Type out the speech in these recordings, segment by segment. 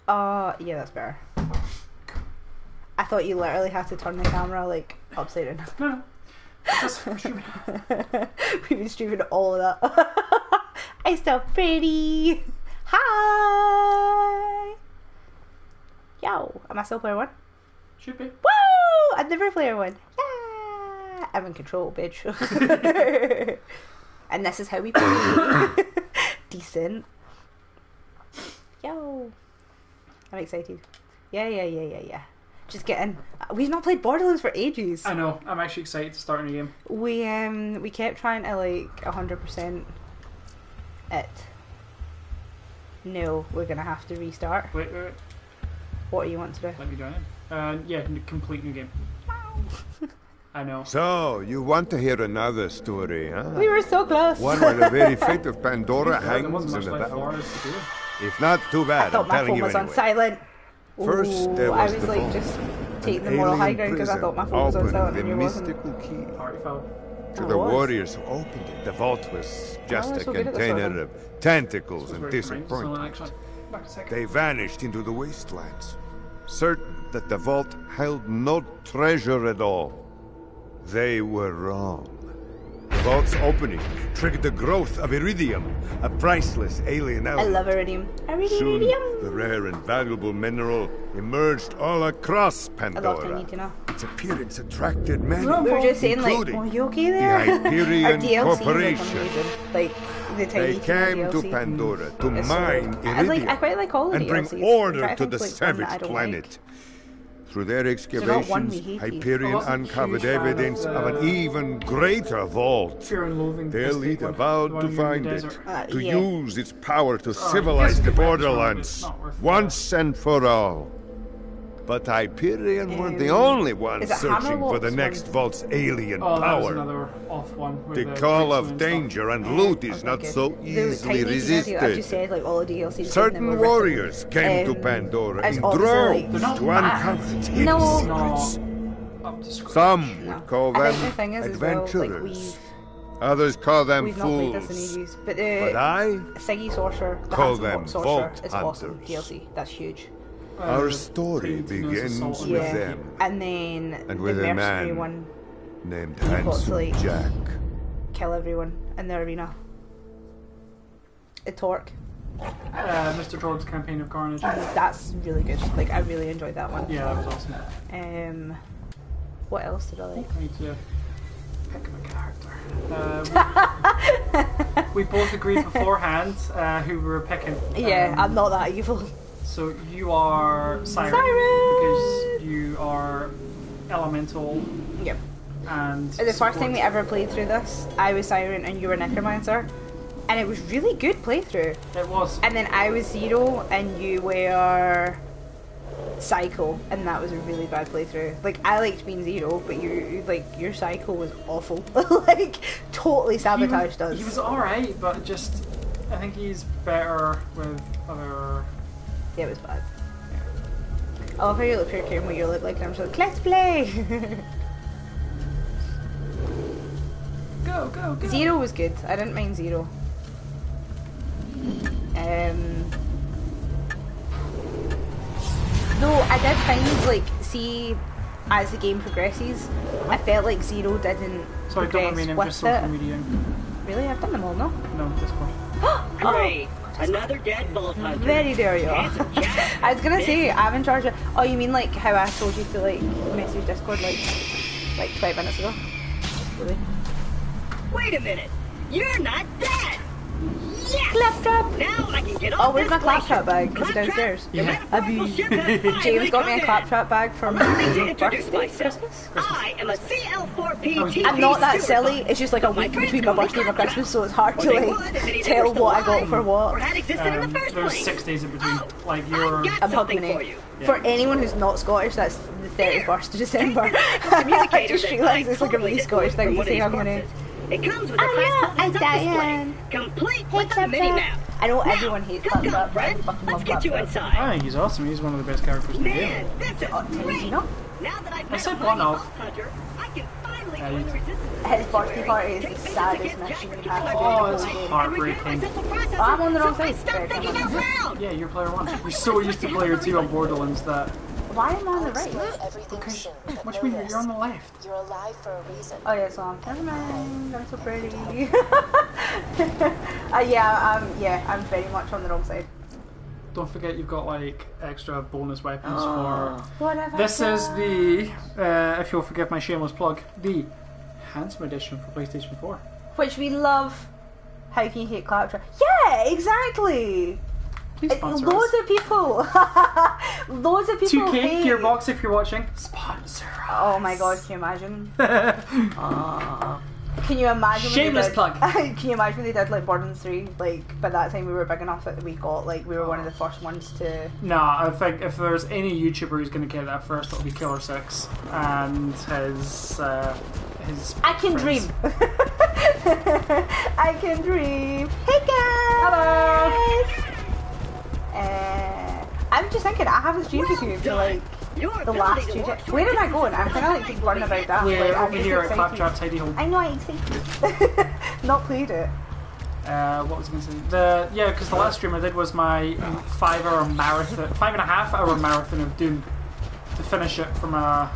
Yeah, that's better. I thought you literally had to turn the camera like upside down. No. We've been streaming all of that. I'm so pretty. Hi. Yo, am I still player 1? Should be. Woo! I'm never player 1. Yeah, I'm in control, bitch. And this is how we play. Decent. Yo, I'm excited. Yeah. Just getting. We've not played Borderlands for ages. I know. I'm actually excited to start a new game. We kept trying to like 100% it. No, we're gonna have to restart. Wait. What do you want to do? Let me join in. Yeah, complete new game. I know. So, you want to hear another story, huh? We were so close. One where the very fate of Pandora There hangs wasn't in much the left for balance. us to do. If not, too I bad. thought I'm my telling phone you was on anyway. silent. First, there Ooh, I was was the like vault. just taking An the moral high alien ground because I thought my prison phone was on opened silent the and you wasn't. mystical key. Party foul. To Oh, the it was. warriors who opened it, the vault was just we're a so good at this container one. of tentacles This and was very strange. So, disappointment. actually, back a second. They vanished into the wastelands, certain that the vault held no treasure at all. They were wrong. The vault's opening triggered the growth of iridium, a priceless alien I element. love iridium. Soon, the Iridium. rare and valuable mineral emerged all across I love Pandora. Tiny Tina. Its appearance attracted many, We were just saying like, including oh, you okay the there? Hyperion Our DLC was Corporation. amazing. Like the Tiny They Tina came to DLC. Pandora to It's mine so, I quite like all the and bring DLCs. order I'm to trying the think, like, one that I savage don't planet. Through their not one we excavations, hated. Hyperion I wasn't a uncovered huge fan of evidence of an the- even greater vault. Fear and Loathing. Their Mystic leader one, the vowed one to in the find it, desert. to yeah. use its power to yes, civilize the it's fine, it's Borderlands not worth it. once and for all. But Hyperion weren't the only ones is it searching for the Hammerlock's next one? vault's alien Oh, that was power. another off one. where The call breaks of and danger and loot is not so easily resisted. I just said like all the DLCs. Certain warriors came to Pandora as in obviously, droves like, They're not to bad. uncover its hidden No. secrets. Up to scratch. Some No. would call I them think the thing is as well, like adventurers. Others call them we've not played this in fools. ages, but But I, Siggy Sorcerer, the call Handsome them Sorcerer, Vault is awesome Hunters. DLC. That's huge. our story begins with Yeah, them, and then and the with a mercenary man one, named got to, Handsome like, Jack. kill everyone in the arena. A Torque. Mr. Torg's Campaign of Carnage. That's really good. Like I really enjoyed that one. Yeah, that was awesome. What else did I like? I need to pick my character. We both agreed beforehand who we were picking. Yeah, I'm not that evil. So you are Siren, Siren! because you are elemental Yep. and. The first time we support. ever played through this, I was Siren and you were Necromancer, and it was really good playthrough. It was. And then I was Zero and you were Psycho, and that was a really bad playthrough. Like I liked being Zero, but your Psycho was awful. Like totally sabotaged us. He was alright, but just I think he's better with other. Yeah, it was bad. I love how you look for your camera what you look like, and I'm just like, let's play! Go. Zero was good. I didn't mind Zero. Though I did find, like, see, as the game progresses, I felt like Zero didn't Sorry, don't progress mean I'm with just social it. media. Really? I've done them all, no? No, Discord. Great. Another dead vault hunter. Very there you are. Handsome Jack. I was gonna say, I'm in charge of... Oh, you mean like how I told you to, like, message Discord, like 20 minutes ago? Really? Wait a minute. You're not dead. Yes. Claptrap! Now I can get Oh, off where's my this claptrap glacier. bag? Is it Claptrap, downstairs? your Yeah. metaphorical ship has finally James got me a come in. claptrap bag for Allow me to my introduce birthday, myself. Christmas. I am a CL4P I'm not that Stewart silly, Bug. it's just like a But my week friends between my call me birthday and my Claptrap. Christmas, so it's hard Or to they like would if anything tell were still what I got alive for what. Or had existed in the first There's place. 6 days in between. Oh, Like you're. I've got I'm something hugging for it. you. For anyone who's not Scottish, that's the 31st of December. Take this I communicator just that realised I it's like a totally really didn't Scottish order thing from to one of say these hugging it. corpses. It comes with a Oh, class yeah, called heads-up I'm display, Diane. complete Hey, with a mini Claptrap. map. I know Now, everyone hates come Claptrap, on, but I friend. fucking Let's love get you Claptrap. inside. I think he's awesome. He's one of the best characters in the Man, game. this is Tiny great. Tina? Now that I've I met said a one mighty of. vault hunter, I can His birthday party is the saddest mission you have to do. Oh, it's heartbreaking. Oh, I'm on the wrong side. Stop thinking out loud! Yeah, you're player 1. You're so used to player 2 on Borderlands that... Why am I on the right? Because, what do you mean? You're on the left. You're alive for a reason. Oh yeah, so never mind. I'm so pretty. I'm very much on the wrong side. Don't forget you've got like extra bonus weapons for... Whatever. This is the, if you'll forgive my shameless plug, the handsome edition for PlayStation 4. Which we love. How can you hate Claptrap? Yeah, exactly. Please sponsor Loads us. of people. Loads of people 2K, hate. Gearbox, if you're watching, sponsor us. Oh my god, can you imagine? Can you imagine? Shameless when they plug. did, can you imagine when they did like Borderlands 3? Like by that time we were big enough that we got like we were one of the first ones to. Nah, I think if there's any YouTuber who's going to get that first, it'll be Killer 6 and his I can friends. dream. I can dream. Hey guys. Hello. I'm just thinking I haven't streamed with you for like the last 2 days. Where am I going? I'm kind of like just running about that. We're like, I'm over just here at excited. Claptrap's Tidy Home. I know, I'm excited. Not played it. What was I going to say? Because the last stream I did was my 5-hour marathon, 5.5-hour marathon of Doom to finish it from a.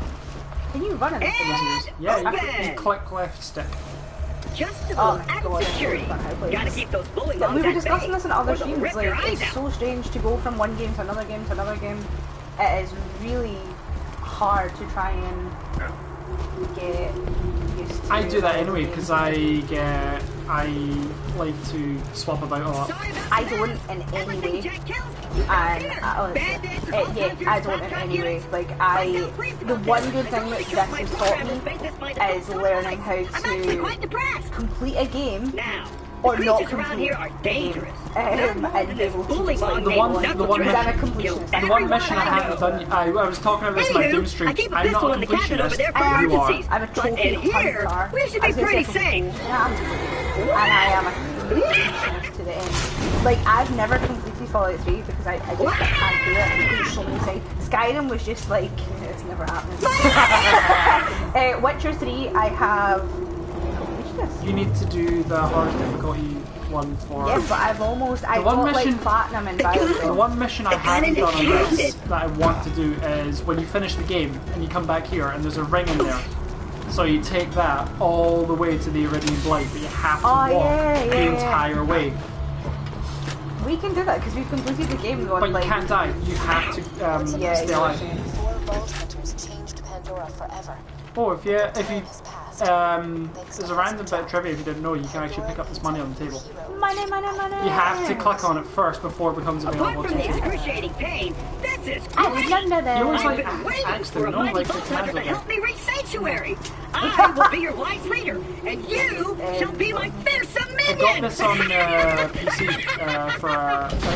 Can you run in this? Yeah, you Open. click left stick. Just a Oh little my added god, security. I forgot how to play Gotta this. keep those bully Yeah, we moms were at discussing bay, this in other or they'll streams. rip your Like, eyes it's out. so strange to go from one game to another game to another game. It is really hard to try and get used to. I do that anyway because I like to swap about a lot. Sorry about I that. don't in any Everything way. Jack kills, And Bandits, I don't in any way. Like the one good thing that this has taught me is learning how I'm actually quite to depressed. complete a game Now, or the not creatures around complete here are a game. dangerous. And be able to bully just like mom The named one Knuckle mission- Drag I'm a kills completionist. The one everyone mission I I haven't know. done. I was talking about this in my Doom Anywho, stream. I keep a I'm pistol not in a the cabinet over completionist. there for I am. emergencies. I'm a trophy But in here, hunter. we should I be was gonna pretty say safe. and I am a completionist to the end. Like I've never completed Fallout 3 because I can't do it. There's so many sides. Skyrim was just like it's never happening. Witcher 3, I have completionist. You need to do the hardest difficulty one for. Yeah, but I've almost I one got mission- like platinum and The Bioshock. one mission I haven't done on indicated. this that I want to do is when you finish the game and you come back here and there's a ring in there. So you take that all the way to the Iridian Blight, but you have to walk the entire way. We can do that because we've completed the game. But you can't die. You have to stay alive. Four Vault Hunters changed Pandora forever. Oh, if you Time has passed. there's a random bit of trivia if you didn't know. You can actually pick up this money on the table. Money. You have to click on it first before it becomes Apart available from to the you. excruciating pain, this is I would great. love to You always know. like I've been waiting asked for them, a no? mighty Like Vault the Hunter to commander help me reach Sanctuary. I will be your wise leader, and you shall be my fearsome I got minion. this on PC for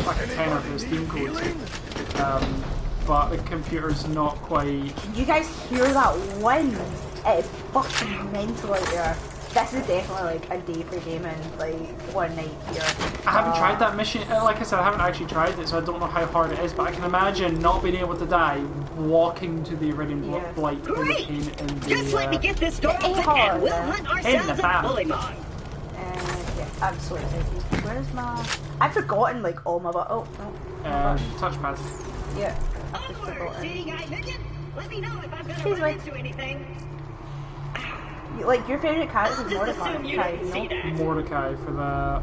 like a tenner for the Steam code. But the computer's not quite. Can you guys hear that wind? It is fucking mental out there. This is definitely like a day for gaming, like one night here. I haven't tried that mission. Like I said, I haven't actually tried it, so I don't know how hard it is. But I can imagine not being able to die walking to the Iridian Yeah. Blight is a Great. pain in the. Just let me get this door It ain't open, hard, and we'll man. hunt In the ourselves a bath. bully mom. Yeah, I'm so excited. Where's my? I've forgotten like all my. Touchpad. Yeah. Onward, seeing-eye minion. Let me know if I'm gonna Please run wait. into anything. Like your favorite character I'll is just Mordecai, assume you you didn't see know? that. Mordecai for the.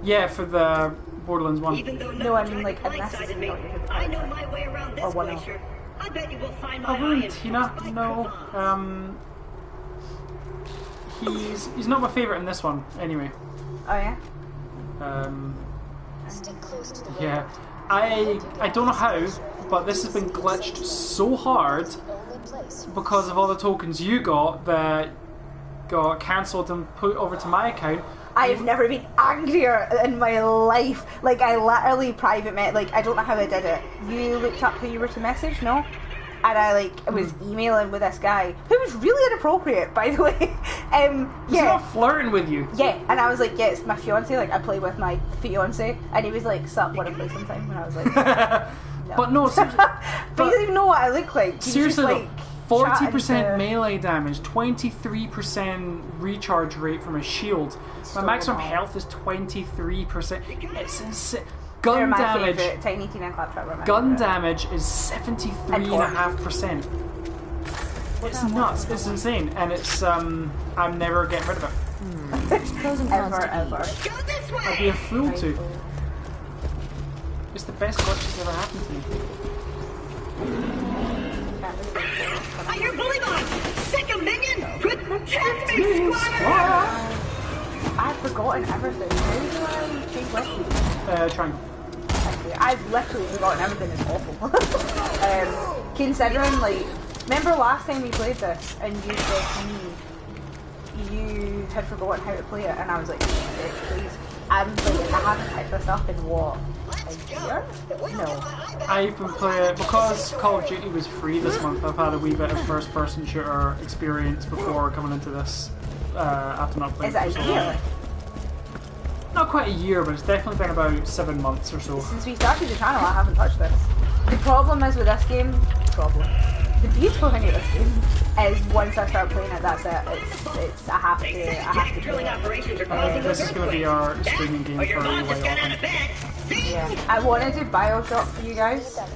Yeah, for the Borderlands one. Even though No, I nothing mean, like, tried to unless blindsided it's me, not your favorite I know character. my way around Or this one of. glacier. I bet you will find my Oh, eye in Valentina? spiked No. cravats. He's not my favourite in this one. Anyway. Oh yeah. Stick close to the Yeah. road. I don't know how, but this has been glitched so hard Only place. because of all the tokens you got that got cancelled and put over to my account. I have never been angrier in my life. Like I literally private met. Like I don't know how I did it. You looked up who you were to message, no? And I was emailing with this guy who was really inappropriate, by the way. He's not flirting with you. Yeah, and I was like, yeah, it's my fiance. Like I play with my fiance, and he was like, "Sup, wanna play sometime?" And I was like, But no, seriously, but he doesn't even know what I look like. He's seriously just though, like, 40% melee damage, 23% recharge rate from a shield. My maximum health is 23%. It's insane. Gun damage. Tiny Tina Claptrap. Gun damage is 73.5%. It's nuts. It's insane, and it's I'm never getting rid of it. Ever. I'd be a fool to. It's the best glitch that's ever happened to me. I hear bully box! Sick of minion! Protect me, squatter! I've forgotten everything. How do I change weapons? Triangle. I've literally forgotten everything. It's awful. Considering, like, remember last time we played this and you said to me you had forgotten how to play it, and I was like, please. I haven't picked this up in what? A year? No. I've been playing because Call of Duty was free this month. I've had a wee bit of first-person shooter experience before coming into this. After not playing. Is it a year? Not quite a year, but it's definitely been about 7 months or so. Since we started the channel, I haven't touched this. The problem is with this game. The beautiful thing about this game is once I start playing it, that's it. It's I have to do it. This is going to be our streaming game for a while. Yeah. I want to do Bioshock for you guys, and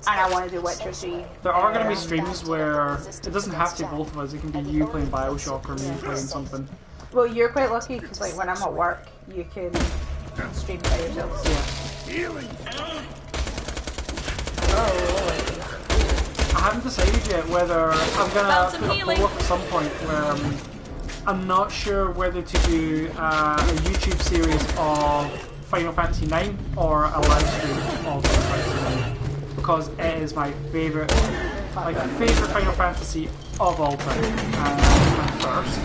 I want to do Witcher 3. There are going to be streams where it doesn't have to be both of us. It can be you playing Bioshock or me playing something. Well, you're quite lucky because, like, when I'm at work, you can stream by yourselves. Yeah. I haven't decided yet whether I'm gonna put a poll up at some point where I'm not sure whether to do a YouTube series of Final Fantasy IX or a live stream of Final Fantasy IX, because it is my favourite Final Fantasy of all time, and first.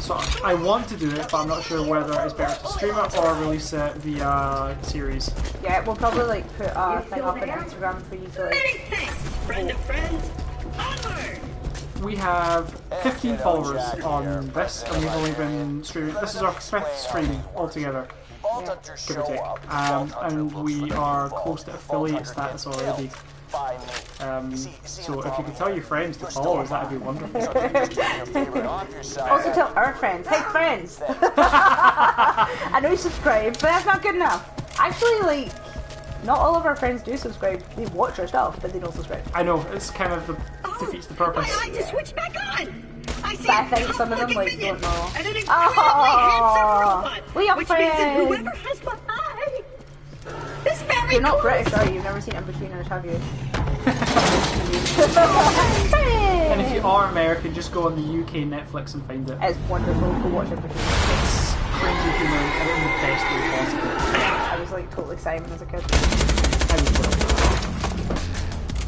So I want to do it, but I'm not sure whether it's better to stream it or release it via series. Yeah, we'll probably like put a thing up on Instagram for you to like. Many thanks, friend of friends. Onward! We have 15 followers on this, and we've only been streaming. This is our 5th streaming altogether, give or take. And we are close to affiliate status already. So if you could tell your friends to follow us, that'd be wonderful. Also tell our friends. Hey friends! I know you subscribe, but that's not good enough. Actually, like, not all of our friends do subscribe. They watch our stuff, but they don't subscribe. I know, it's kind of defeats the purpose. I just switched back on! I see But I think some of them like don't know. And an incredibly handsome robot, we are which means that friends! whoever has my eye is very You're not cool. British, are you? You've never seen In-Betweeners, have you? And if you are American, just go on the UK Netflix and find it. It's wonderful to watch In-Betweeners. It's crazy humor in the best way possible. I was like totally Simon as a kid. I was well.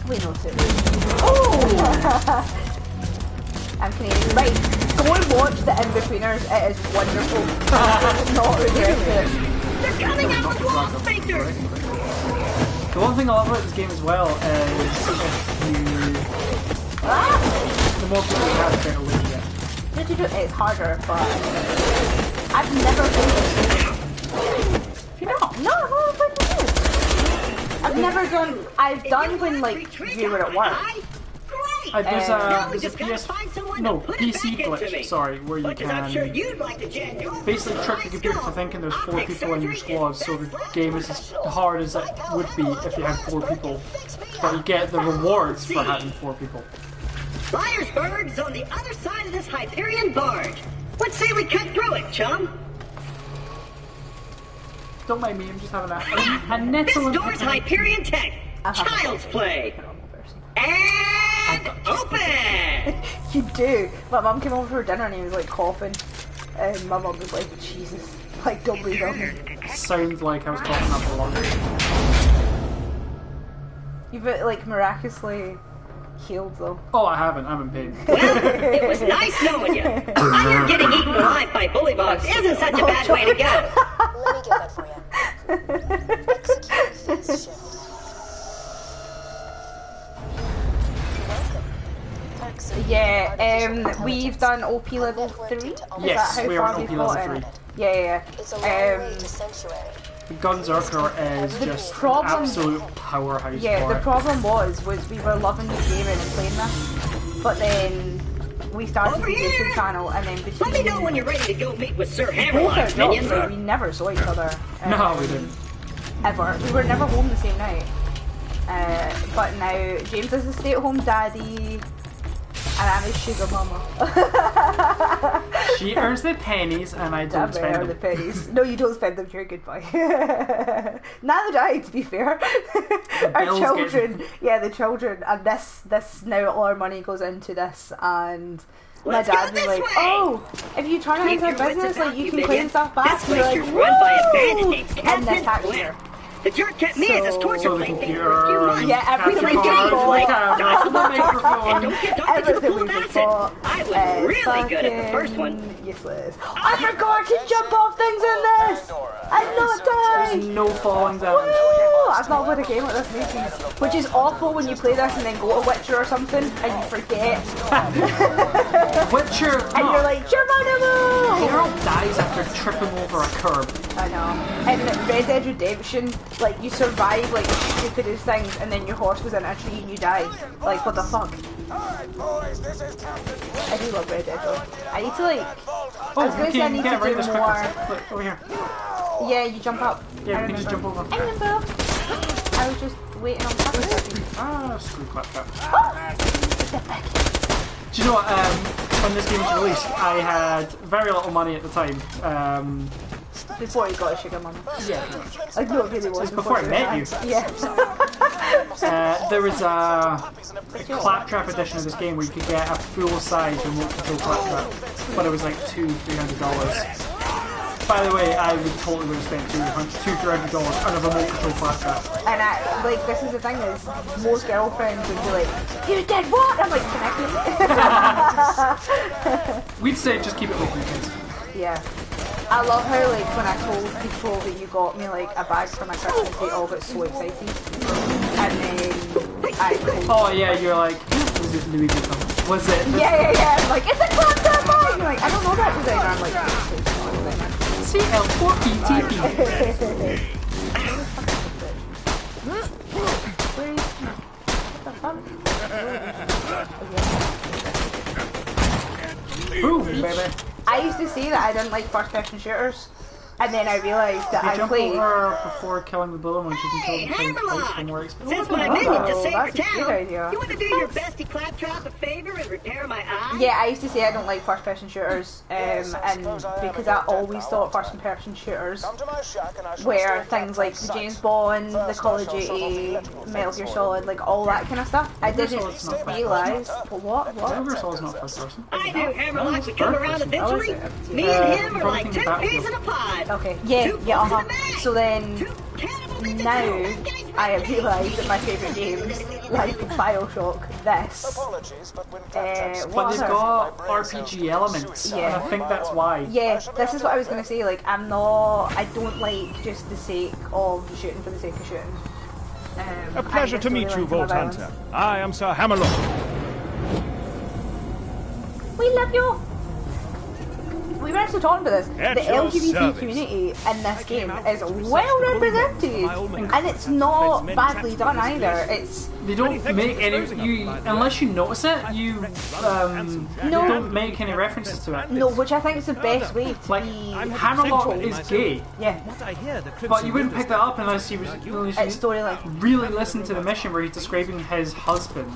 We know too. Oh! I'm Canadian. Right, go and watch the In-Betweeners. It is wonderful. Not regret it. They're coming out with wall sphincters! The one thing I love about this game as well is the more people you have, the better way you get. Did you do it? It's harder, but I've never played this game. You know, No, I've never played this game. I've never done. I've done when like you were at work. there's Now we a just gotta PS find someone no to put it PC back into glitch. me. Sorry, where you Because I'm sure can you'd like to jam your basically trick the computer to thinking there's 4 people in your squad, so the game is as hard as it would be if you had 4 people, but you get the rewards for having 4 people. Flyersburg's on the other side of this Hyperion barge. Let's say we cut through it, chum. Don't mind me, I'm just having a This nettle. door's Hyperion tech. Child's play. And open! You do. My mum came over for dinner and he was like coughing, and my mum was like, "Jesus, like don't breathe on me." Sounds like I was coughing up a lung. You've like miraculously healed though. Oh, I haven't. I'm in pain. Well, it was nice knowing you. I hear getting eaten alive by bullybugs isn't such a bad way to go. Let me get that for you. Execute phase shift. Yeah, we've done OP level 3. Yes, Is that how we far are on we've OP level gotten? 3. Yeah. It's a long way to sanctuary. The Gunzerker is just problem- an absolute powerhouse Yeah, for the it. problem was we were loving the gaming and playing this, But then we started the YouTube channel, and then between... Let me know when you're ready to go meet with Sir both our Hammerlock's jobs, minions. like, we never saw each other. No, we didn't. Ever. We were never home the same night. But now James is a stay-at-home daddy, and I'm his sugar mama. She earns the pennies, and I don't Damn, I earn spend the them. pennies. No, you don't spend them. You're a good boy. Neither do I, to be fair. Our bills children, yeah, the children, and this now all our money goes into this, and my Let's dad go was this like, way. "Oh, if you turn it Keep into a your wits business, about like you you, can claim minion. stuff back." This And place you're is like, run by a bandit "Woo!" named And Captain this tax Flynn. year. The jerk kept me as his torture So the plaything computer, for a few months. Yeah, everything capture we card, did, the boy. camera, the microphone. And don't get dumped into the Everything pool we of just acid. bought. I was really good at the first one. Useless. I forgot to jump off things in this. I'm not dying. There's no falling down. Woo! I've not played a game like this in ages. Which is awful when you play this and then go to Witcher or something and you forget. Witcher, And you're like, Geronimo! Geralt dies after tripping over a curb. I know. In Red Dead Redemption, like, you survive, like, the stupidest things and then your horse goes in a tree and you die. Like, what the fuck? Alright, boys, this is Captain I do love Red Dead though. I need to, like... Oh, I was gonna say I you need can't to ride do this more... quicker. Look, over here. Yeah, you jump up. Yeah, I we can just jump remember. over. I remember. I was just waiting on something. Ah, screw claptrap. Do you know what, when this game was released, I had very little money at the time. Before you got a sugar mama. Yeah, pretty much. Like, no, it really was. It's before I met you. Yeah. There was a claptrap edition of this game where you could get a full-size remote control claptrap, but it was like $200-300. By the way, I would totally would have spent $200 on a remote control claptrap. And I, like, this is the thing is, most girlfriends would be like, "You did what?" I'm like, "Connect me." We'd say just keep it local, kids. Yeah. I love how, like, when I told people that you got me, like, a bag for my Christmas, they all got so excited. And then I told... Oh yeah, you're like, was it Louis Vuitton? Was it? Yeah. I'm like, it's a claptrap bag! You're like, I don't know that designer. I'm like, it's not a designer. CL4PTP. Boom, baby. I used to say that I didn't like first-person shooters, and then I realised that You I jump played... over before killing the bullet once you can kill the thing twice for more Since experience. my minion just saved your that's a good town, idea. you want to do your bestie Claptrap a favor and repair my eye? Yeah, I used to say I don't like first-person shooters, and because I always thought first-person shooters were things like the James Bond, the Call of Duty, Metal Gear Solid, like all that kind of stuff. I didn't realise... What? Silver Soul's not first person. I knew Hammerlock would come around Oh, is eventually. it? Me and him are probably like thinking two Battlefield. peas in a pod. Okay, yeah, So then... Now, I have realised that my favourite games, like Bioshock, this, But what they've other? got RPG elements, and I think that's why. Yeah, this is what I was going to say, like, I don't like just the sake of shooting for the sake of shooting. A pleasure to meet you, Vault Hunter. I am Sir Hammerlock. We love you! We were actually talking about this. At The your LGBT service. community in this game is well represented, and it's not badly done either. It's They don't make any, unless you notice it, you don't make any references to it. no, which I think is the best way to Like, be. Hammerlock is gay, Yeah, but you wouldn't pick that up unless you it's storyline. really listened to the mission where he's describing his husband.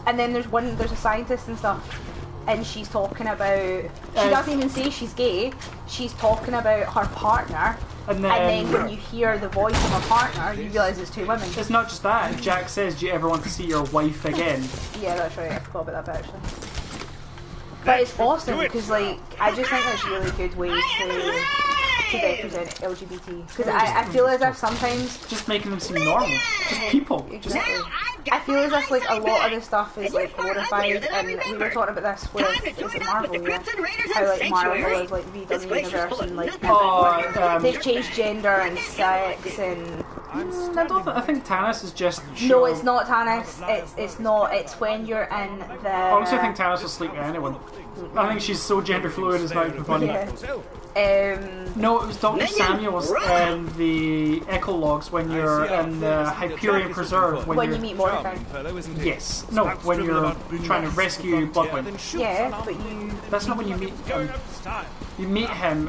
And then there's a scientist and stuff, and she's talking about. She doesn't even say she's gay. She's talking about her partner, And and then then when you hear the voice of her partner, you realise it's two women. it's not just that. Jack says, "Do you ever want to see your wife again?" Yeah, that's right. I forgot about that bit actually. But it's awesome because, like, I just think that's a really good way to represent LGBT. Because I feel as if sometimes. Just making them seem normal, just people. Exactly. I feel as if, like, a lot of the stuff is, like, glorified, and we were talking about this with is it Marvel, yeah? How, like, Marvel is, like, redone the universe and, like, they've changed gender and sex and... I think Thanos is just. No, it's not Thanos. It's not. It's when you're in the... I also think Thanos will sleep with anyone. I think she's so gender fluid, it's not even funny. Yeah. No, it was Dr. Samuels in the Echo Logs when you're in the Hyperion Preserve. When you meet Mordecai. Yes. No, when you're trying to rescue Bloodwind. Yeah, but you... That's not when you meet him. You meet him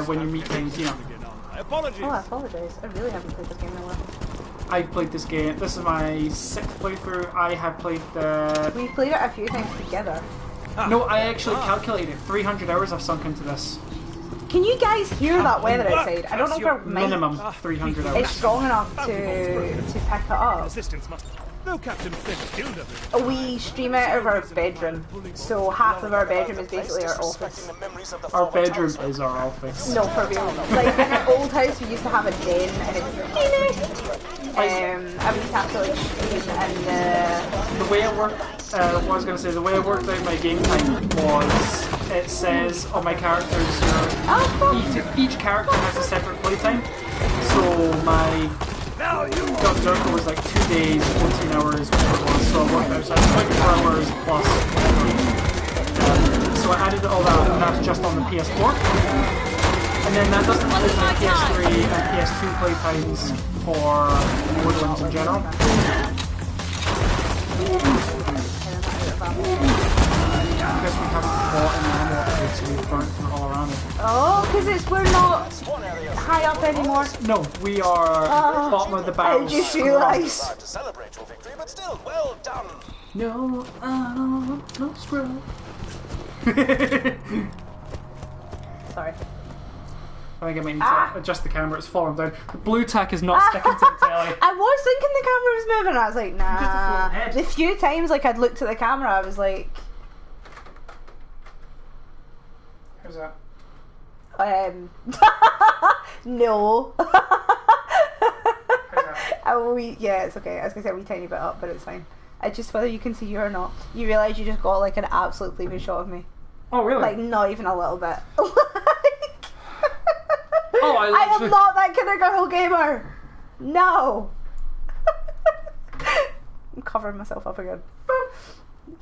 when you meet Valentina. I apologize. Oh, I apologise. I really haven't played this game in a while. I played this game. This is my 6th playthrough. I have played the... We played it a few times together. No, I actually calculated it. 300 hours I've sunk into this. Can you guys hear that weather outside? I don't know if our mic Minimum 300 hours. is strong enough to pick it up. Assistance must. No Captain Flint killed him. We stream out of our bedroom, so half of our bedroom is basically our office. Our bedroom is our office. No, for real. Like in our old house, we used to have a den, and it was tiny. And we used to have to like stream, and the way it worked, what I was going to say, the way it worked out my game time was, it says on my characters, each character has a separate playtime. So my Gun Circle was like 2 days, 14 hours, whatever it was, so I worked out, so I had 24 hours plus whatever. So I added all that, and that's just on the PS4. And then that doesn't include my PS3 and PS2 playtimes for Borderlands in general. Because we haven't bought any ammo upgrades, so we've burnt them all around it. oh, because we're not high up anymore. No, we are bottom of the barrel. I just realised. To celebrate your victory, but still, well done. No, no screw. Sorry. I think I might need to adjust the camera, it's falling down. The blue tack is not sticking to the telly. I was thinking the camera was moving, I was like, nah. Just a floating head. The few times like I'd looked at the camera, I was like, How's that? no. How's that? Yeah, it's okay. I was gonna say a wee tiny bit up, but it's fine. I just, whether you can see you or not, you realise you just got like an absolute cleavage shot of me. Oh, really? Like, not even a little bit. Oh, I am not that kind of girl gamer. No. I'm covering myself up again.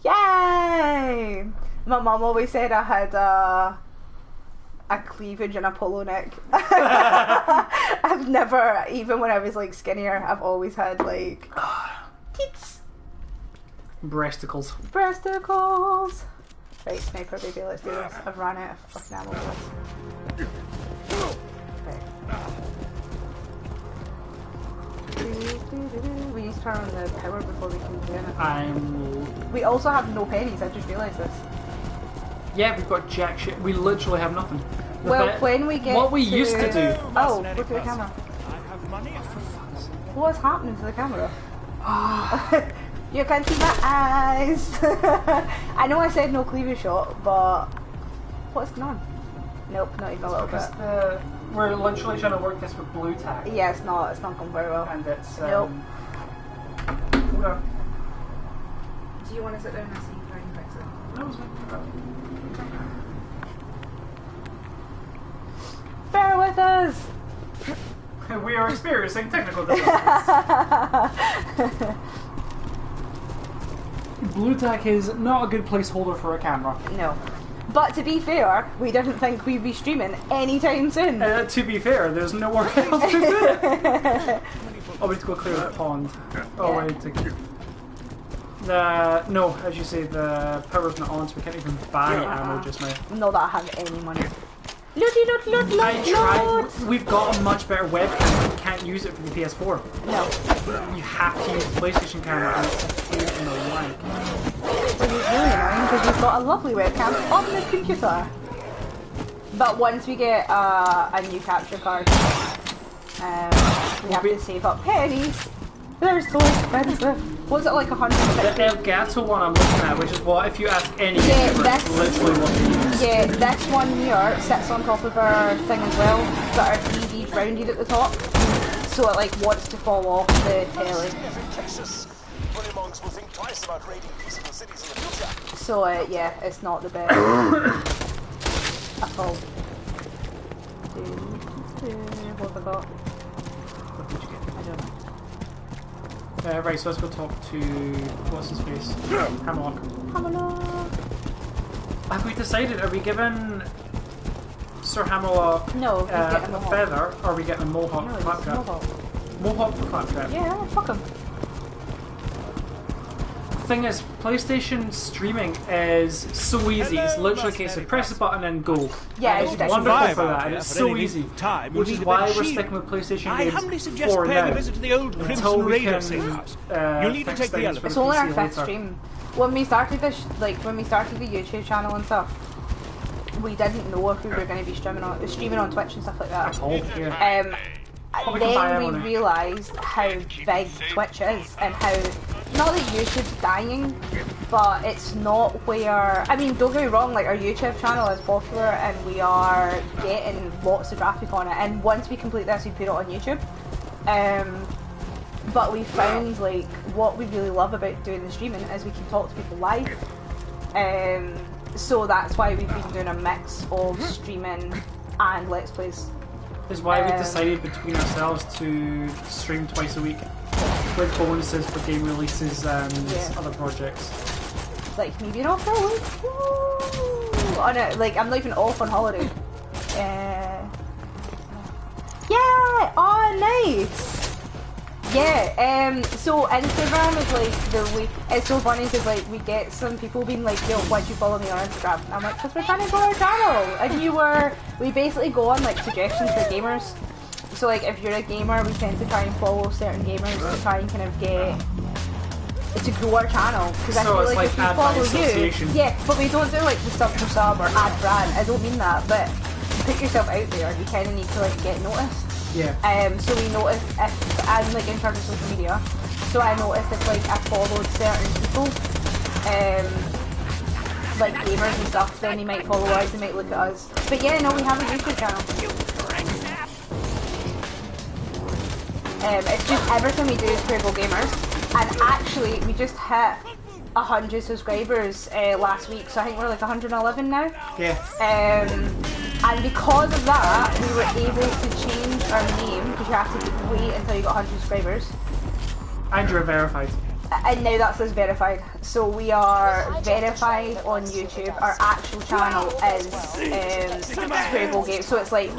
Yay! My mum always said I had a cleavage and a polo neck. I've never, even when I was like skinnier, I've always had like teats. Breasticles. Breasticles. Right, sniper baby, let's do this. I've run out of fucking ammo for this. We need to turn on the power before we can do anything. We also have no pennies, I just realised this. Yeah, we've got jack shit. We literally have nothing. When we get what we used to do. Oh, look at the camera. What's happening to the camera? You can see my eyes. I know I said no cleavage shot, but what's going on? Nope, not even a little bit. We're literally trying to work this with blue tack. Yeah, it's not going very well. And it's nope. Okay. Do you want to sit down and see if I can fix it? No, it's fine. Bear with us. We are experiencing technical difficulties. Blue tack is not a good placeholder for a camera. No. But to be fair, we didn't think we'd be streaming anytime soon. To be fair, there's nowhere else to do it. Oh, we have to go clear the pond. Oh, yeah. wait. No, as you say, the power's not on, so we can't even buy ammo just now. Not that I have any money. Looty loot loot loot. I tried. We've got a much better webcam, but you can't use it for the PS4. No. You have to use the PlayStation camera, and it's a pain in the leg. Which is really annoying because we've got a lovely webcam on the computer. But once we get a new capture card, we have to save up pennies. They're so expensive. What's it, like 150? The Elgato one I'm looking at, which is what, if you ask any YouTuber, it's literally what they use. Yeah, this one here sits on top of our thing as well, but our TV's rounded at the top, so it like wants to fall off the telly. So yeah, it's not the best at all. What have I got? What did you get? I don't know. Right, so let's go talk to, what's his face? Hammerlock. Hammerlock. Have we decided, are we given Sir Hammerlock No, he's getting a mohawk. feather, or are we getting a mohawk No, for it's Claptrap? Mohawk. Mohawk for Claptrap. Yeah, fuck him. Thing is, PlayStation streaming is so easy. It's literally a case of press a button and go. Yeah, And it's it's wonderful survive for out that, and here it's for so any easy. length of time, Which you'll is need a why bit of we're shield. sticking with PlayStation I games humbly suggest for paying now. a visit to the old Until Crimson we Raider can, safe house. uh, You'll need to fix take the things elevator. for It's only our PC 5th later. stream. When we started this, like when we started the YouTube channel and stuff, we didn't know if we were going to be streaming on Twitch and stuff like that. At all, yeah. Probably can buy Then one, we realised how big Twitch is and how, not that YouTube's dying, but it's not where, I mean, don't get me wrong, like our YouTube channel is popular and we are getting lots of traffic on it, and once we complete this we put it on YouTube. But we found like what we really love about doing the streaming is we can talk to people live. So that's why we've been doing a mix of streaming and Let's Plays. Is why we decided between ourselves to stream twice a week with bonuses for game releases and other projects. Like me being off for a week. Woo! On it, like I'm not even off on holiday. Yeah! Oh, nice! Yeah, so Instagram is like the way, it's so funny because like we get some people being like, yo, why'd you follow me on Instagram? And I'm like, because we're trying to grow our channel. And we basically go on like suggestions for gamers. So like if you're a gamer, we tend to try and follow certain gamers to try and kind of get, to grow our channel. Because I So feel it's like like if we ad by follow you, association. yeah, but we don't do like the sub for sub or ad for ad. I don't mean that, but put yourself out there. You kind of need to like get noticed. Yeah. So we notice if I'm like in charge of social media, so I notice if like I followed certain people, like gamers and stuff, then they might follow us, they might look at us. But yeah, no, we have a YouTube channel. It's just everything we do is Purple Gamers, and actually we just hit 100 subscribers last week, so I think we're like 111 now. Yeah. And because of that, we were able to change our name, because you have to wait until you got 100 subscribers. And you're verified. And now that says verified. So we are verified on YouTube. Our actual channel is Scribble Games. So it's like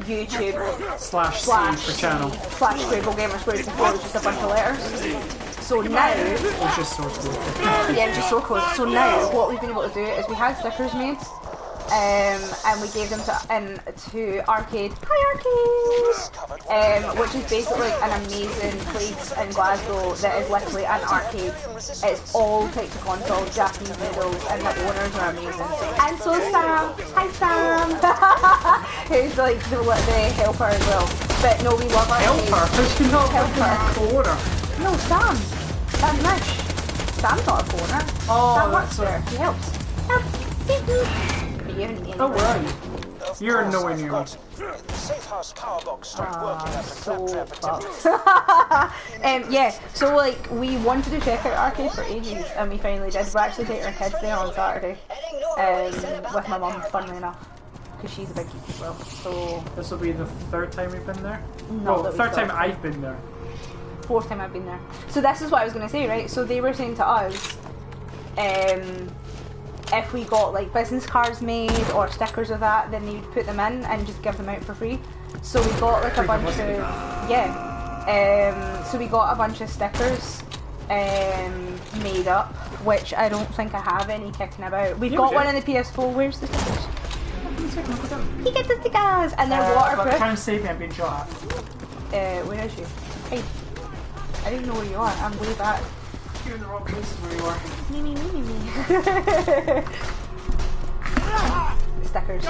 YouTube Slash C for channel. slash Scribble Gamers, whereas before it was just a bunch of letters. So now, It's just source code. yeah, just so close. So now, what we've been able to do is we had stickers made. And we gave them to Arcade. Hi Arcade! Which is basically an amazing place in Glasgow that is literally an arcade. It's all types of consoles, Japanese noodles, and the owners are amazing. And so Sam! Hi Sam! Who's like the helper as well. But no, we love arcades. Helper? How do you not Helper. have the owner? No, Sam! Sam Mish. Sam's not a corner. Oh, Sam that's works there. He helps. Helps. Oh, right. You're nowhere near us. The safe house power box stopped working after Claptrap attempted Yeah, so like we wanted to check out Arcade for ages and we finally did. We're actually taking our kids there on Saturday with my mum, funnily enough, because she's a big geek as well. So This will be the third time we've been there? No, Well, that third was time the- I've been there. 4th time I've been there. So this is what I was going to say, right? So they were saying to us, if we got like business cards made or stickers of that, then they'd put them in and just give them out for free. So we got like a Free bunch of, publicity. yeah. So we got a bunch of stickers made up, which I don't think I have any kicking about. We've Yeah, got we one do. in the PS4. Where's the stickers? You get the stickers, and they're But waterproof. try and save me, I'm being shot at. Where is you? Hey, I don't even know where you are. I'm way back. You're in the wrong place where you are. Me. Stickers.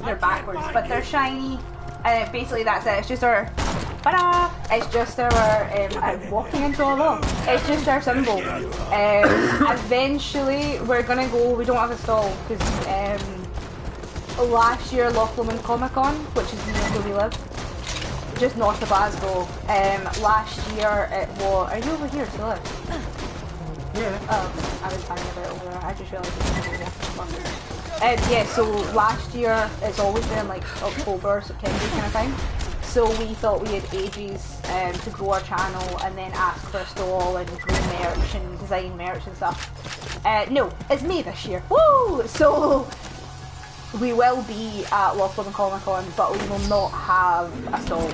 They're backwards, but they're shiny. And basically that's it. It's just our... Ta-da! It's just our... I'm walking into a wall. It's just our symbol. Eventually, we're gonna go... We don't have a stall, because last year, Loch Lomond Comic Con, which is near where we live, just north of Glasgow, last year it was... Are you over here to live? Yeah. Oh, I was hanging about over there. I just realised it was over there. Yeah, so last year it's always been like October, September kind of thing. So we thought we had ages to grow our channel and then ask for a stall and grow merch and design merch and stuff. No, it's May this year. Woo! So we will be at Lochlann Comic Con, but we will not have a stall.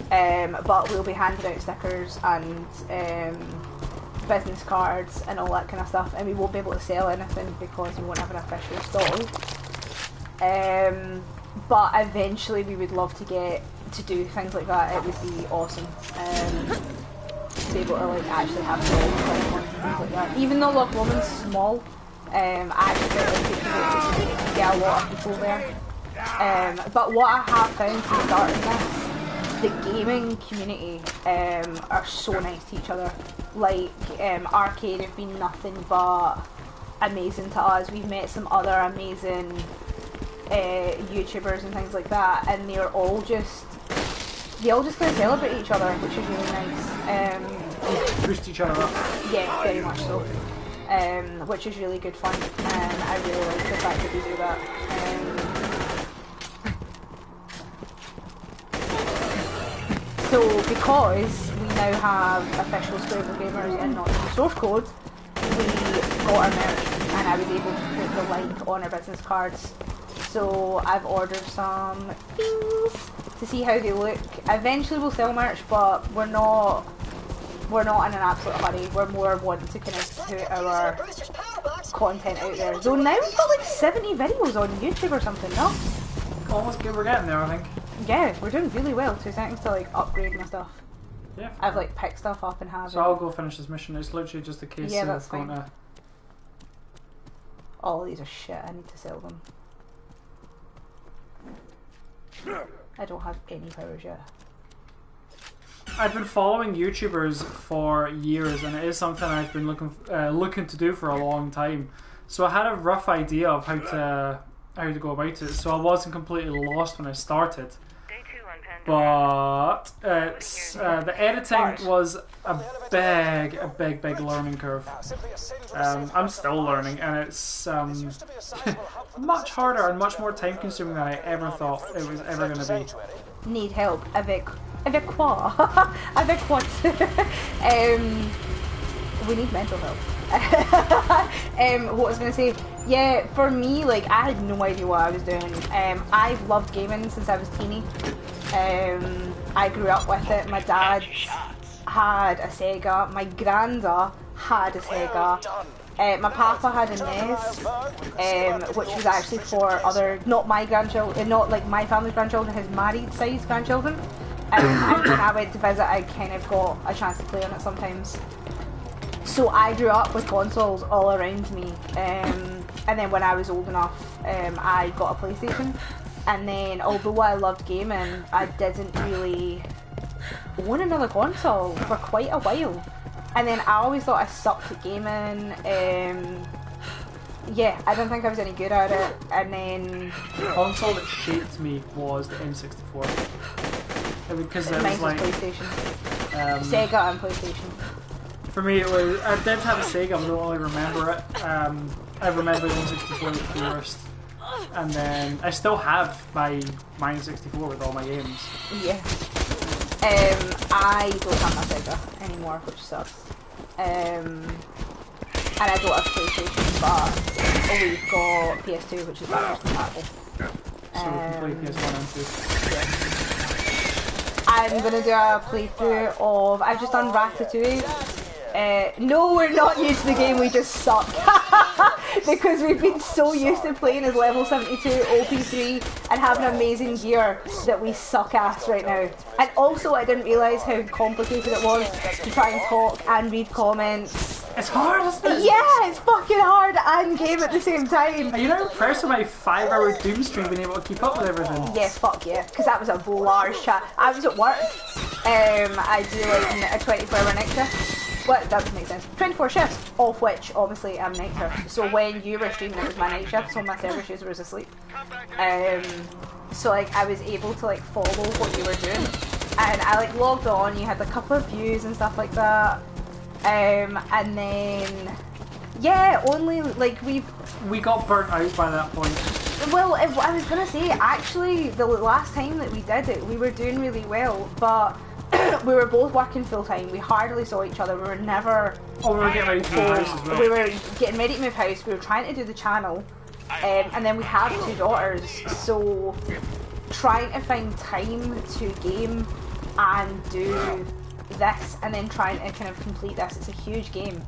But we'll be handing out stickers and business cards and all that kind of stuff, and we won't be able to sell anything because we won't have an official stall. But eventually we would love to get to do things like that. It would be awesome to be able to like actually have stalls and things like that. Even though Lochlann's small, I actually like it because you get a lot of people there. But what I have found from starting this, the gaming community are so nice to each other. Like, Arcade have been nothing but amazing to us. We've met some other amazing YouTubers and things like that, and they all just kind of celebrate each other, which is really nice. Boost each other up. Yeah, very much so. Which is really good fun, and I really like the fact that we do that. So because we now have official Square Gamers and not the source code, we got our merch, and I was able to put the link on our business cards. So I've ordered some things to see how they look. Eventually we'll sell merch, but we're not in an absolute hurry. We're more wanting to kind of put our content out there. So now we've got like 70 videos on YouTube or something, no? Almost good, we're getting there, I think. Yeah, we're doing really well. 2 seconds to like upgrade my stuff. Yeah. I've like picked stuff up and have. So I'll go finish this mission. It's literally just a case of going to. All these are shit. I need to sell them. I don't have any powers yet. I've been following YouTubers for years, and it is something I've been looking to do for a long time. So I had a rough idea of how to go about it. So I wasn't completely lost when I started. But the editing was a big learning curve. I'm still learning, and it's much harder and much more time consuming than I ever thought it was ever going to be. Need help? Avec quoi? Avec what? We need mental help. What was I going to say? Yeah, for me, like, I had no idea what I was doing. I've loved gaming since I was teeny. I grew up with it. My dad had a Sega. My granda had a Sega. My papa had a NES, which was actually for other, not my grandchildren, not like my family's grandchildren, his married side's grandchildren. And when I went to visit, I kind of got a chance to play on it sometimes. So I grew up with consoles all around me, and then when I was old enough, I got a PlayStation. And then, although I loved gaming, I didn't really own another console for quite a while. And then I always thought I sucked at gaming. Yeah, I didn't think I was any good at it. And then the console that shaped me was the N64. Because it was like PlayStation, Sega and PlayStation. For me, it was. I did have a Sega, but I don't really remember it. I remember the N64 the purest. And then I still have my N64 with all my games. Yeah. I don't have my Sega anymore, which sucks. And I don't have PlayStation, but we've got PS2, which is backwards compatible. So we can play PS1 and 2. Yeah. I'm gonna do a playthrough of. I've just done Ratatouille. No, we're not new to the game, we just suck. Because we've been so used to playing as level 72, OP3, and having amazing gear that we suck ass right now. And also, I didn't realise how complicated it was to try and talk and read comments. It's hard, isn't it? Yeah, it's fucking hard and game at the same time. Are you not impressed with my 5-hour doom stream being able to keep up with everything? Yeah, fuck yeah, because that was a large chat. I was at work. I do like a 24-hour night shift. What? That doesn't make sense. 24 shifts, of which obviously I'm night shift. So when you were streaming, it was my night shift, so my service user was asleep. So like I was able to like follow what you were doing, and I like logged on. You had a couple of views and stuff like that, and then yeah, only like we got burnt out by that point. Well, I was gonna say actually the last time that we did it, we were doing really well, but. We were both working full time. We hardly saw each other. We were never. Oh, we were getting ready to move house as well. We were getting ready to move house. We were trying to do the channel, And then we have 2 daughters, so trying to find time to game and do this and then trying to kind of complete this, it's a huge game.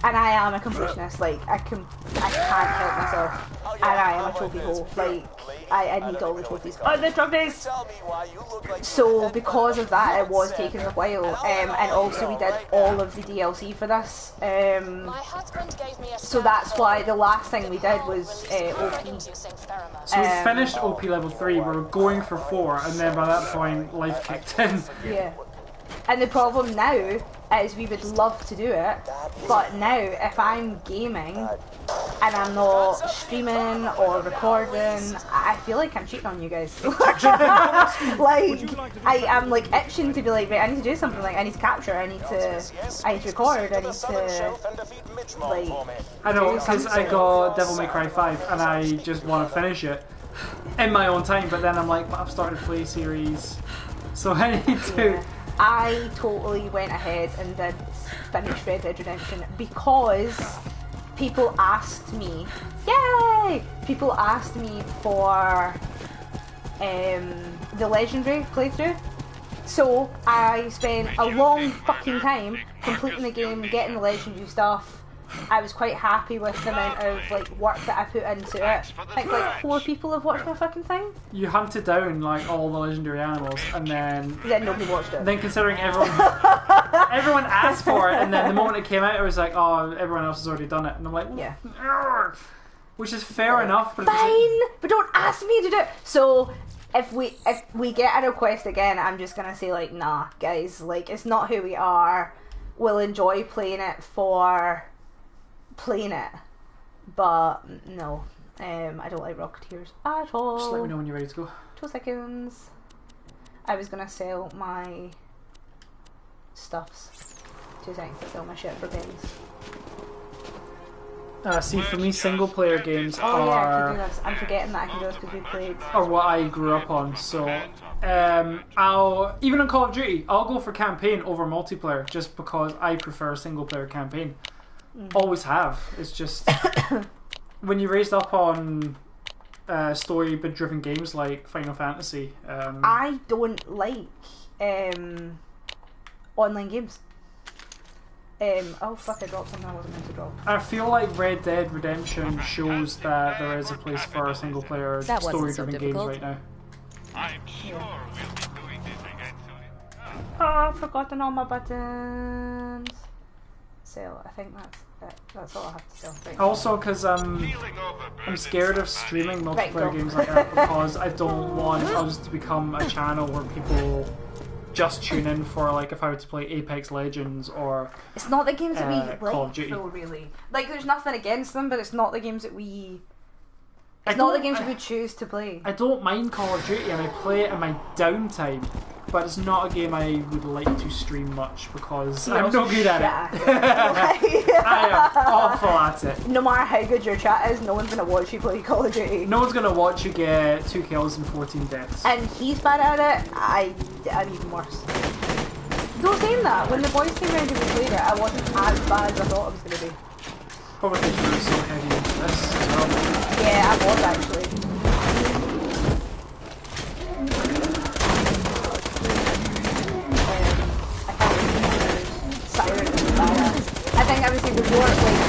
And I am a completionist, like, I can't help myself, and I am a trophy hole, like, I need all the trophies. Oh, the trophies! So, because of that, it was taking a while, and also we did all of the DLC for this, so that's why the last thing we did was OP. So we finished OP level 3, we were going for 4, and then by that point, life kicked in. Yeah. And the problem now is we would love to do it, but now if I'm gaming and I'm not streaming or recording, I feel like I'm cheating on you guys. Like, I am like itching to be like, right, I need to do something, like I need to capture, I need to record, I need to like... I know, because I got Devil May Cry 5 and I just want to finish it in my own time, but then I'm like, but I've started a play series, so I need to... Yeah. I totally went ahead and did finish Red Dead Redemption because people asked me, yay! People asked me for the Legendary playthrough. So I spent a long fucking time completing the game, getting the Legendary stuff. I was quite happy with the amount of like work that I put into it. I think like 4 people have watched my fucking thing. You hunted down like all the legendary animals, and then nobody watched it. Then considering everyone asked for it, and then the moment it came out, it was like, oh, everyone else has already done it, and I'm like, yeah, which is fair enough, but fine, but don't ask me to do it. So if we get a request again, I'm just gonna say like, nah, guys, like it's not who we are. We'll enjoy playing it for playing it, but no, I don't like Rocketeers at all. Just let me know when you're ready to go. 2 seconds. I was gonna sell my stuffs. 2 seconds to sell my shit for pennies. See, for me, single player games yeah, I can do this. I'm forgetting that I can do this because we played. Or what I grew up on. So, I'll even on Call of Duty, I'll go for campaign over multiplayer just because I prefer single player campaign. Always have. It's just when you raised up on story-driven games like Final Fantasy. I don't like online games. Oh fuck! I dropped something I wasn't meant to drop. I feel like Red Dead Redemption shows that there is a place for single-player story-driven games right now. I'm sure we'll be doing this again soon. Oh, I've forgotten all my buttons. Sell. I think that's it. That's all I have to sell. Right. Also, because I'm scared of streaming multiplayer games like that because I don't want us to become a channel where people just tune in for like if I were to play Apex Legends or it's not the games that we Call of like Duty. though, really. Like there's nothing against them, but it's not the games that we not the games that we choose to play. I don't mind Call of Duty and I play it in my downtime, but it's not a game I would like to stream much because I'm no good at it. I am awful at it. No matter how good your chat is, no one's gonna watch you play Call of Duty. No one's gonna watch you get 2 kills and 14 deaths. And he's bad at it, I'm even worse. Though saying that, when the boys came around and we played it, I wasn't as bad as I thought I was gonna be. Probably because you're so heavy into this as well. Yeah, I was actually. I think obviously the war, like,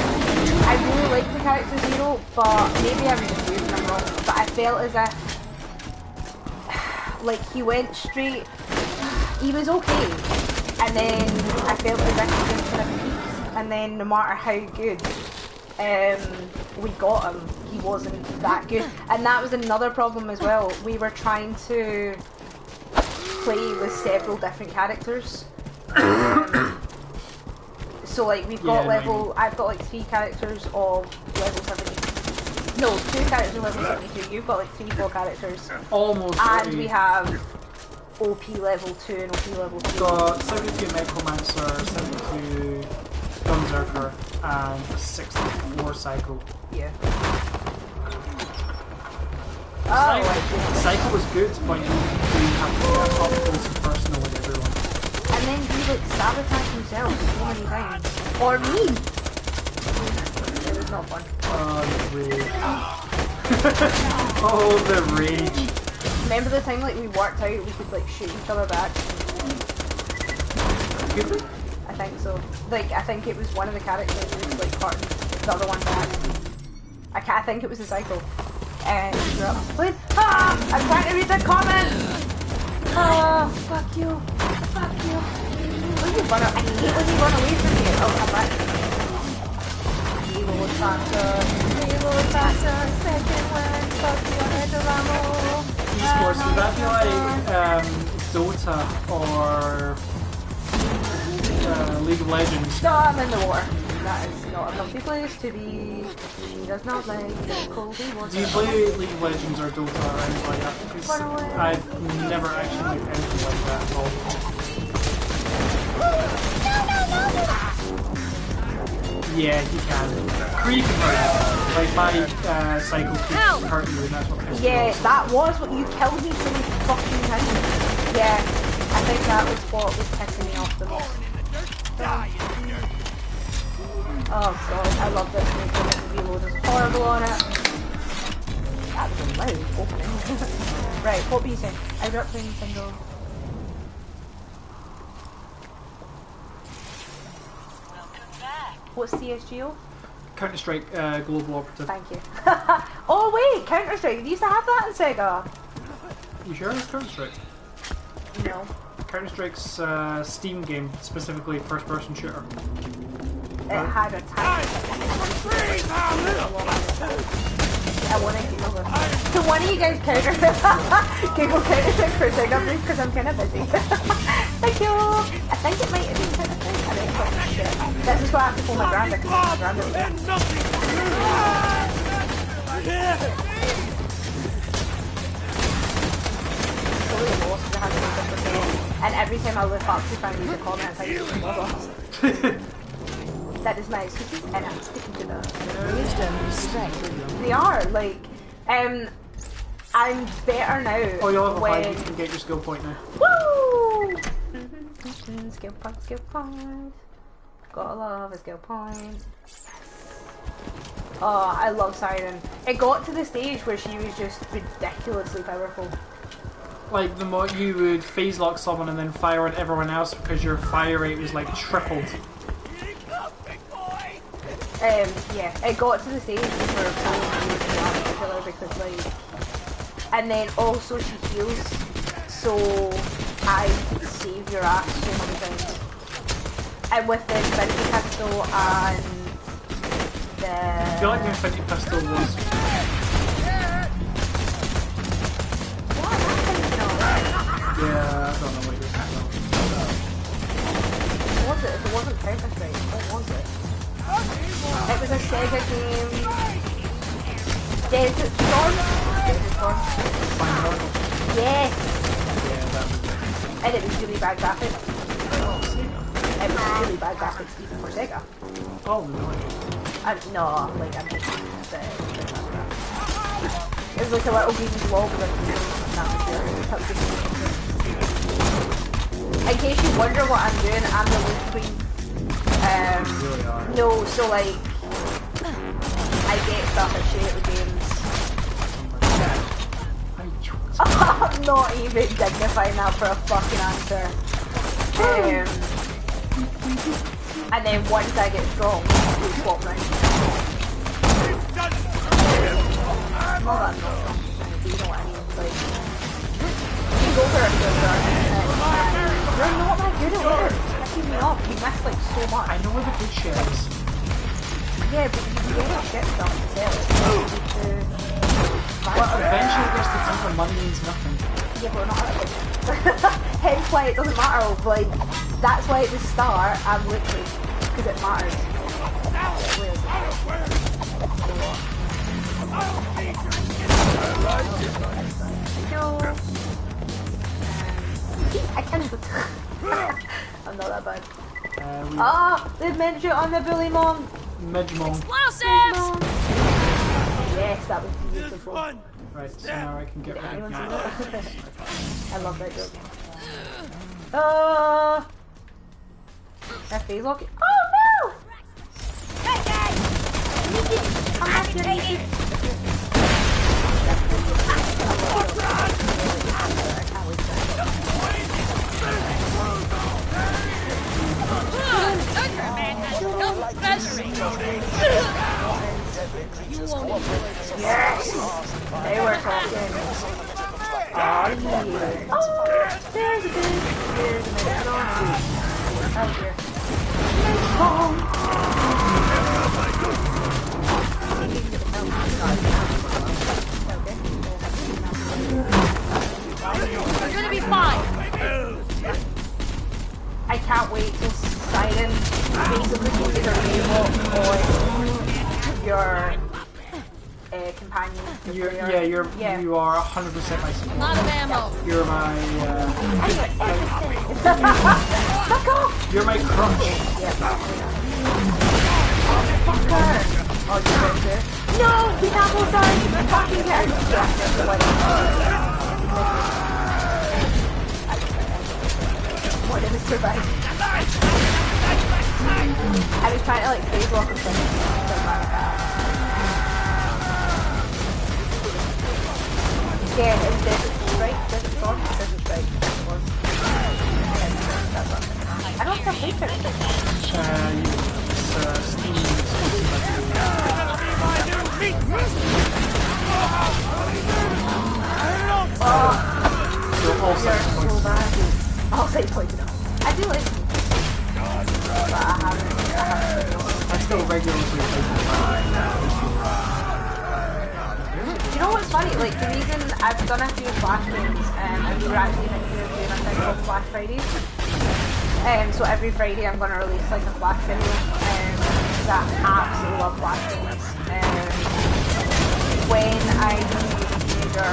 I really like the character Zero, but maybe I'm just using him wrong, but I felt as if, like, he went straight, he was okay, and then I felt as if he went kind of peaks, and then no matter how good we got him, he wasn't that good, and that was another problem as well. We were trying to play with several different characters. So like we've got I've got like 3 characters of level 70. No, 2 characters of level 72. You've got like 3-4 characters. Almost. And we have OP level 2 and OP level 3. Got 72 Necromancer, 72 Gunzerker, and 64 Psycho. Yeah. Psycho was good, but you have to get up close and personal with everyone. And then he like sabotage himself so many times. Or me! It was not fun. Oh, the rage. Oh, the rage. Remember the time like we worked out we could like shoot each other back? Could we? I think so. Like, I think it was one of the characters who was like hurting the other one back. I think it was the cycle. And we were up playing. Ah! I'm trying to read the comments! Ah, fuck you. Fuck you. When you run I hate when you run away from me. Oh, come back. Reload faster, second one, fuck you on edge of ammo. Esports, would that be like Dota or League of Legends? No, I'm in the water. That is not a comfy place to be. She does not like cold water. Do you play League of Legends or Dota or anything like that? Because I've never actually liked anything like that at all. Yeah, you can. Creep hurt. Like my cycle keeps hurting you and that's what pissed me Yeah, off. that was what you killed me so many fucking times. Yeah, I think that was what was pissing me off the most. Oh god, I love this make the reload is horrible on it. That was a loud opening. Right, what were you saying? I was up playing single. What's CSGO? Counter-Strike Global Operative. Thank you. Oh wait, Counter-Strike. They used to have that in Sega. You sure it's Counter-Strike? No. Counter-Strike's Steam game, specifically first-person shooter. It had a time. I want to get over. So one of you guys counter Counter-Strike for a second because I'm kind of busy. Thank you. I think it might have been Counter-Strike. I think fucking shit. This is why I have to pull my granda because my granda was totally lost because I had to make different things. And every time I look up to find read the comments, I just get lost. That is my excuse, and I'm sticking to the They are, like, I'm better now. Oh, you'll have a when... 5, you can get your skill point now. Woo! Skill point, skill point. Gotta love a skill point. Oh, I love Siren. It got to the stage where she was just ridiculously powerful. Like the more you would phase lock someone and then fire at everyone else because your fire rate was like tripled. Yeah, it got to the stage where we were pulling each other because like, and then also she heals, so I save your ass so many times. And with the Infinity Pistol and the... I feel like the Infinity Pistol was... What? That's thinking of. Yeah, I don't know what you're talking about. What was it? If it wasn't Counter-Strike, what was it? It was a Sega game. Desert Storm? Desert Storm? Yes! Yeah, that was it. And it was really bad graphics. It was really bad graphics even for Sega. Oh, no. No, like, I mean, it was like a little green blob with a in case you wonder what I'm doing, I'm the loot queen. Really are. No, so like, I get stuff at shit at the games. I'm not even dignifying that for a fucking answer. And then once I get strong, we swap round. Not that strong, you know what I mean? Like, you go for a filter and you're not that good at it. It's pissing me off. You miss like so much. I know where the good shit is. Yeah, but you get a shit stuff to sell it. Well, eventually it gets to the point where money means nothing. Yeah, but we're not at it. Hence why it doesn't matter. Like, that's why at the start I'm literally, because it matters. I can't even. I'm not that bad. They've mentioned it on the Bully Mom. Midgemon. Explosives! Yes, that was beautiful. Right, so now I can get rid of Anyone that. seen that? I love that joke. That phase lock. Oh no! Yes! They were talking. Oh, yeah. Oh, there's a big, there's a McDonald's. Oh, dear. You're gonna be fine. I can't wait till Siren basically gives you the remote on your companion. You are 100% my support. A lot of ammo. You're my Fuck off! you're my crutch. Fucker! Oh, you got there? No! The apple's on! Fucking what did it survive? I was trying to like phase walk or something. Yeah, it was Desert Strike, Desert Storm, Desert Strike. It was. I don't think I played Desert Strike. I'll say pointed out. I do like them. But I haven't. I still regularly play. You know what's funny? Like, the reason I've done a few Flash games, and we were actually thinking of doing a thing called Flash Fridays. So every Friday I'm going to release like a Flash video. Because I absolutely love Flash games. When I was a teenager,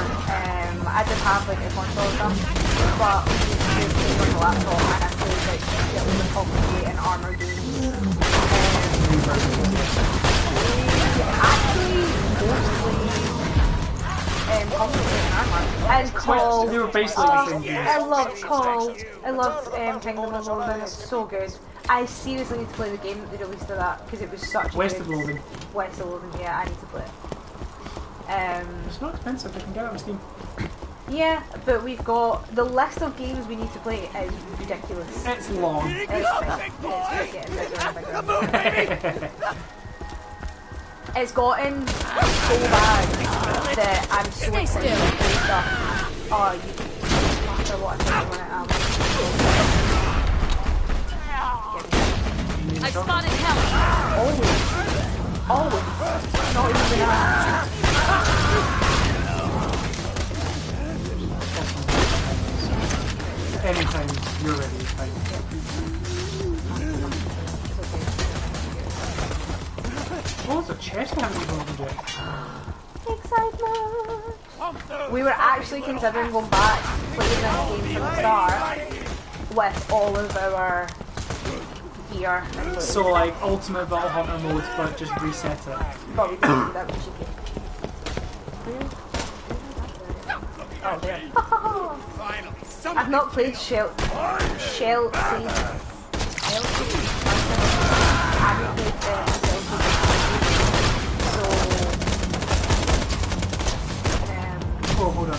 I did have like a console and stuff, but we used to play on the laptop and I played like get with the complicated and armor games. Actually, mostly complicated and armor. And Call. They were basically the same games. I loved Call. I loved Kingdom of Loathing. It's so good. I seriously need to play the game that they released of that because it was such West a of good... Loathing. West of Loathing, yeah, I need to play it. It's not expensive, you can get it on Steam. Yeah, but we've got the list of games we need to play is ridiculous. It's long. It's getting bigger and bigger. It's gotten so bad that I'm so excited to play stuff. Oh, you after what I spotted help. Always. Not even that. Anytime you're ready, it's fine. Oh, there's a chest I haven't even opened yet. Excitement! We were actually considering going back, playing this game from the start with all of our gear and loot. So like Ultimate Battle Hunter mode, but just reset it. But we couldn't do that with cheeky. Oh, there. I've not played Shell Siege. I haven't played Shell Siege. So, oh, hold on.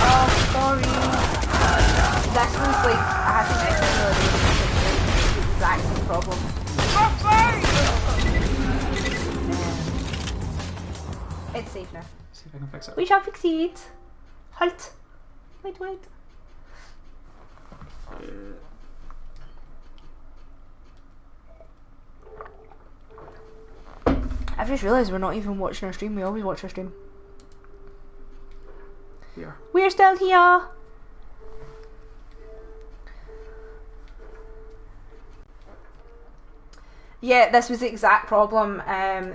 oh, sorry. This was like, I had to make the exact same problem. It's safe now. See if I can fix it. We shall succeed. Halt. Wait. I've just realised we're not even watching our stream. We always watch our stream. Here. We're still here. Yeah, this was the exact problem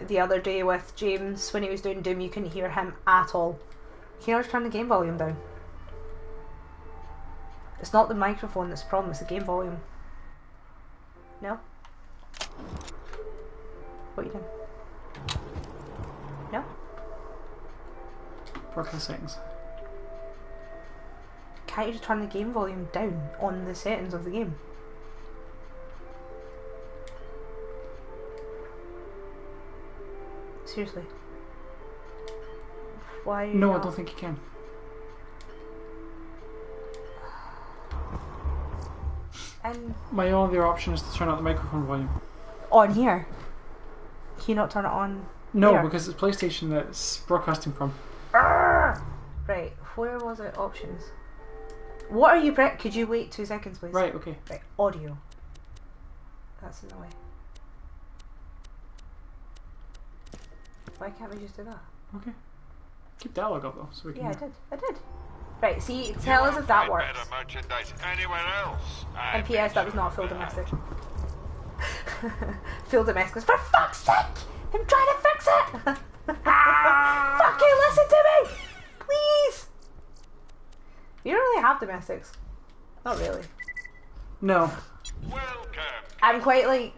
the other day with James when he was doing Doom. You couldn't hear him at all. Can you just turn the game volume down? It's not the microphone that's the problem, it's the game volume. No? What are you doing? No? Working settings. Can't you just turn the game volume down on the settings of the game? Seriously. Why? Are you No, I not? don't think you can. And My only other option is to turn up the microphone volume. on here. Can you not turn it on? No, there? because it's PlayStation that it's broadcasting from. Right, where was it? Options. What are you Could you wait 2 seconds, please? Right, okay. Right, audio. That's in the way. Why can't we just do that? Okay. Keep dialogue up though, so we can. Yeah, I did. Right, see, tell us if that works. Better merchandise anywhere else. And P.S. that was not a full domestic. Full domestic. For fuck's sake! I'm trying to fix it! Fucking listen to me! Please! You don't really have domestics. Not really. No. Welcome. I'm quite like...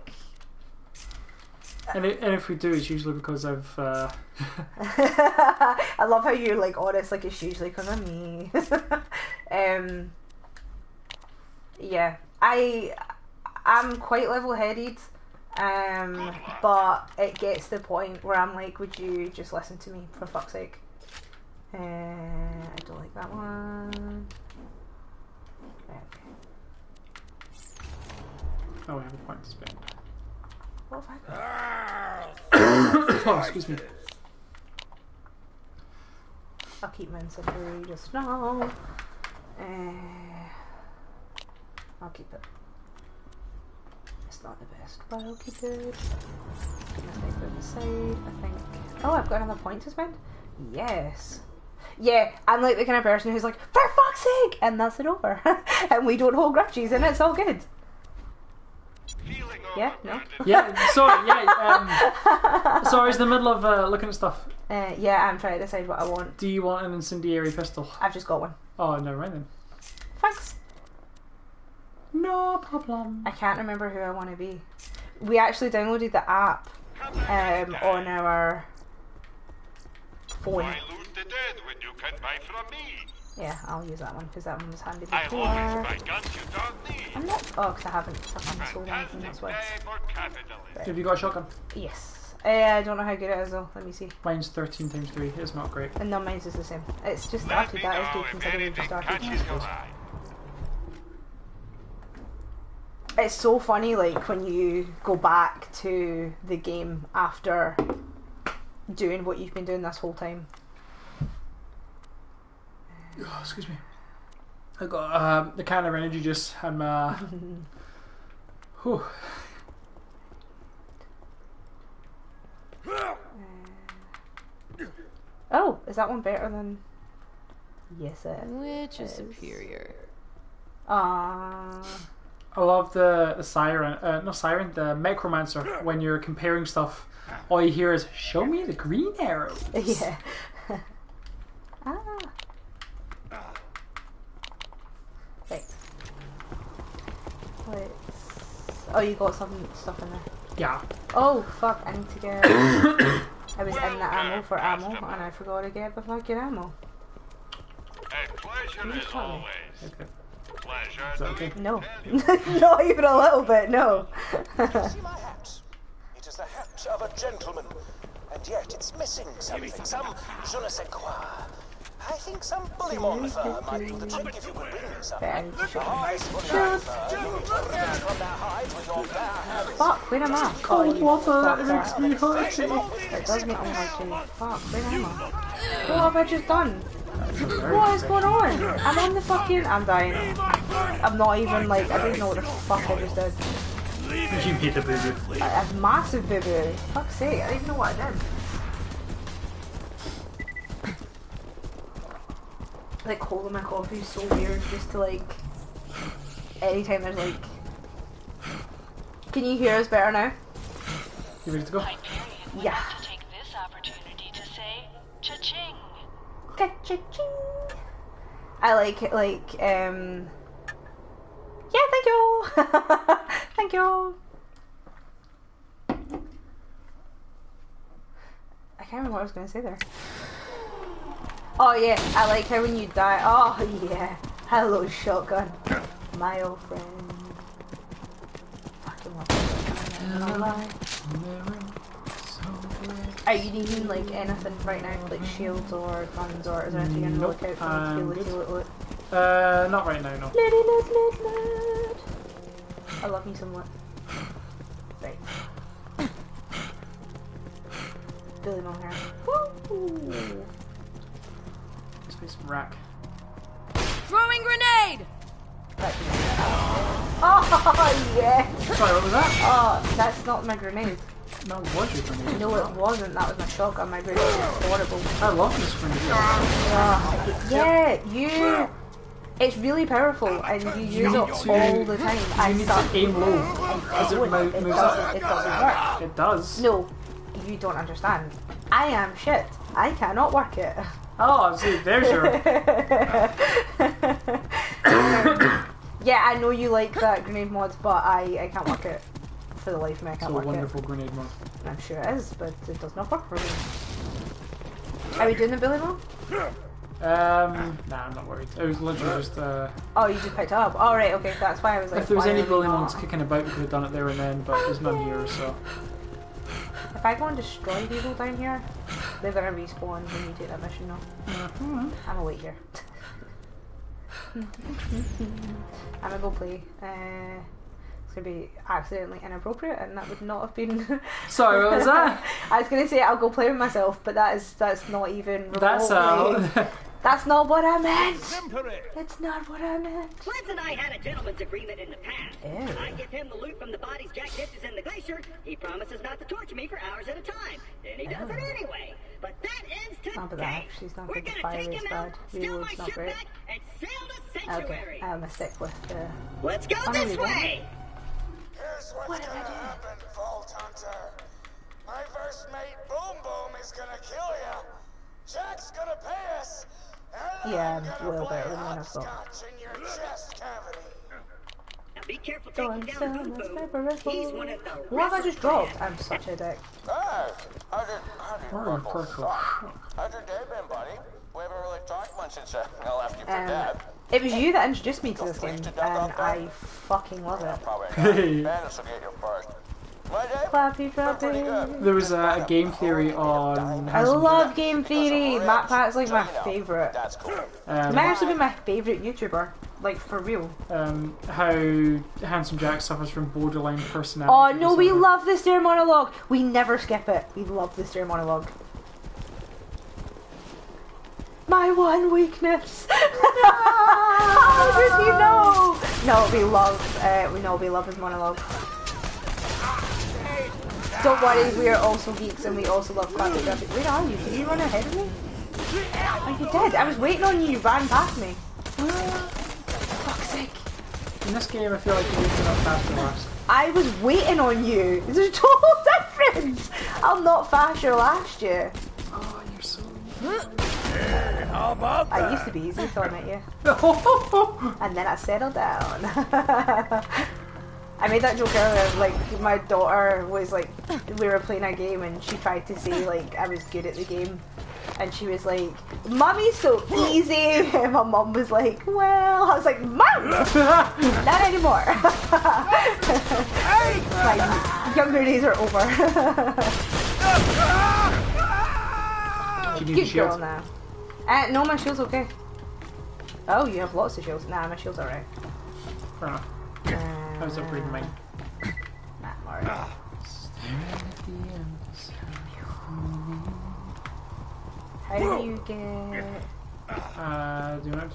And if we do, it's usually because I've. I love how you're like honest, like it's usually because of me. Yeah, I'm quite level-headed, but it gets to the point where I'm like, would you just listen to me for fuck's sake? I don't like that one. Right, okay. Oh, I have a point to spend. What have I got? Oh, excuse me. I'll keep my incendiary just now. I'll keep it. It's not the best, but I'll keep it. Put my sniper on the side, I think. Oh, I've got another point to spend? Yes. Yeah, I'm like the kind of person who's like, for fuck's sake! And that's it over. And we don't hold grudges and it's all good. Yeah, no? Yeah, sorry, yeah. So I was in the middle of looking at stuff. Yeah, I'm trying to decide what I want. Do you want an incendiary pistol? I've just got one. Oh, never mind then. Thanks. No problem. I can't remember who I want to be. We actually downloaded the app on our phone. Why lose the dead when you can buy from me? Yeah, I'll use that one because that one was handy I before. always buy guns you don't need. I'm not. Oh, because I haven't fucking sold anything. That's Fantastic why. day for capitalism. Have you got a shotgun? Yes. I don't know how good it is though. Let me see. Mine's 13 times 3. It's not great. And no, mine's is the same. It's just Let started. me That is know good if considering we just anything started. catches your eye. It's so funny, like when you go back to the game after doing what you've been doing this whole time. Oh, excuse me. I got the can of energy juice and my. Whew. Oh, is that one better than? Yes, it is. Which is superior? Ah. I love the siren, not siren, the necromancer. When you're comparing stuff, all you hear is "Show me the green arrow." Yeah. Ah. Right. Oh, you got some stuff in there. Yeah. Oh fuck! I need to get. I was in the ammo for ammo, and I forgot to get the fucking ammo. A pleasure as always. Okay. Pleasure Is that okay? doing No, not even a little bit. No. See my hat? It is the hat of a gentleman, and yet it's missing something. Some je ne sais quoi. I think some bullymon fur might do the trick if you would bring me some. Right, I need to shoot. Eyes for that fur, you will rip from their hides with your bare hands. Fuck, where am I? Cold water, fuck it makes that. me hurty. It does make me hurty. Fuck, where am I? What have I just done? What is going on? I'm on the fucking. I'm dying. I'm not even like. I don't even know what the fuck I just did. You made a boo-boo. A massive boo boo. Fuck's sake, I don't even know what I did. Like holding my coffee is so weird just to like. Anytime there's like. Can you hear us better now? You ready to go? Hyperion would Yeah. like to take this opportunity to say cha-ching. Ka-ching. I like it, like, yeah, thank you! Thank you! I can't remember what I was going to say there. Oh yeah, I like how when you die, oh yeah, hello shotgun, my old friend. Fucking love that. Are you needing like anything right now, like shields or guns, or is there anything in the lookout for me to loot? Not right now, no. Loot. I love me some loot. Right. Billy Mo here. Woo! Let's make some rack. Throwing grenade! Oh yeah! Sorry, what was that? Oh, that's not my grenade. No, it was your grenade. No, it wasn't. That was my shotgun. My grenade is horrible. I love this grenade. Yeah, you. It's really powerful, and you use it all the time. You need to aim low. It doesn't work. It does. No, you don't understand. I am shit. I cannot work it. Oh, see, there's your... Yeah, I know you like that grenade mod, but I can't work it. For the life of me, I can't work it. It's a wonderful grenade mod. I'm sure it is, but it does not work for me. Are we doing the Billy Mo? Nah, I'm not worried. It was literally just, Oh, you just picked it up. Oh, right, okay, that's why I was like... If there was why any are we Billy not? Mods kicking about, we could have done it there and then, but there's none here, so... If I go and destroy people down here, they're gonna respawn when you take that mission, no? I'm gonna wait here. I'm gonna go play. It's gonna be accidentally inappropriate, and that would not have been. Sorry, what was that? I was gonna say I'll go play with myself, but that's not even remotely. That's not what I meant. It's not what I meant. Clint and I had a gentleman's agreement in the past. Ew. I give him the loot from the bodies Jack ditches in the glacier. He promises not to torture me for hours at a time. And he does it anyway. But that ends today. Not that she's not We're good. The gonna fire take is him bad. out, steal my Reload's not ship great. back, and sail to Sanctuary. Okay, I'm gonna stick with the. Let's go this way. Here's what's gonna happen, Vault Hunter. My first mate, Boom Boom, is gonna kill ya. Jack's gonna pay us. And Yeah, I'm a gonna little play bit, really nice though. hopscotch in your chest cavity. Now be careful taking down Boom Boom. He's one of the What have I wrestlers. just dropped? I'm such a dick. Hey, how's your day been, buddy? We haven't really talked much since I left you for dead. It was you that introduced me to this game, and I fucking love it. Probably not. Bandits will get you first. My day? Clappy, clappy. There was a game theory on... I love game theory. Matt Pat's like my favourite. That's cool. He might actually be my favourite YouTuber, like for real. How Handsome Jack suffers from borderline personality. Oh no, we love the stair monologue. We never skip it. We love the stair monologue. My one weakness. How did you know? No, we love his monologue. Don't worry, we are also geeks and we also love classic graphics. Where are you? Did you run ahead of me? Oh, you did. I was waiting on you. You ran past me. Fuck's sake. In this game, I feel like you need to not fast or last. I was waiting on you. There's a total difference. I'll not fast your last year. Oh, you're so... How about that? I used to be easy till I met you. And then I settled down. I made that joke earlier, like my daughter was like, we were playing a game and she tried to say like I was good at the game. And she was like, Mommy's so easy. And my mum was like, well, I was like, Mom! Not anymore. My younger days are over. Good girl now. No, my shield's okay. Oh, you have lots of shields. Nah, my shield's alright. Fair enough. I was upgrading mine. Nah, I'm alright. How do you get... Do you know?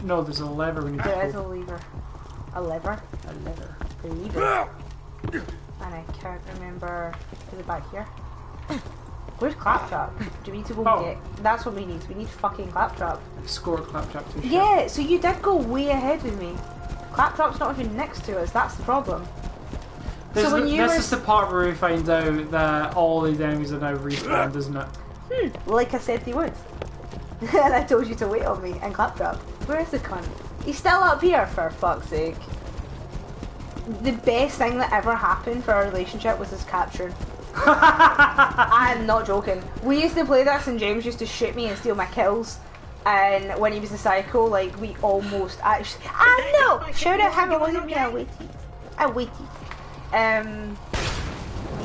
No, there's a lever we need to There is pull. a lever. A lever? A lever. A lever. And I can't remember... Is it back here? Where's Claptrap? Do we need to go get... That's what we need. We need fucking Claptrap. Score Claptrap to Yeah, so you did go way ahead with me. Claptrap's not even next to us. That's the problem. So when this is the part where we find out that all the enemies are now respawned, isn't it? Like I said they would. And I told you to wait on me and Claptrap. Where's the cunt? He's still up here, for fuck's sake. The best thing that ever happened for our relationship was his capturing. I'm not joking. We used to play this and James used to shoot me and steal my kills. And when he was a psycho, like, we almost actually... I know! Shout out how it wasn't me, I waited.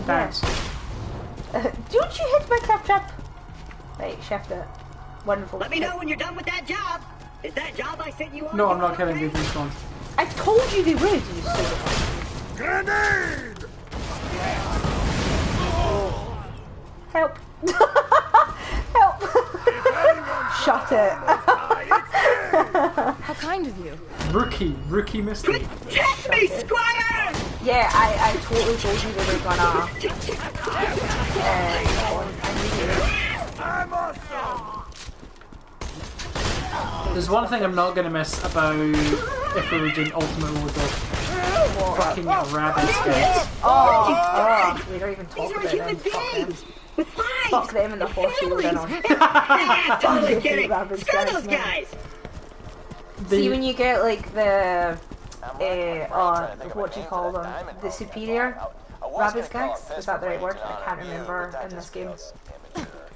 Thanks. Don't you hit my trap? Right, shift it. Wonderful. Let me know when you're done with that job. Is that job I sent you on? No, I'm not kidding. They've respawned. I told you they would, you stupid. Grenade! Help. Help. Shut it. How kind of you. Rookie mistake. Protect me, Squire! Yeah, I totally told you they were gonna. I'm awesome! There's one thing I'm not gonna miss about if we were doing ultimate overdose. Fucking rabbits, guys. Oh, we don't even talk These are about human them. Fuck them. beings! With lives! Fuck them and the force field in on. Yeah, totally kidding! Rabbits, Screw guys, those man. guys! See when you get like the what do you call them? The superior rabbit guys? Is that the right word? I can't remember in this game.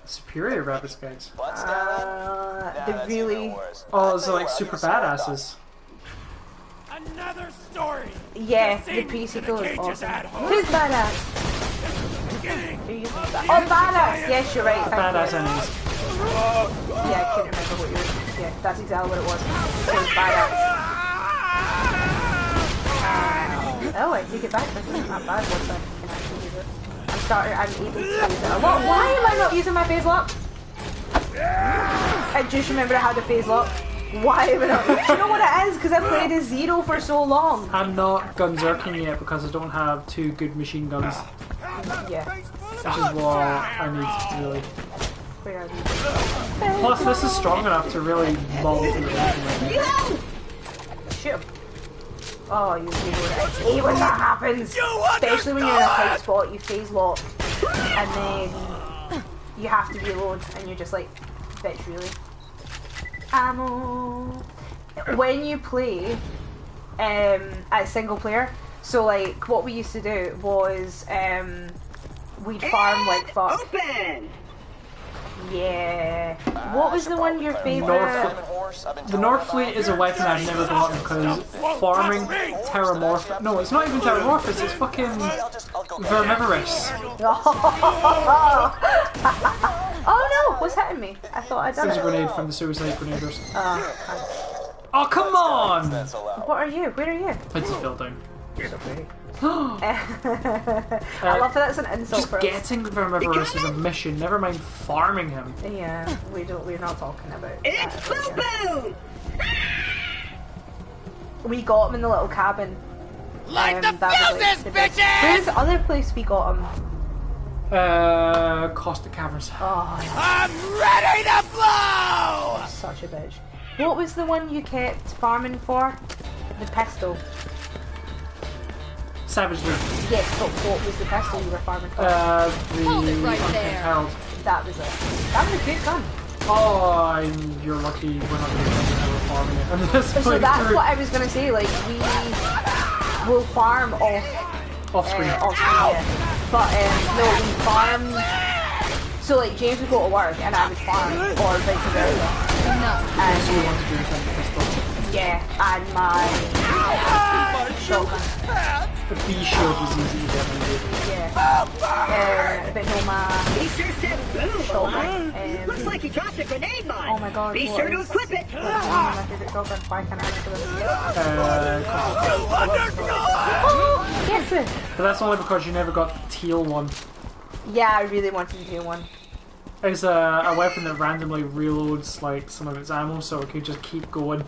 Superior rabbits, guys. The really Oh, those are like super badasses. Another story. yeah, the pre-sequel is awesome. Who's badass? Oh, badass! Yes, you're right. Thank Badass you. enemies. Yeah, I couldn't remember what you were. Yeah, that's exactly what it was. It was badass. Oh, I take it back. That's not bad once I can actually use it. I'm able to use it a lot. Why am I not using my phase lock? I just remembered I had a phase lock. Why am I not? Do you know what it is? Because I played as Zero for so long. I'm not gunzerking yet because I don't have 2 good machine guns. Yeah. Which is what I need, really. Where are these? Plus, this is strong enough to really maul through the Shoot him. Oh, you hate when that happens. Especially when you're in a tight spot, you phase lock. And then you have to reload and you're just like, bitch, really? Ammo. When you play as single player, so like what we used to do was we'd farm like fuck. Open! Yeah. What was the one your favourite? The North Fleet is a weapon I've never gotten because farming Terramorph. No, it's not even Terramorphous, it's fucking Vermivorous. Oh no! What's hitting me? I thought I'd done There's a it. grenade from the Suicide Grenaders. Oh, come on! What are you? Where are you? It's a building. I love that it's an insult Just for us. getting Vermivorous is a mission, never mind farming him. Yeah, we're not talking about It's that. Boo Boo! We got him in the little cabin. Light the that was, fuses, the best. bitches! Where's the other place we got him? Caustic Caverns. Oh, I'm ready to blow! such a bitch. What was the one you kept farming for? The pistol. Savage Loot. Yes, but what was the pistol you were farming for? Hold it right Uncanny there. Herald. That was it. That was a good gun. Oh, you're lucky we're not going to farming it. And this So that's what I was gonna say. Like we will farm off screen. yeah. But no, we farm. So like James would go to work and I would farm, or vice versa. That's what we want to do is have the pistol. Yeah, and my shotgun. The B shield was easy to get into. Yeah. But no, my He sure said boom, shotgun. Alana. Looks like he dropped a grenade mine. Oh my god. Be what sure to is- equip it. what's my favorite shotgun? Why can't I answer this? Oh, yes it. But that's only because you never got the teal one. Yeah, I really wanted to do one. It's a weapon that randomly reloads like some of its ammo, so it could just keep going.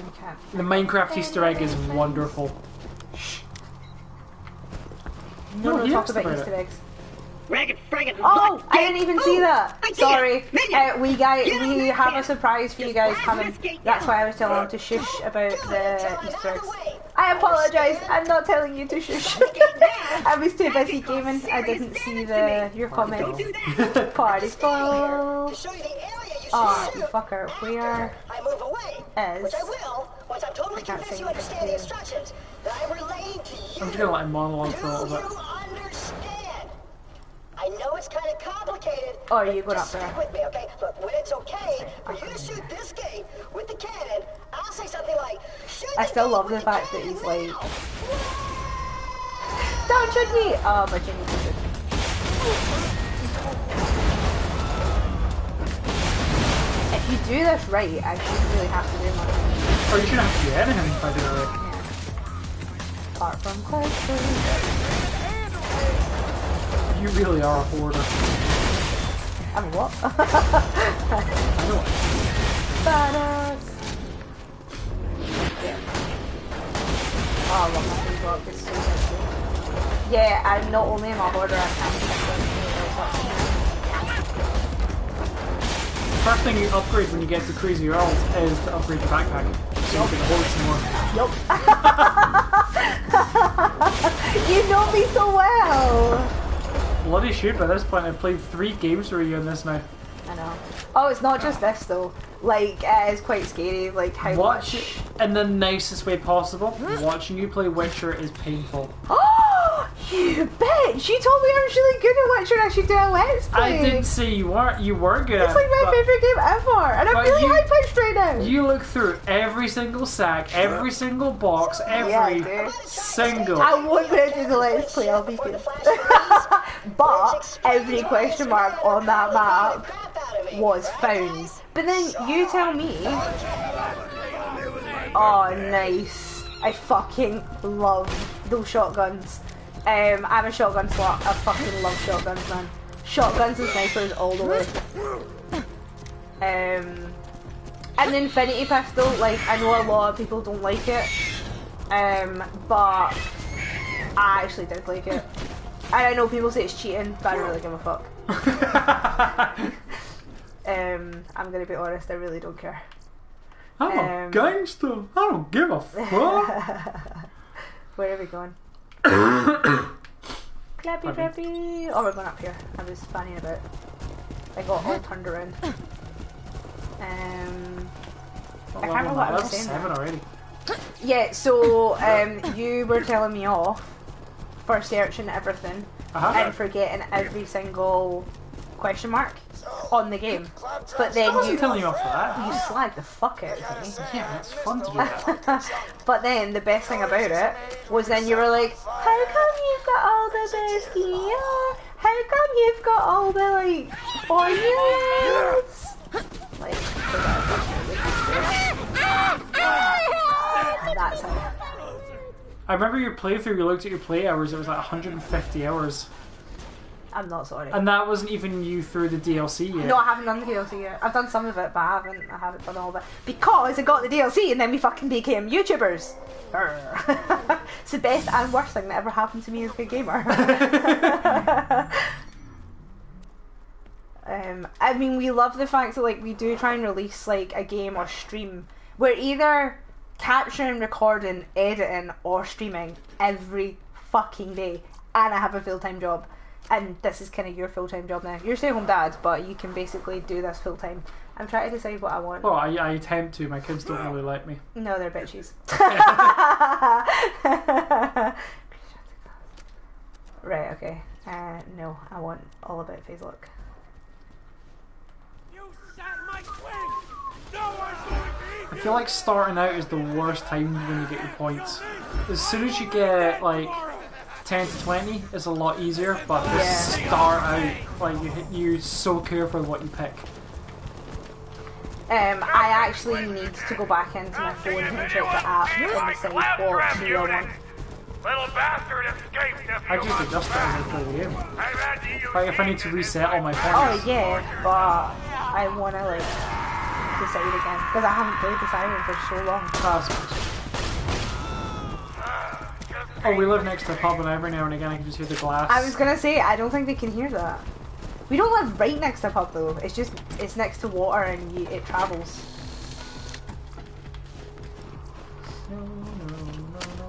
Okay. The Minecraft Easter egg is wonderful. No, he talk asked about about Easter it. eggs. Ragged fragged Oh, butt I didn't even see that. I did. Sorry. Minion. We You have a can't. surprise for you guys Just coming. blast this gate That's down. why I was telling him to shush about the Easter eggs. I apologise. I'm not telling you to shush. I was too busy gaming. I didn't see your comment. Party spoil. To show you the area you should Oh, shoot. you fucker. Where I move away, is? which I will once I'm totally can't convinced say you what understand to the do. instructions that I relayed to you. I'm just gonna let him monologue Do for a little bit. you understand? I know it's kind of complicated. Oh, are you but going just up there? stick with me, okay? Look, when it's okay for you to shoot this gate with the cannon, I'll say something like, shoot I the still gate love with the fact that cannon he's like, now. don't shoot me! Oh, but you need to shoot me. If you do this right, I shouldn't really have to do much. Or you shouldn't have to do anything if I do it right. Yeah. Apart from questions. You really are a hoarder. I'm what? I know. Badass. Yeah. Oh, I love my food block. It's so sexy. Yeah, I'm not only am I a hoarder, I can't pick First thing you upgrade when you get to Crazy World is to upgrade your backpack. So you can hoard some more. Yup. You know me so well. Bloody shoot, by this point I've played 3 games for you in this now. I know. Oh, it's not just this though. Like, it's quite scary, like how Watch in the nicest way possible. Watching you play Witcher is painful. Oh, you bitch! You told me I was really good at Witcher and I should do a Let's Play. I didn't say you weren't. You were good at it. It's like my favourite game ever, and I'm really high-pitched right now. You look through every single sack, every single box, every single... I won't be able to do the Let's Play, I'll be good. But every question mark on that map was found. But then you tell me... Oh, nice. I fucking love those shotguns. I'm a shotgun slut. I fucking love shotguns, man. Shotguns and snipers all the way. An infinity pistol, like, I know a lot of people don't like it. But I actually did like it. And I know people say it's cheating, but I don't really give a fuck. I'm gonna be honest, I really don't care. I'm a gangster. I don't give a fuck. Where are we going? Clappy clappy. Oh, we're going up here. I was fanning about. I got all turned around. I can't remember what I was saying. 7 already. Yeah, so you were telling me off for searching everything and forgetting every single question mark on the game. But then I wasn't telling you off for that. You slagged the fuck out of me. Yeah, it's fun to do that. But then the best thing about it was then you were like, how come you've got all the best gear? How come you've got all the like formulas? Like, that's how. I remember your playthrough, you looked at your play hours, it was like 150 hours. I'm not sorry. And that wasn't even you through the DLC yet. No, I haven't done the DLC yet. I've done some of it, but I haven't done all of it. Because I got the DLC and then we fucking became YouTubers. It's the best and worst thing that ever happened to me as a good gamer. I mean, we love the fact that like we do try and release like a game or stream. We're either capturing, recording, editing, or streaming every fucking day. And I have a full-time job. And this is kind of your full-time job now. You're stay-at-home dad, but you can basically do this full-time. I'm trying to decide what I want. Well, I attempt to. My kids don't really like me. No, they're bitches. Right, okay. No, I want all about phase look. I feel like starting out is the worst time when you get your points. As soon as you get like 10 to 20, it's a lot easier, but to start out, like you're so careful what you pick. I actually need to go back into my phone and check the app and decide what do I want. Little bastard escaped if I just adjust it as I play the game. Like if I need to reset all my points. Oh yeah, but I wanna like decide again because I haven't played the siren for so long. Oh, we live next to a pub and every now and again I can just hear the glass. I was gonna say, I don't think they can hear that. We don't live right next to a pub though, it's just, it's next to water and it travels.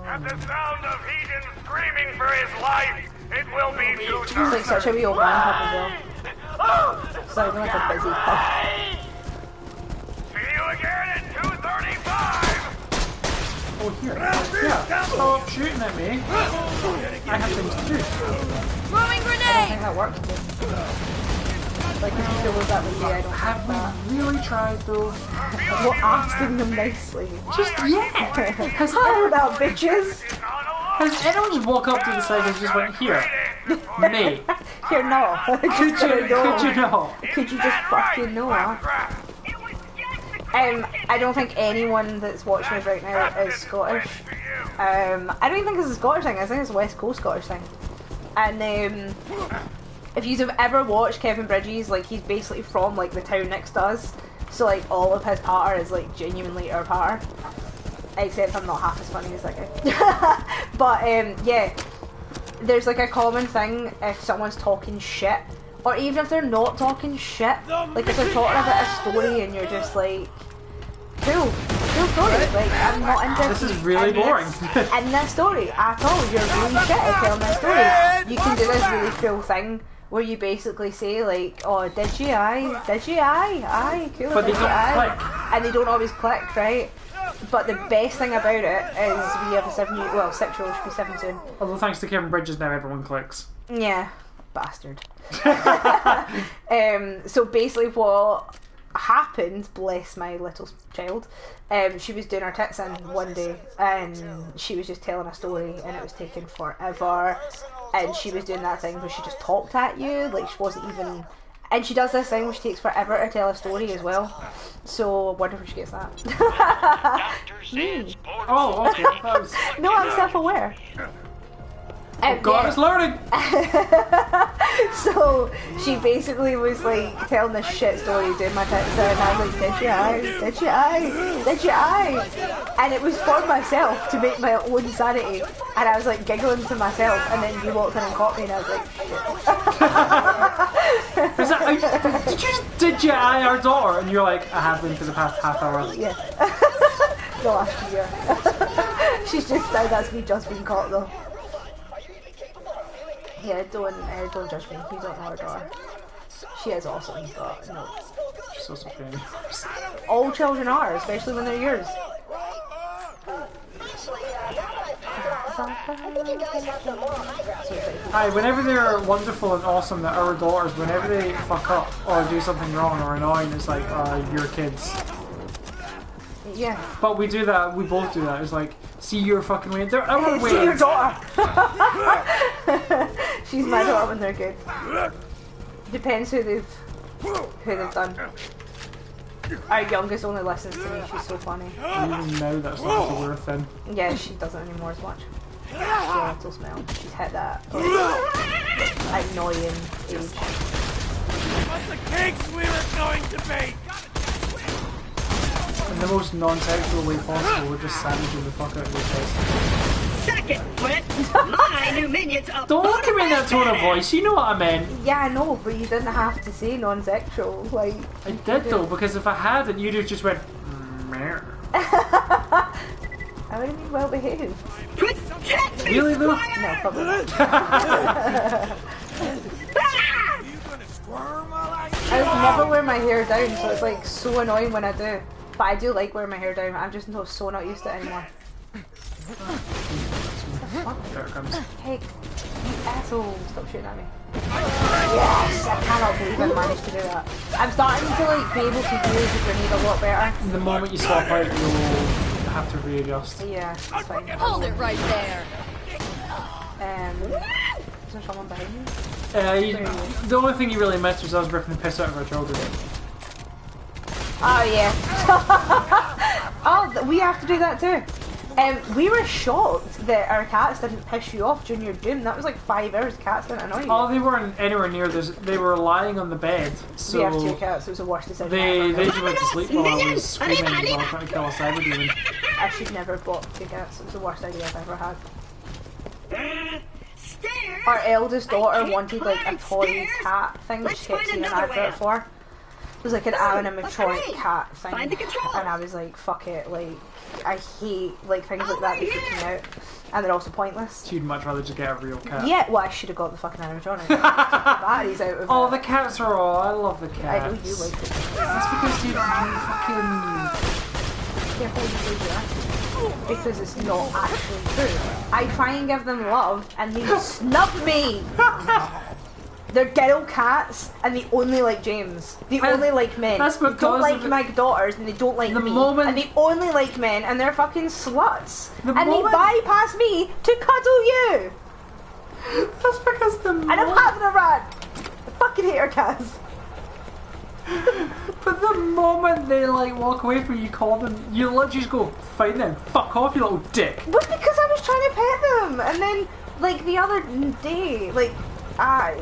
At the sound of Heathen screaming for his life, it will be too It's like such a wee old man pub as well. It's like a busy pub. See you again at 2:35! Oh, here. Yeah, stop shooting at me. I have things to do. Throwing I don't grenade! think that works. Like, if you feel that with me, I don't have that. Really tried though. We're asking them nicely. Just yeah. Hold up, bitches! Has anyone just walk up to the side and just went here? Mate, You're not. could you not? Could you just fucking know? I don't think anyone that's watching us right now is Scottish. I don't even think it's a Scottish thing. I think it's a West Coast Scottish thing. And if you've ever watched Kevin Bridges, like he's basically from like the town next to us. So like all of his patter is like genuinely our patter. Except I'm not half as funny as that guy. But yeah, there's like a common thing if someone's talking shit, or even if they're not talking shit, like if they're talking about a story and you're just like, cool story, like I'm not interested. This is really boring. In this story at all, you're really shit at telling this story. You can do this really cool thing where you basically say like, oh, did you aye, cool, but they did you don't aye? click. And they don't always click, right? But the best thing about it is we have a 6-year-old, should be 7 soon. Although thanks to Kevin Bridges now everyone clicks. Yeah, bastard. So basically what happened, bless my little child, she was doing her tits in one day and she was just telling a story and it was taking forever, and she was doing that thing where she just talked at you, like she wasn't even, and she does this thing where she takes forever to tell a story as well, so I wonder if she gets that. Oh, okay. That was... No, I'm self-aware. Oh God, yeah. It's learning! So she basically was like telling this shit story doing my tits and I was like, did you aye? And it was for myself to make my own sanity, and I was like giggling to myself, and then you walked in and caught me and I was like, shit. Did you aye our daughter? And you're like, I have been for the past half hour. Yeah. The last year. She's just now, that's me just being caught though. Yeah, don't judge me. You don't know her daughter. She is awesome, but no. She's so superior. All children are, especially when they're yours. Hi, whenever they're wonderful and awesome, that our daughters, whenever they fuck up or do something wrong or annoying, it's like, your kids. Yeah. But we do that, we both do that. It's like, see your fucking way. They're our ways. See your daughter. She's my daughter when they're good. Depends who they've done. Our youngest only listens to me. She's so funny. Even now, that's not the worth thing. Yeah, she doesn't anymore as much. Skeletal smell. She's hit that annoying age. But the cakes we were going to bake. In the most non-sexual way possible, we're just sandwiching the fuck out of this place. Second foot, my new minions of Don't look at me in that tone of voice, you know what I meant. Yeah, I know, but you didn't have to say non-sexual, like... I did though, because if I hadn't, you'd have just went... Meh. I would have been well behaved. Protect me, Really though? No, probably not. I would never wear my hair down, so it's like so annoying when I do. But I do like wearing my hair down. I'm just so not used to it anymore. There it comes. Hey, you asshole! Stop shooting at me. Yes, I cannot believe I managed to do that. I'm starting to like be able to use the grenade a lot better. The moment you swap out, you'll have to readjust. Yeah, that's fine. Hold it right there. Is there someone behind me? The only thing you really missed was us ripping the piss out of our children. Oh yeah. Oh, we have to do that too. We were shocked that our cats didn't piss you off during your doom. That was like 5 hours. Cats didn't annoy you. Oh, they weren't anywhere near this. They were lying on the bed. So we have 2 cats. It was the worst decision. They just went to sleep while I was screaming while trying to kill a cyber demon. I should never have bought 2 cats. It was the worst idea I've ever had. Our eldest daughter wanted like a toy cat thing she kept seeing an advert for. It was like an animatronic cat thing, and I was like, fuck it, like I hate like things like that. They freak me out, and they're also pointless. So you'd much rather just get a real cat. Yeah, well I should have got the fucking animatronic. Took the batteries out of oh, it. the cats are all. I love the cats. I know you like it. That's because you fucking. Careful you do that. Because it's not actually true. I try and give them love and they snub me! They're girl cats and they only like James. They only like men. That's they don't like my daughters and they don't like me. And they only like men and they're fucking sluts. And they bypass me to cuddle you! That's because the And I'm having a rant! I fucking hate her cats. But the moment they like walk away from you, call them, you literally just go, fine then, fuck off you little dick. But because I was trying to pet them, and then like the other day, like I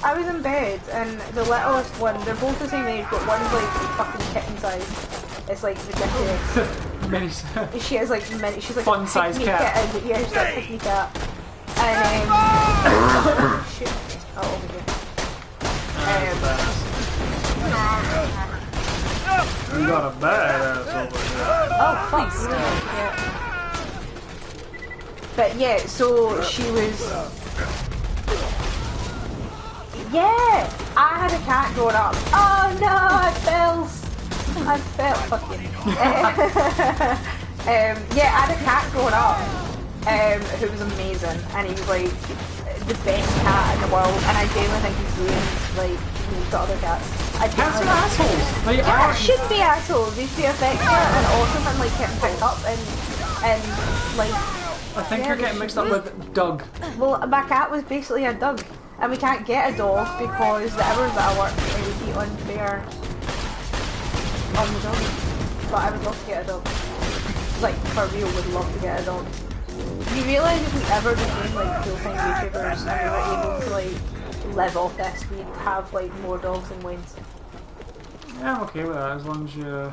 was in bed and the littlest one, they're both the same age, but one's like fucking kitten size. It's like ridiculous. Many. She has like many. She's like fun a size pygmy cat. Kitten. Yeah, she's like a pygmy cat. And oh, shit. Oh, over here. You got a badass over here. Oh fuck! Yeah. But yeah, so she was. Yeah, I had a cat growing up. Oh no, I fell. Fucking. Yeah, I had a cat growing up who was amazing, and he was like the best cat in the world, and I genuinely think he's ruined like me to other cats. Cats are assholes. They Cats shouldn't be assholes. They should be affectionate and awesome and like kept picked up and like. I think you're getting mixed up with Doug. Well, my cat was basically a Doug, and we can't get a dog because the hours that I work would be unfair on the dog. But I would love to get a dog. Like for real, would love to get a dog. Do you realise if we ever became like full-time YouTubers and we were able to like live off this, we'd have like more dogs than Wayne's? Yeah, I'm okay with that as long as you.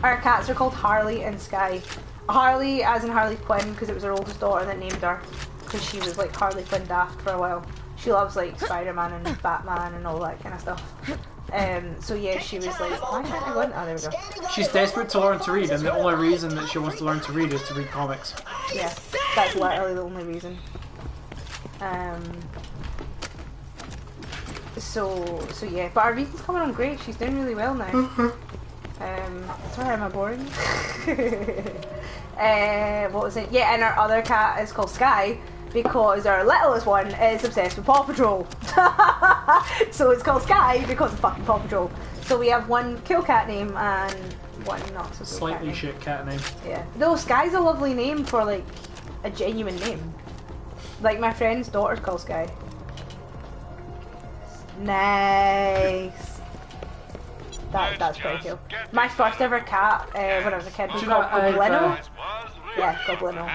Our cats are called Harley and Sky. Harley as in Harley Quinn because it was her oldest daughter that named her because she was like Harley Quinn daft for a while. She loves like Spider-Man and Batman and all that kind of stuff. So yeah, she was like, why can't I go in? Oh, there we go. She's desperate to learn to read, and the only reason that she wants to learn to read is to read comics. Yeah, that's literally the only reason. So yeah, but our reading's coming on great. She's doing really well now. Sorry, am I boring? What was it? Yeah, and our other cat is called Sky because our littlest one is obsessed with Paw Patrol. So it's called Sky because of fucking Paw Patrol. So we have one cool cat name and one not so cool Slightly cat shit cat name. Yeah. No, Sky's a lovely name for like a genuine name. Like my friend's daughter's called Sky. Nice. That's pretty cool. My first ever cat when I was a kid was called Goblino. Yeah, Goblino.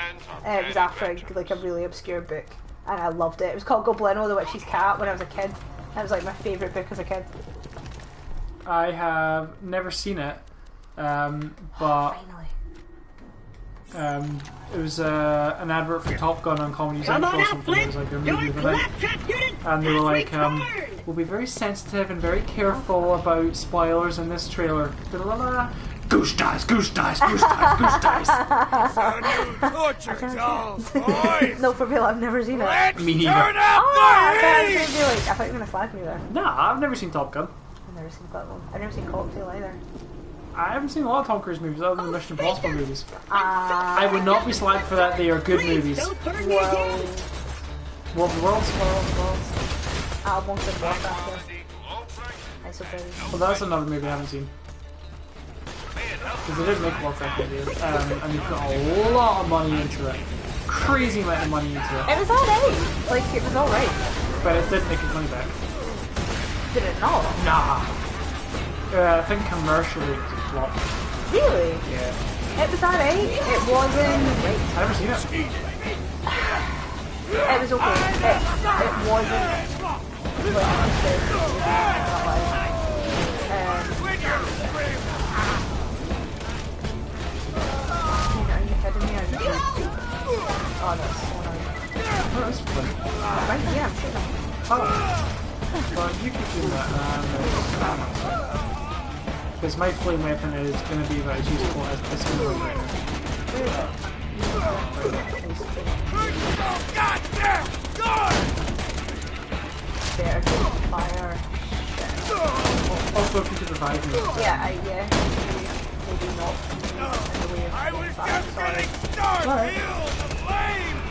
It was after like a really obscure book, and I loved it. It was called Goblino the Witch's Cat when I was a kid. It was like my favourite book as a kid. I have never seen it, but Finally. it was an advert for Top Gun on Comedy Central or something. It was like a movie of the night, and they were like, "We'll be very sensitive and very careful about spoilers in this trailer." Goose dice, goose dice, goose dice, goose dice. Torture dolls, boys! No, for real, I've never seen it. Me neither. Turn up Oh, I thought I was the gonna heat! be like, I thought you were gonna flag me there. Nah, I've never seen Top Gun. I've never seen that one. I've never seen Cocktail either. I haven't seen a lot of Tom Cruise movies other than the Mission Impossible movies. I I would not be slagged for that. They are good movies. Well, World of Worlds. albums and stuff after. I suppose. Well, that's another movie I haven't seen. Because they did make Warcraft movies, and they put a lot of money into it. Crazy amount of money into it. It was alright. Like, it was alright. But it didn't make its money back. Did it not? Nah. I think commercially it was a flop. Really? Yeah. It was alright. It wasn't. I've never seen it. It was okay. It wasn't. Like, are you kidding me? Oh, that's so annoying. Oh, that's fun. Right, yeah, I'm sure. Oh. Well, you keep doing that, because my flame weapon is going to be about as useful as this one right now. Goddamn! God! Better to fire. Also, if you could revive me. Yeah, maybe not in the way of I was fire, just sorry. getting started! Alright. Feel the flames!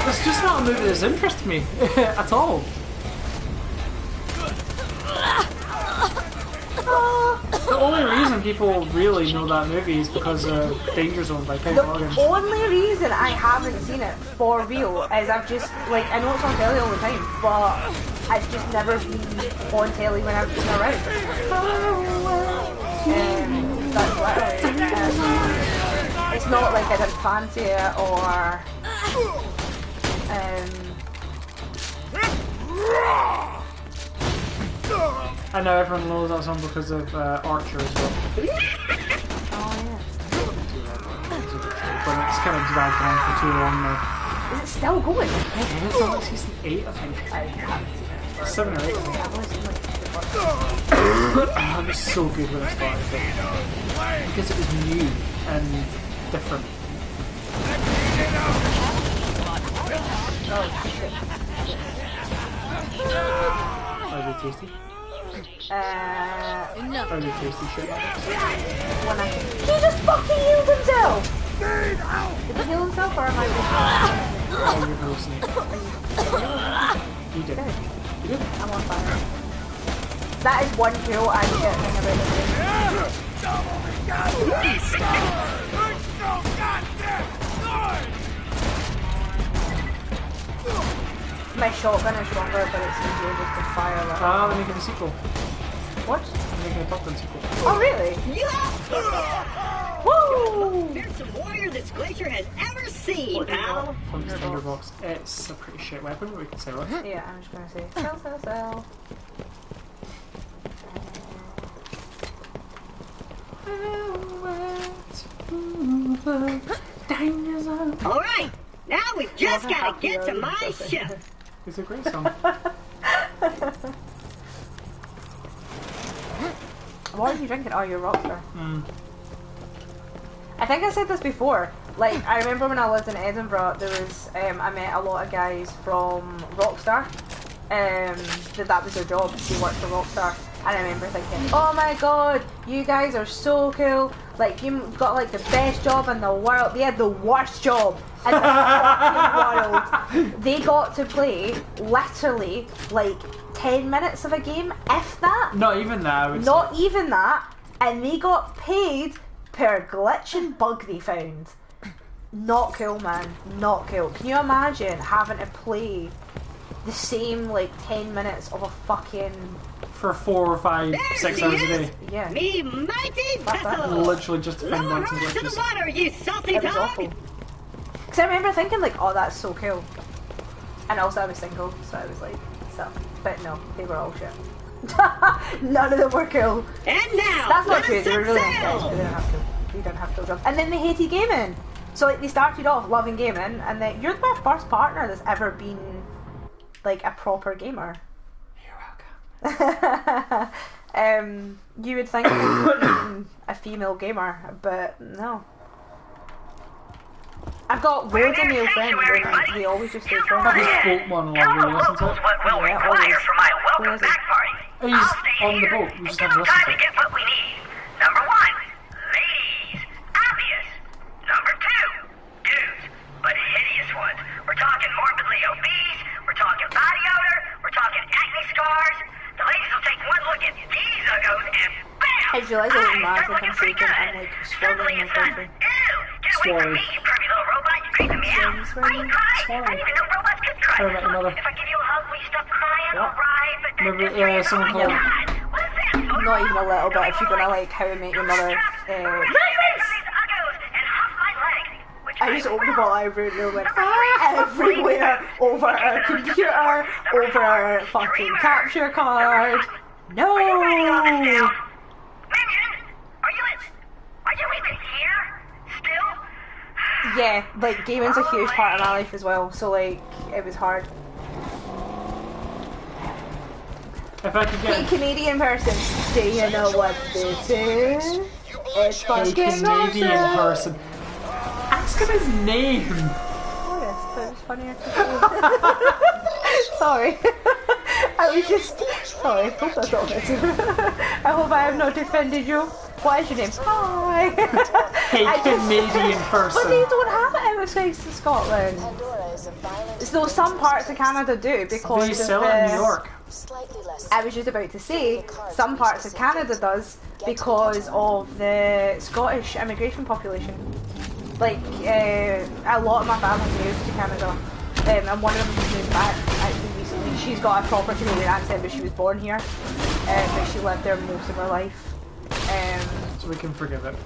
It's just not a movie that's interested me at all. The only reason reason people really know that movie is because of Danger Zone by Peg Morgan. The only reason I haven't seen it for real is I've just, like, I know it's on telly all the time, but I've just never been on telly when I've been around. That's literally, it's not like I didn't fancy it or, I know everyone knows that song because of Archer as well. oh yeah. But it's kind of dragged on for too long now. Is it still going? It's on like season 8, I think. I haven't seen it. 7 or 8. I've only seen like 2 It was so good when it started. Because it was new and different. Are they tasty? No. Are they tasty shit? He just fucking healed himself! Did he heal himself or am I just... Oh, you're hallucinating. You did. You did? I'm on fire. That is one cool I get thing about this game. My shotgun is stronger, but it's easier just to fire like. Ah, they're making a sequel. What? They're making a Top Gun sequel. Oh, really? Yeah! Woo! There's some warrior this glacier has ever seen, pal! Punk's Tinderbox. It's a pretty shit weapon, but we can sell it. Yeah, I'm just gonna say sell, sell, sell. Alright, now we've just gotta get to my ship! It's a great song. What are you drinking? Oh, you're a rockstar. I think I said this before. Like, I remember when I lived in Edinburgh, there was, I met a lot of guys from Rockstar. That was their job, they worked for Rockstar. And I remember thinking, oh my god, you guys are so cool. Like, you've got like the best job in the world. They had the worst job in the fucking world. They got to play, literally, like, 10 minutes of a game, if that. Not even that. Not even that. And they got paid per glitch and bug they found. Not cool, man. Not cool. Can you imagine having to play the same, like, 10 minutes of a fucking... For 4 or 5, 6 hours a day. Yeah. Me mighty vessel! Literally just to find out some Lower her to the glitches. water, you salty It was dog! awful. Because I remember thinking, like, oh, that's so cool. And also I was single, so I was like, so. But no, they were all shit. None of them were cool. And now, that's not let true, us they were set really nice sail. guys, but they didn't have cool. They didn't have cool jobs. And then they hated gaming. So, like, they started off loving gaming, and then you're my first partner that's ever been, like, a proper gamer. You're welcome. You would think I'm a female gamer, but no. I've got loads of male friends, and they always just stay friends. That was Boatman along with listen to it. What we'll require for my welcome back party. Oh, he's on the boat. You just have to listen Time to to it. get what we need. Number 1, ladies. Obvious. Number 2, dudes. But hideous ones. We're talking morbidly obese. We're talking body odor. We're talking acne scars. The ladies will take one look at these uggos and bam! I realize I was mad start like I'm looking pretty shaking good. and like struggling with Suddenly everything. it's ew! Get away from me, you pervy little robot. You're creeping me out. Why are you crying? I didn't even know robots could cry. Sorry about your mother. If I give you a hug, will you stop crying? What? Alright, but then Remember, just someone oh my called- God. What is that? Not even a little bit. If you're gonna like How I Met Your Mother, I just opened the library and went everywhere over our computer, over our fucking capture card. No. Minion, are you even here? Still? Yeah, like gaming's a huge part of my life as well. So like it was hard. If I could Hey, get Canadian person, do you know what this is? It's a fucking Canadian awesome. person, ask him his name. Oh yes, that was funnier. Sorry. I was just... Sorry, I hope that's not offensive. I hope I have not offended you. What is your name? Hi. Hey, I just- Canadian person. But they don't have it outside of Scotland. Pandora is a violent So some parts of Canada do because They of sell it in New York. Slightly less. I was just about to say, some parts of Canada does because of the Scottish immigration population. Like, a lot of my family moved to Canada, and one of them just moved back actually recently. She's got a proper Canadian accent, but she was born here, but she lived there most of her life. So we can forgive it.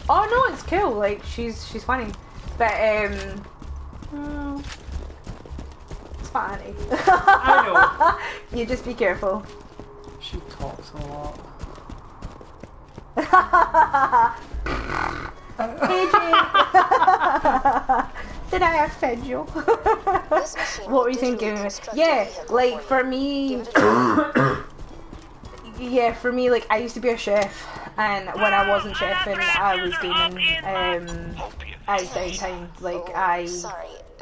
Oh no, it's cool. Like she's funny, but it's funny. I know. You just be careful. She talks a lot. AJ, did I offend you? What were you thinking? Yeah, like for me. Yeah, for me, like I used to be a chef, and when I wasn't chefing, I was gaming as downtime. Like I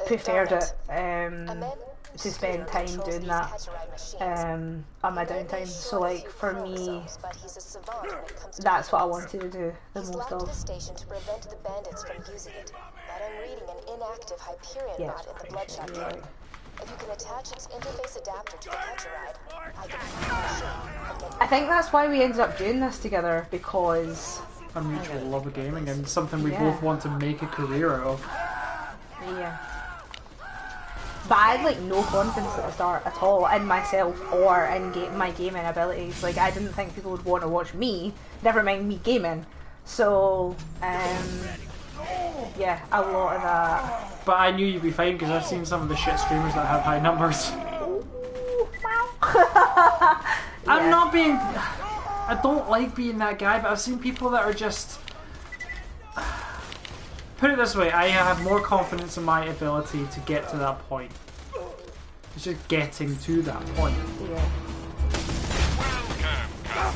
preferred it to spend time doing that on my downtime. So like for me, that's what I wanted to do the most of. Yeah. If you can attach its interface adapter to the catcher ride, I can find the machine. I think that's why we ended up doing this together, because a mutual love of gaming and something we both want to make a career out of. Yeah. But I had like no confidence at the start at all in myself or in my gaming abilities. Like I didn't think people would want to watch me, never mind me gaming. So yeah, a lot of that. But I knew you'd be fine because I've seen some of the shit streamers that have high numbers. I'm not being... I don't like being that guy, but I've seen people that are just... Put it this way, I have more confidence in my ability to get to that point. It's just getting to that point. Yeah.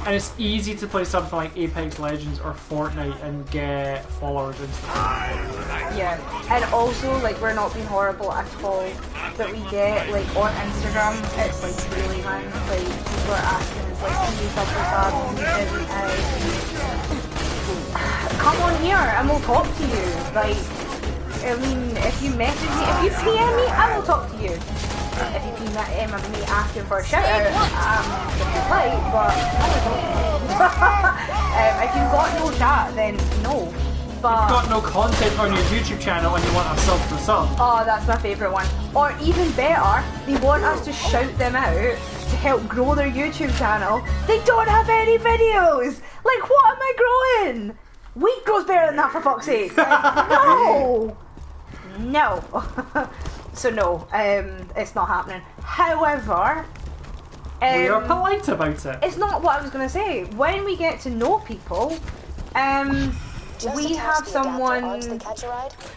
And it's easy to play something like Apex Legends or Fortnite and get followers and stuff. Yeah, and also like we're not being horrible at all, but we get like on Instagram, it's like really man, like people are asking us like, can you come on here and we'll talk to you. Like, I mean, if you message me, if you PM me, I will talk to you. If you PM me asking for a shout out, I'm like, but I don't know. If you've got no chat, then no. But you've got no content on your YouTube channel and you want a sub for sub. Oh, that's my favourite one. Or even better, they want us to shout them out to help grow their YouTube channel. They don't have any videos! Like, what am I growing? Wheat grows better than that, for fuck's sake. No! No. So no, it's not happening. However... we are polite about it. It's not what I was going to say. When we get to know people, we have someone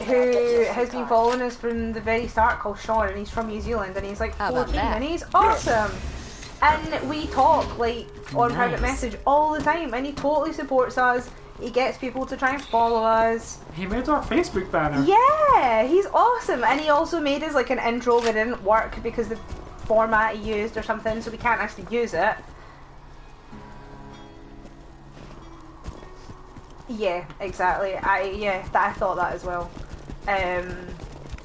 who has been following us from the very start called Sean, and he's from New Zealand, and he's like 14 and he's awesome. And we talk like on private message all the time, and he totally supports us. He gets people to try and follow us. He made our Facebook banner. Yeah, he's awesome. And he also made us like an intro that didn't work because the format he used or something, so we can't actually use it. Yeah, exactly. I thought that as well. And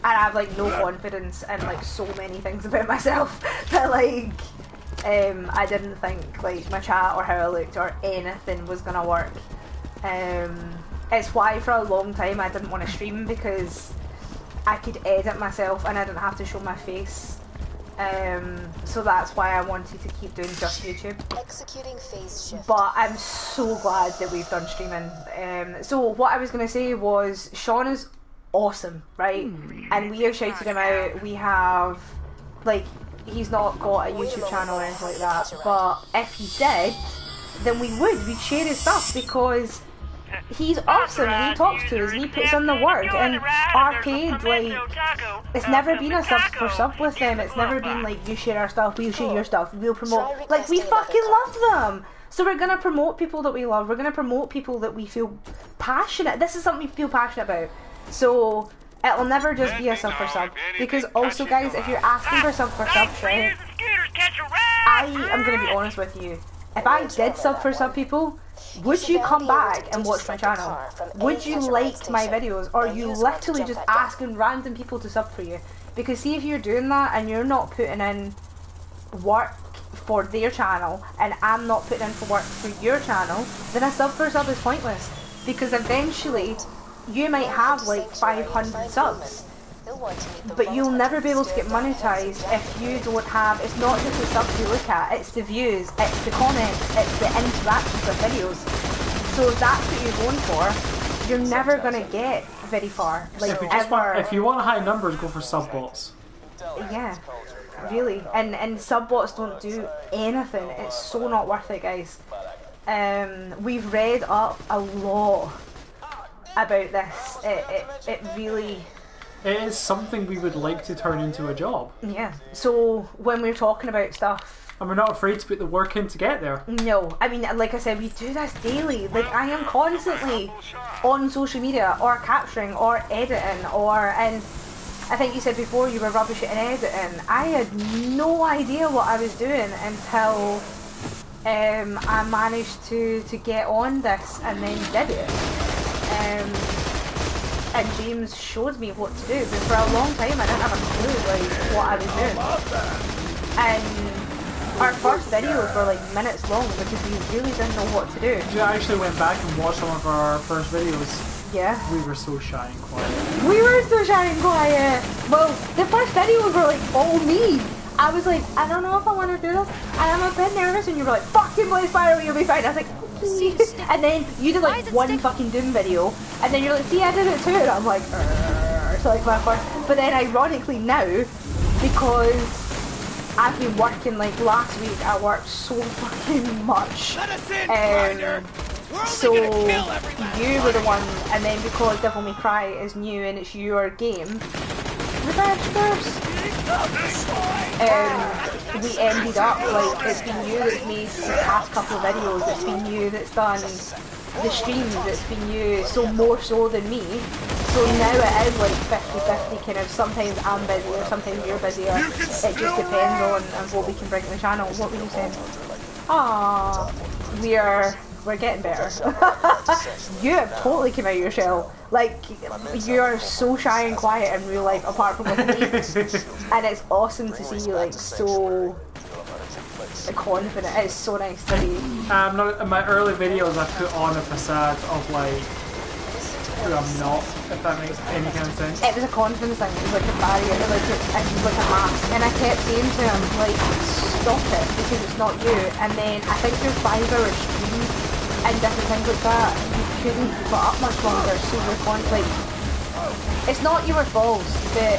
I have like no confidence in like so many things about myself that like I didn't think like my chat or how I looked or anything was gonna work. It's why for a long time I didn't want to stream, because I could edit myself and I didn't have to show my face. So that's why I wanted to keep doing just YouTube. Executing phase shift. But I'm so glad that we've done streaming. So what I was going to say was Sean is awesome, right? And we have shouted him out. We have, like, he's not got a YouTube channel or anything like that. But if he did, then we'd share his stuff, because he's awesome and he talks to us and he puts in the work. And Arcade, like, it's never been a sub for sub with them. It's never been like, you share our stuff, we'll share your stuff, we'll promote. Like, we fucking love them. So we're gonna promote people that we love. We're gonna promote people that we feel passionate. This is something we feel passionate about. So it'll never just be a sub for sub. Because also, guys, if you're asking for sub for sub, right, I am gonna be honest with you. If I did sub for sub people, would you come back and watch my channel? Would you like my videos? Or are you literally just asking random people to sub for you? Because see, if you're doing that and you're not putting in work for their channel and I'm not putting in for work for your channel, then a sub for a sub is pointless. Because eventually, you might have like 500 subs, but you'll never be able to get monetized if you don't have, it's not just the subs you look at, it's the views, it's the comments, it's the interactions with videos. So if that's what you're going for, you're never going to get very far. Like, if you want high numbers, go for sub bots. Yeah, really. And sub bots don't do anything. It's so not worth it, guys. We've read up a lot about this. It really... It is something we would like to turn into a job. Yeah. So when we're talking about stuff... And we're not afraid to put the work in to get there. No. I mean, like I said, we do this daily. Like, I am constantly on social media, or capturing, or editing, or... And I think you said before you were rubbish at editing. I had no idea what I was doing until I managed to get on this and then did it. And James showed me what to do, but for a long time I didn't have a clue like what I was doing. And our first videos were like minutes long because we really didn't know what to do. I actually went back and watched some of our first videos. Yeah. We were so shy and quiet. We were so shy and quiet. Well, the first videos were like all me. I was like, I don't know if I want to do this. I am a bit nervous, and you were like, fucking play Spyro, you'll be fine. I was like, and then you did like one fucking Doom video, and then you're like, see, I did it too, and I'm like, so like my first. But then ironically now, because I've been working, like last week I worked so fucking much. So you were the one, and then because Devil May Cry is new and it's your game, we ended up like it's been you that's made the past couple of videos, it's been you that's done the streams, it's been you, so more so than me. So now it is like 50-50 kind of, sometimes I'm busy or sometimes you're busier. It just depends on what we can bring to the channel. What were you saying? Aww, we're getting better. You have totally come out of your shell. Like, you're so shy and quiet in real life apart from with me. And it's awesome to see you like so confident. It's so nice to see. In my early videos I put on a facade of like who I'm not, if that makes any kind of sense. It was a confidence thing, it was like a barrier, like it was like a mask. And I kept saying to him, like, stop it, because it's not you. And then I think your 5-hour stream and different things like that, you couldn't put up much longer, so you're like, it's not your fault, but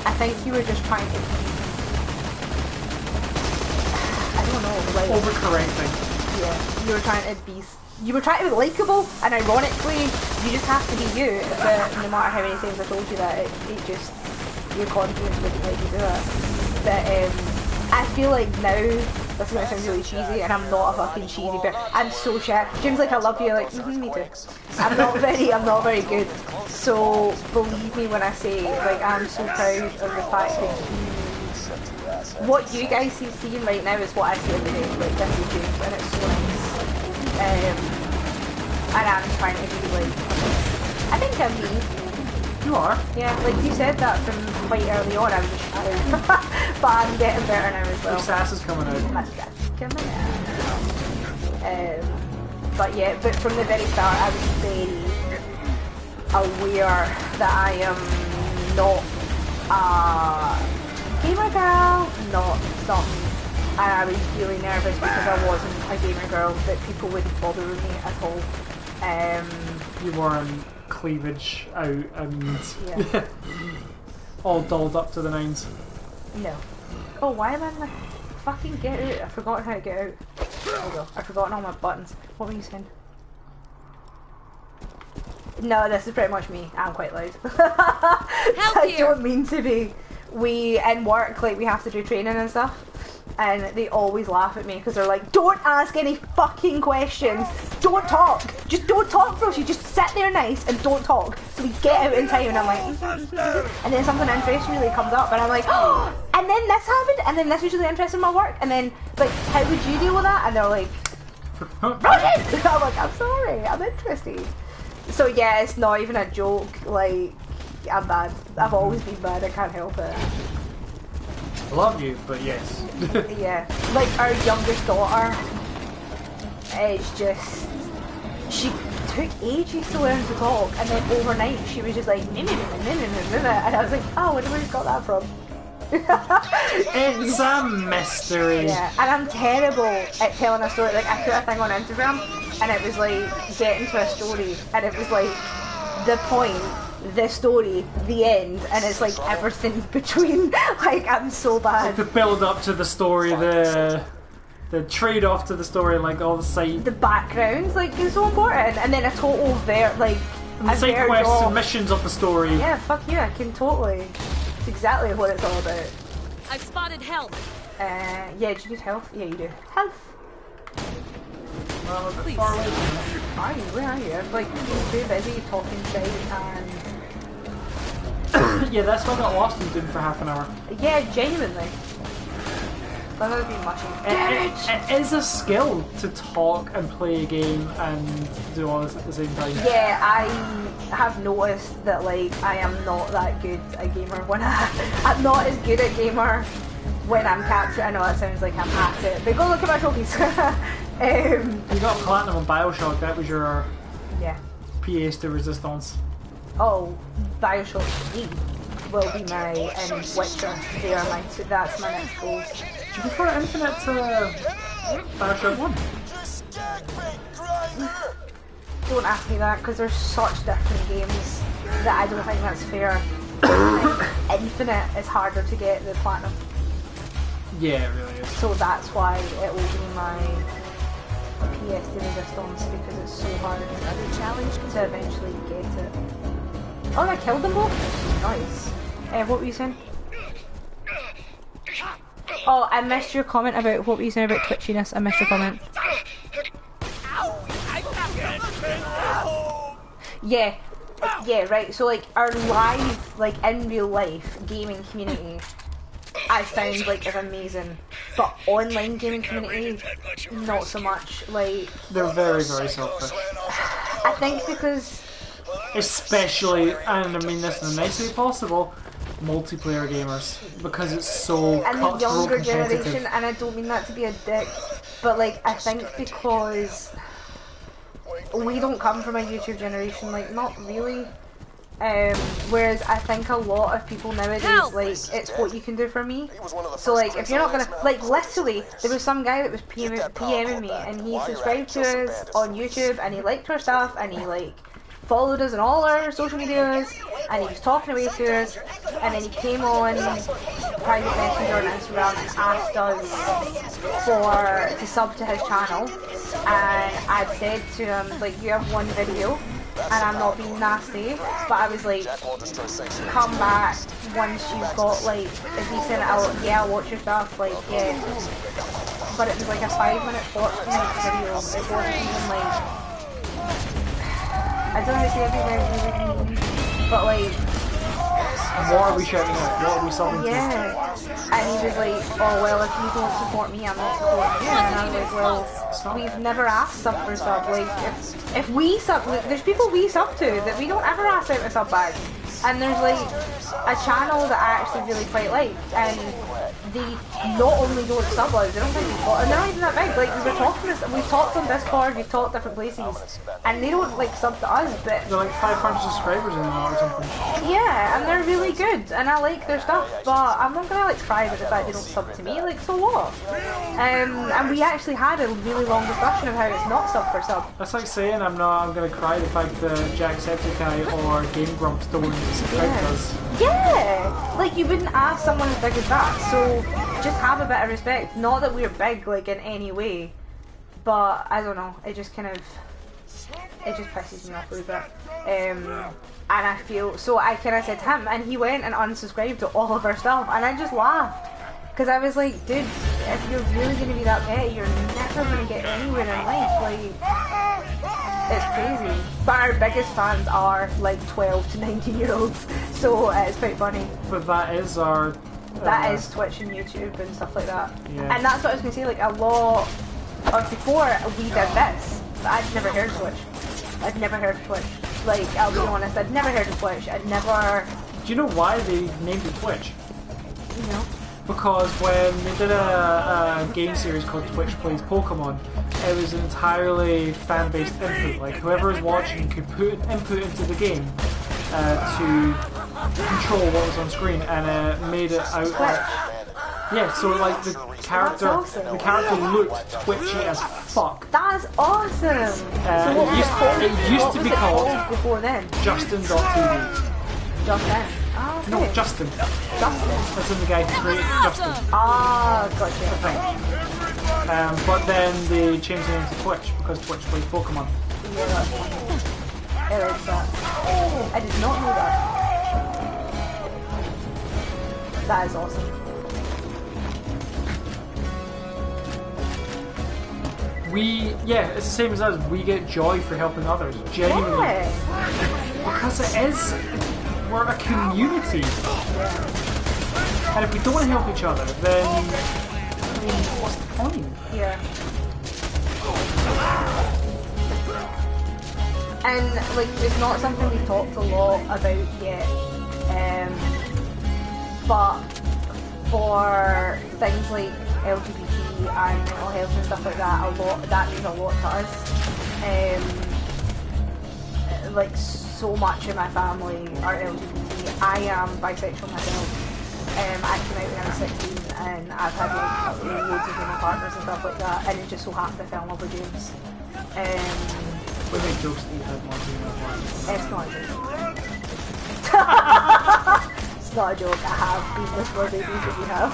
I think you were just trying to, I don't know, like... overcorrecting. Yeah, you were trying to be likeable, and ironically, you just have to be you, but no matter how many times I told you that, it just, your confidence wouldn't let you do it. But I feel like now, this is going to sound really cheesy, and I'm not a fucking cheesy, but I'm so shit. Jim's like, I love you, like, me too. I'm not very good. So, believe me when I say, like, I'm so proud of the fact that what you guys see seeing right now is what I see every day, like, this is James, and it's so nice. And I'm trying to be, like, I think I'm me. You are? Yeah, like you said that from quite early on, I was just shy. But I'm getting better now as well. Your sass is coming out. My sass is coming out. But yeah, but from the very start I was very aware that I am not a gamer girl, not me. And I was really nervous because I wasn't a gamer girl, that people wouldn't bother with me at all. You weren't cleavage out and yeah. all dolled up to the nines. No. Oh, why am I in the fucking get out? I forgot how to get out. There we go. I've forgotten all my buttons. What were you saying? No, this is pretty much me. I'm quite loud. I don't mean to be. We, in work, like, we have to do training and stuff. And they always laugh at me because they're like, don't ask any fucking questions. Don't talk. Just don't talk, bro. You just sit there nice and don't talk. So we get out in time, and I'm like, and then something interesting really comes up, and I'm like, oh, and then this happened, and then this was really interesting in my work, and then, like, how would you deal with that? And they're like, Rosie! I'm like, I'm sorry, I'm interested. So yeah, it's not even a joke. Like, I'm bad. I've always been bad. I can't help it. Love you, but yes. Yeah, like our youngest daughter is just, she took ages to learn to talk, and then overnight she was just like, and I was like, oh, where have you got that from? It's a mystery. Yeah, and I'm terrible at telling a story. Like, I put a thing on Instagram, and it was like, get into a story, and it was like, the point, the story, the end, and it's like everything between. Like, I'm so bad. The build up to the story, the trade off to the story, like all the side, the background, like, is so important, and then a total the side quests and missions of the story. Yeah, fuck you, I can totally. It's exactly what it's all about. I've spotted health. Yeah, do you need health? Yeah, you do. Health. Well, a bit far away from you. Are you? Where are you? I'm like too busy talking shit and. Yeah, that's what I got lost in doing for half an hour. Yeah, genuinely. That would be mushing. It is a skill to talk and play a game and do all this at the same time. Yeah, I have noticed that, like, I am not that good a gamer when I'm not as good a gamer when I'm captured. I know that sounds like I'm at it, but go look at my trophies. You got platinum on Bioshock. That was your pièce de resistance. Oh, Bioshock 3 will be my Witcher. They are my two. That's my next goal. Do you prefer Infinite to Bioshock 1? Don't ask me that, because there's such different games that I don't think that's fair. Infinite is harder to get than Platinum. Yeah, it really is. So that's why it will be my PS de Resistance, because it's so hard to eventually get it. Oh, I killed them both? Nice. What were you saying? Oh, I missed your comment about, what were you saying about twitchiness? I missed your comment. Yeah, yeah, right. So, like, our live, like, in real life gaming community, I found, like, is amazing. But online gaming community, not so much. Like, they're very, very selfish. I think because, especially, and I mean this in the nicest way possible, multiplayer gamers, because it's so and the younger competitive. generation, and I don't mean that to be a dick, but, like, I think because we don't come from a YouTube generation, like, not really. Whereas I think a lot of people nowadays, like, it's what you can do for me. So, like, if you're not gonna, like, literally, there was some guy that was PMing me, and he subscribed to us on YouTube, and he liked our stuff, and he, like, followed us on all our social medias, and he was talking away to us, and then he came on private messenger on Instagram and asked us to sub to his channel, and I'd said to him, like, you have one video, and I'm not being nasty, but I was like, come back once you've got, like, a decent, I'll watch your stuff, like, yeah. But it was like a 5-minute, 40-minute video. It wasn't even like, I don't know if it's everywhere really, but like, what are we shouting at? What are we subbing to? Yeah. And he was like, oh well, if you don't support me, I'm not supporting you. And I was like, well, we've never asked sub for sub. Like, if we sub, like, there's people we sub to that we don't ever ask out a sub back. And there's like a channel that I actually really quite like, and they not only don't sub us, they don't think and they're not even that big. Like, we've talked on Discord, we've talked different places, and they don't like sub to us, but they're like 500 subscribers in or something. Yeah, and they're really good, and I like their stuff, but I'm not gonna like cry about the fact they don't sub to me. Like, so what? And we actually had a really long discussion of how it's not sub for sub. That's like saying I'm gonna cry the fact that Jacksepticeye or Game Grumps don't subscribe to us. Yeah, like, you wouldn't ask someone as big as that, so just have a bit of respect. Not that we're big, like, in any way, but I don't know, it just kind of, it just pisses me off a little bit. And I feel, so I kind of said to him, and he went and unsubscribed to all of our stuff, and I just laughed, because I was like, dude, if you're really going to be that petty, you're never going to get anywhere in life. Like, it's crazy. But our biggest fans are like 12 to 19-year-olds, so it's quite funny. But that is our... that is Twitch and YouTube and stuff like that. Yeah. And that's what I was going to say, like, a lot of before we did this, I'd never heard of Twitch. I'd never heard of Twitch. Like, I'll be honest, I'd never heard of Twitch. I'd never... Do you know why they named it Twitch? No. because when they did a game series called Twitch Plays Pokemon, it was entirely fan-based input. Like whoever was watching could put input into the game to control what was on screen, and it made it out. Yeah, so like the character looked twitchy as fuck. That's awesome. So what it used to be called before then? Justin.tv. Justin. Oh, okay. No, Justin. That's in the guy who created Justin. Ah, gotcha. But then they changed the name to Twitch because Twitch plays Pokemon. Yeah, that's funny. I like that. I did not know that. That is awesome. It's the same as us. We get joy for helping others, genuinely. Yeah. Because we're a community. And if we don't help each other, then, I mean, what's the point? Yeah. And, like, it's not something we've talked a lot about yet. But for things like LGBT and mental health and stuff like that, that means a lot to us. Like, so much of my family are LGBT. I am bisexual myself. I came out when I was 16 and I've had like loads of female partners and stuff like that, and it just so happened I fell in love with James. We make jokes that you had more female partners. It's not a joke. It's not a joke. I have been with more babies than you have.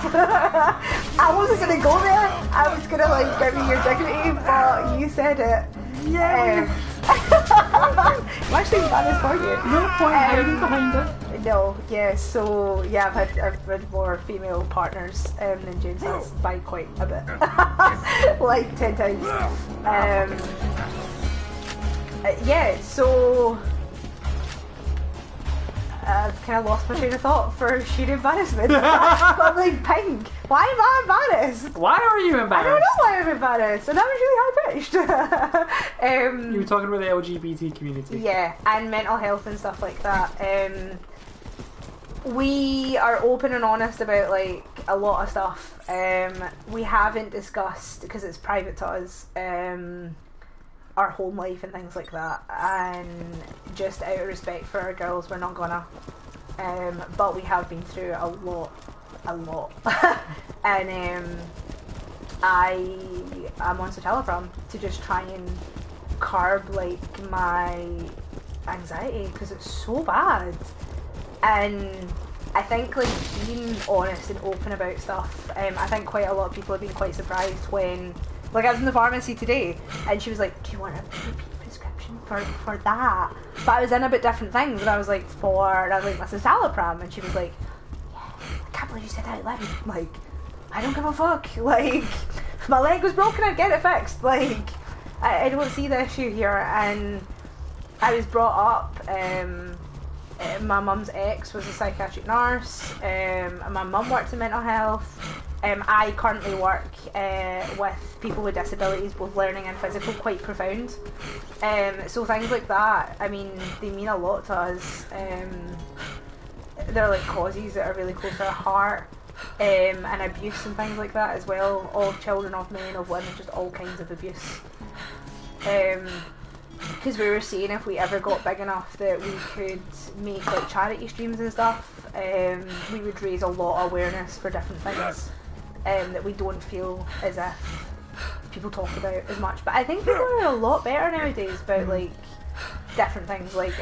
I wasn't gonna go there. I was gonna like give you your dignity, but you said it. Yeah. I'm actually embarrassed for you. No point hiding behind it. No, yeah, so yeah, I've had more female partners than James has by quite a bit. Like 10 times. Yeah, so I've kind of lost my train of thought for sheer embarrassment. I'm like, pink. Why am I embarrassed? Why are you embarrassed? I don't know why I'm embarrassed, and that was really high-pitched. You were talking about the LGBT community. Yeah, and mental health and stuff like that. We are open and honest about like a lot of stuff. We haven't discussed, because it's private to us, our home life and things like that, and just out of respect for our girls, we're not gonna. But we have been through a lot. And I'm on citalopram to just try and curb like my anxiety, because it's so bad. And I think like being honest and open about stuff, I think quite a lot of people have been quite surprised when, like, I was in the pharmacy today and she was like, do you want a repeat prescription for that? But I was in about different things, and I was like, my citalopram, and she was like, yeah, I can't believe you said that out loud. Like, I don't give a fuck. Like, if my leg was broken, I'd get it fixed. Like, I don't see the issue here. And I was brought up, my mum's ex was a psychiatric nurse, my mum works in mental health. I currently work with people with disabilities, both learning and physical, quite profound. So things like that, I mean, they mean a lot to us. They're like causes that are really close to our heart, and abuse and things like that as well. Of children, of men, of women, just all kinds of abuse. Because we were saying if we ever got big enough that we could make like charity streams and stuff, we would raise a lot of awareness for different things that we don't feel as if people talk about as much. But I think people are a lot better nowadays about like different things. Like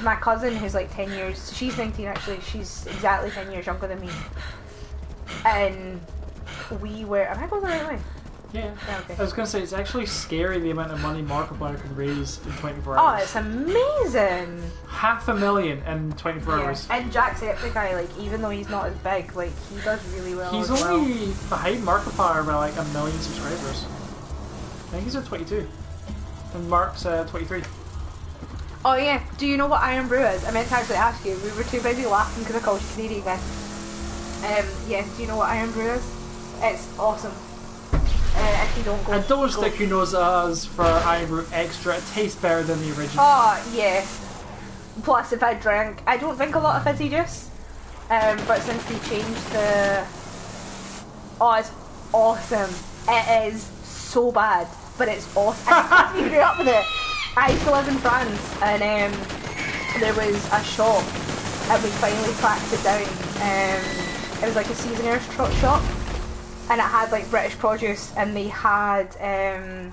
my cousin, who's like 10 years, she's 19 actually, she's exactly 10 years younger than me, and we were, am I going the right way? Yeah. Okay. I was going to say, it's actually scary the amount of money Markiplier can raise in 24 hours. Oh, it's amazing! $500,000 in 24 hours. And Jacksepticeye, like, even though he's not as big, like, he does really well. He's only behind Markiplier by like 1 million subscribers. I think he's at 22. And Mark's 23. Oh yeah, do you know what Iron Brew is? I meant to actually ask you, we were too busy laughing because I called you Canadian again. Yeah, do you know what Iron Brew is? It's awesome. If you don't go... And don't stick your nose at us for Iron Brew Extra, it tastes better than the original. Oh, yeah. Plus, if I don't drink a lot of fizzy juice, but since they changed the Oh, it's awesome. It is so bad, but it's awesome. I grew up with it. I used to live in France, and there was a shop, and we finally tracked it down. It was like a seasonaire shop, and it had like British produce, and they had Iron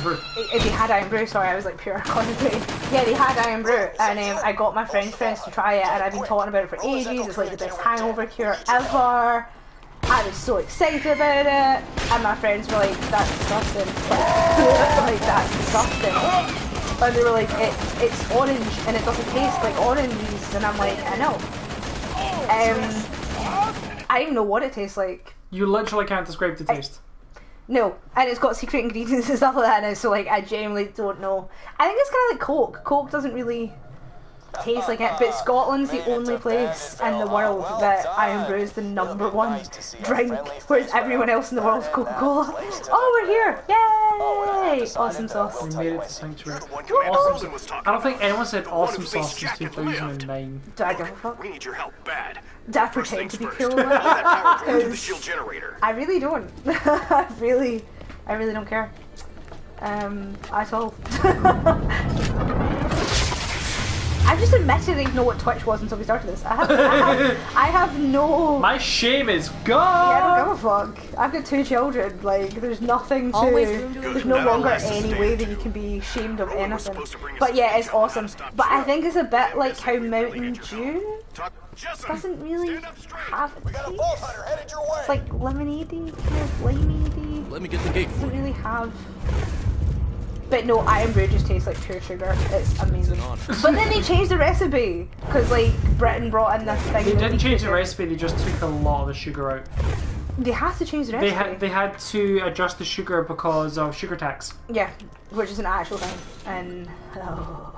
Brew. They had Iron Brew, sorry, I was like pure quantity. Yeah, they had Iron Brew, and I got my friends to try it, and I've been talking about it for ages. It's like the best hangover cure ever. I was so excited about it, and my friends were like, that's disgusting. Like, that's disgusting. And they were like, it's orange, and it doesn't taste like oranges, and I'm like, I know. I don't even know what it tastes like. You literally can't describe the taste. No, and it's got secret ingredients and stuff like that now, so like I genuinely don't know. I think it's kind of like Coke. Coke doesn't really taste like it, but Scotland's the only place in the world that Iron Brew is the #1 drink, whereas everyone else in the world is Coca-Cola. Oh, we're here! Yay! Awesome sauce. We made it to Sanctuary. Awesome. I don't think anyone said awesome sauce since 2009. Do I give a fuck? We need your help bad. Do I pretend to be cool? I really don't. I really don't care. At all. I just admitted I didn't know what Twitch was until we started this. I have no... My shame is gone! Yeah, I don't give a fuck. I've got 2 children, like, there's nothing to... There's no longer any way that you can be shamed of anything. But yeah, it's awesome. But I think it's a bit like how Mountain Dew doesn't really have a taste. It's like lemonade-y, kind of limey-y. Let me get the gate. It doesn't really have... But no, Iron Brew just tastes like pure sugar. It's amazing. But then they changed the recipe because like Britain brought in this thing. They didn't change the recipe. They just took a lot of the sugar out. They have to change the recipe. They had to adjust the sugar because of sugar tax. Yeah, which is an actual thing. And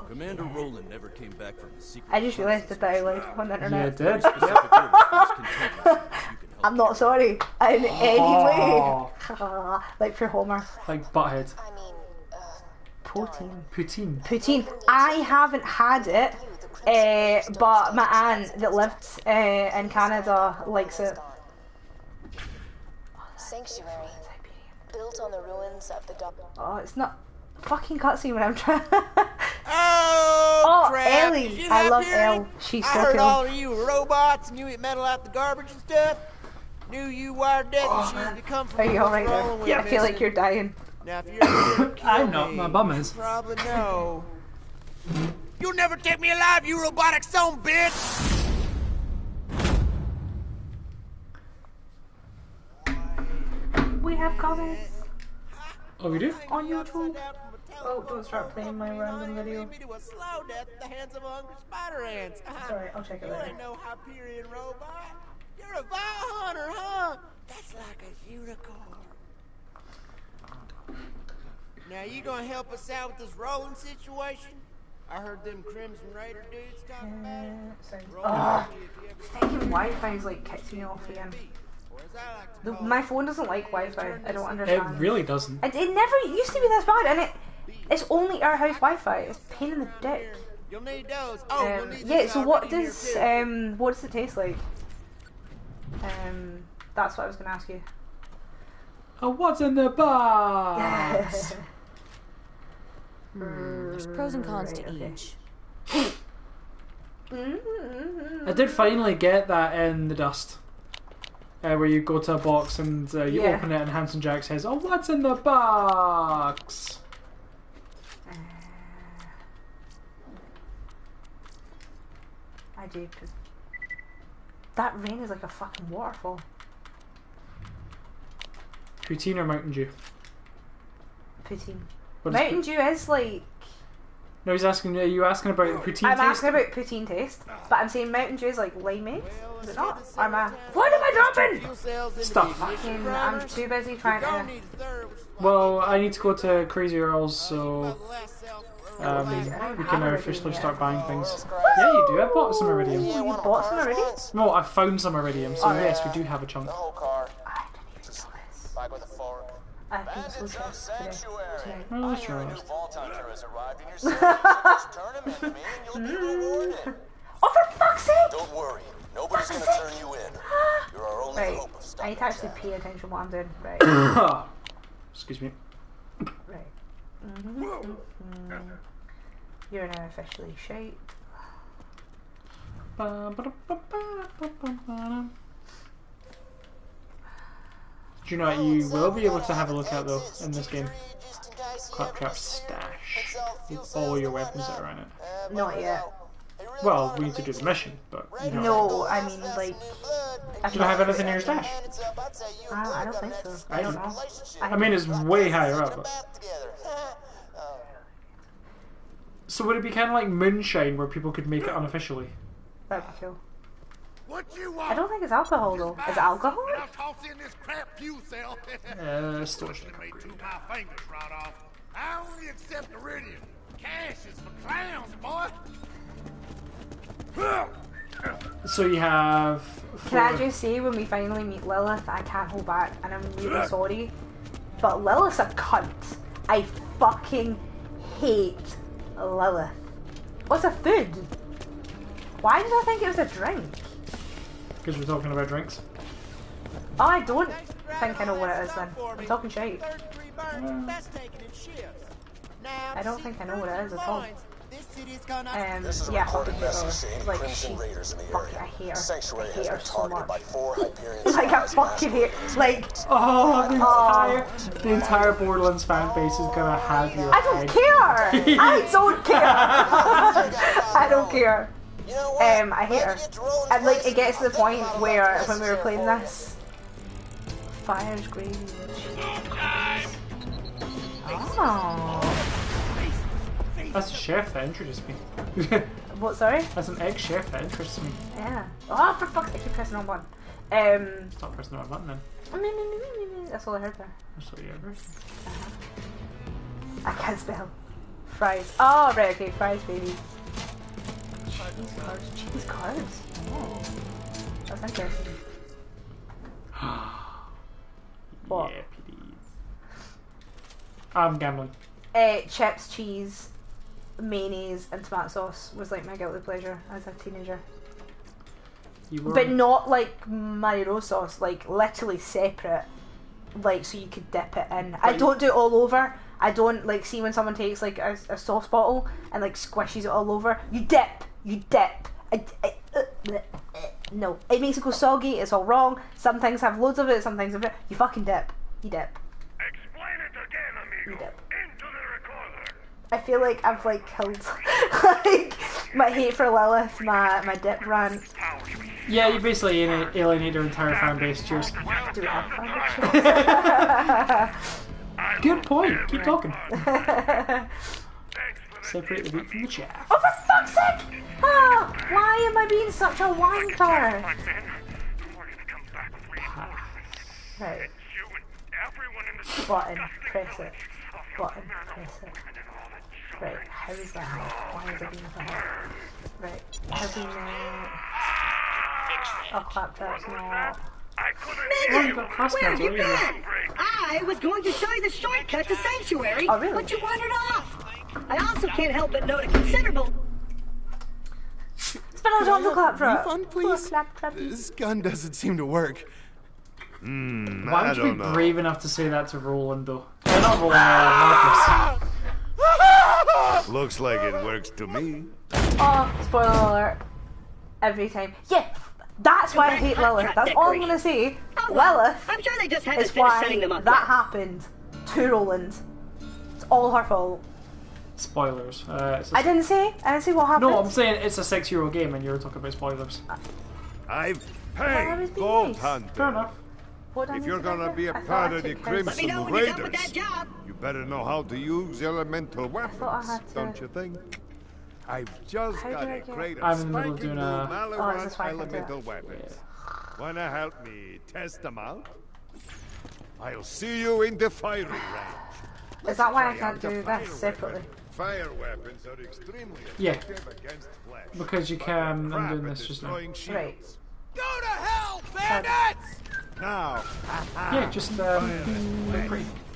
Commander Roland never came back from the secret. I just realised that I like on the internet. Yeah, it did. I'm not sorry in any way. Like for Homer. Like Butthead. Poutine. I haven't had it, but my aunt that lived in Canada likes it. Sanctuary, built on the ruins of the Oh, it's not fucking cutscene when I'm trying. Oh, crap. Ellie! I love Elle. She's so cool. I heard all of you were robots and you eat metal out the garbage and stuff. Knew you wired dead and she would come from. Are you alright there? Yeah, I feel like you're dying. Now, if you're I'm not. My bum is. Probably no. You'll never take me alive, you robotic son bitch! We have comments. Oh, we do? On YouTube. Oh, don't start playing my random video. Sorry, I'll check it later. You ain't no Hyperion robot. You're a Vile Hunter, huh? That's like a unicorn. Now, you gonna help us out with this rolling situation? I heard them Crimson Raider dudes talking about it. Fucking Wi-Fi's like kicked me off again. My phone doesn't like Wi-Fi. I don't understand. It really doesn't. It never used to be this bad, and it's only our house Wi-Fi. It's a pain in the dick. You'll need those. Yeah. So what does it taste like? That's what I was gonna ask you. Oh, what's in the box? There's pros and cons to each. I did finally get that in the dust. Where you go to a box and you open it and Handsome Jack says, "Oh, what's in the box?" I do. That rain is like a fucking waterfall. Poutine or Mountain Dew? Poutine. Mountain Dew is like... No, he's asking, are you asking about poutine taste? I'm asking about poutine taste, but I'm saying Mountain Dew is like limeade. Is it not? Or am I... What am I dropping? Stop. Fucking, I'm too busy trying to... Well, I need to go to Crazy Earl's, so... we can officially start buying things. Yeah, you do. I bought some iridium. You bought some iridium? No, I found some iridium, so yes, we do have a chunk. I didn't even know this. I think so today. Oh, that's right. Oh, for fuck's sake! Don't worry, nobody's gonna turn you in. You're are only Right. hope of I stopping need to actually Jack. pay attention what I'm doing. Right. Excuse me. Right. You're now officially shite. Do you know what you will be able to have a look at though in this game? Claptrap's stash with all your weapons that are in it. Not yet. Well, we need to do the mission, but you know. No, I mean like. Do I have anything in your stash? I don't think so. I don't know. I mean, it's way higher up. But... So would it be kind of like moonshine where people could make it unofficially? That'd be cool. What you want? I don't think it's alcohol though. Is it alcohol? I'll toss in this crap you sell. Storage. Made two of my fingers right off. I only accept iridium. Cash is for clowns, boy. So you have. Can I just say, when we finally meet Lilith, I can't hold back, and I'm really sorry, but Lilith's a cunt. I fucking hate Lilith. What's a food? Why did I think it was a drink? Because we're talking about drinks. Oh, I don't think I know what it is then. I'm talking shit. I don't think I know what it is at all. Yeah, fucking like she, fuck it, I hate her. Sanctuary I has hate her been so targeted much. by 4 Hyperion Like I fucking hate. Like the entire Borderlands fan base is gonna have your. I don't care. I don't care. I don't care. I hate her. And like it gets to the point where when we were playing this, fire's gravy. Oh. That's a chef that interests me. What, sorry? That's an egg chef that interests me. Yeah. Oh, for fuck's sake, I keep pressing on button. Stop pressing on button then. That's all I heard there. That's what you heard. I can't spell. Fries. Oh, right, okay, fries, baby. Cheese cards. Cheese cards? Oh. That's interesting. What? Yeah, please. I'm gambling. Chips, cheese, mayonnaise, and tomato sauce was like my guilty pleasure as a teenager. But not like mayo sauce, like literally separate, like so you could dip it in. I don't do it all over. I don't like see when someone takes like a sauce bottle and like squishes it all over. You dip. No, it makes it go soggy. It's all wrong. Some things have loads of it. Some things have it. You fucking dip. You dip. Explain it again, amigo. You dip. Into the recorder. I feel like I've like killed like my hate for Lilith, my dip rant. Yeah, you basically alienate your entire fan base. Cheers. Do we have fan base? Good point. Keep talking. Separate the wheat from the chaff. Oh, for fuck's sake! Oh, why am I being such a wanker? Right. Button, press it. Button, press it. Right, how is that? Why is it being put out? Right, how do we Oh, Claptrap's not. Nathan, where have you been? I was going to show you the shortcut to Sanctuary, oh, really? but you wandered off. I also can't help but note a considerable... Spinach on the Claptrap! Refund, please? Claptrap. This gun doesn't seem to work. Why would you be brave enough to say that to Roland, though? Not Roland, Marcus. Looks like it works to me. Oh, spoiler alert. Every time. Yeah, that's why I hate Lilith. That's all I'm gonna say. Lilith I'm sure they just had to is finish why setting them up. that happened to Roland. It's all her fault. Spoilers. I didn't say what happened. No, I'm saying it's a 6-year-old game and you're talking about spoilers. I've paid Vault Hunter. Fair enough. If you're gonna be a part of the Crimson Raiders, you better know how to use elemental weapons, don't you think? I've just got a crate of spiky blue Malorite elemental weapons. Wanna help me test them out? I'll see you in the firing range. Is that why I can't do this separately? Fire weapons are extremely effective against flesh. Because you can. I'm doing this just now. Right. Go to hell, bandits! Now. Yeah, just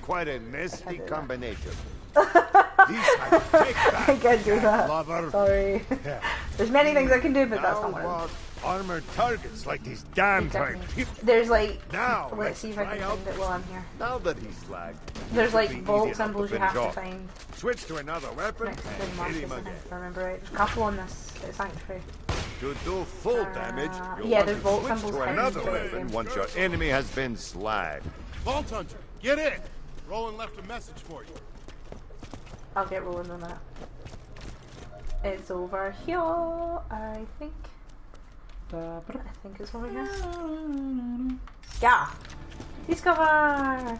quite a nasty combination. I can't do that. Lover. Sorry. There's many things I can do, but that's not Now one of them. what armored targets like these damn tired people. There's like, Now let's see if I can find it while I'm here. Now that he's flagged, There's like it'll be bolt easy enough symbols you finish have to off. find. Switch to another weapon Next to and the hit Marcus, him I think, again. if I remember right. There's a couple on this sanctuary. To do full damage, you'll yeah, want there's to bolt switch symbols to hidden another throughout the weapon game. once your enemy has been slagged. Vault Hunter, get in! Roland left a message for you. I'll get rolling on that. It's over here, I think. I think it's over here. Yeah! Discover!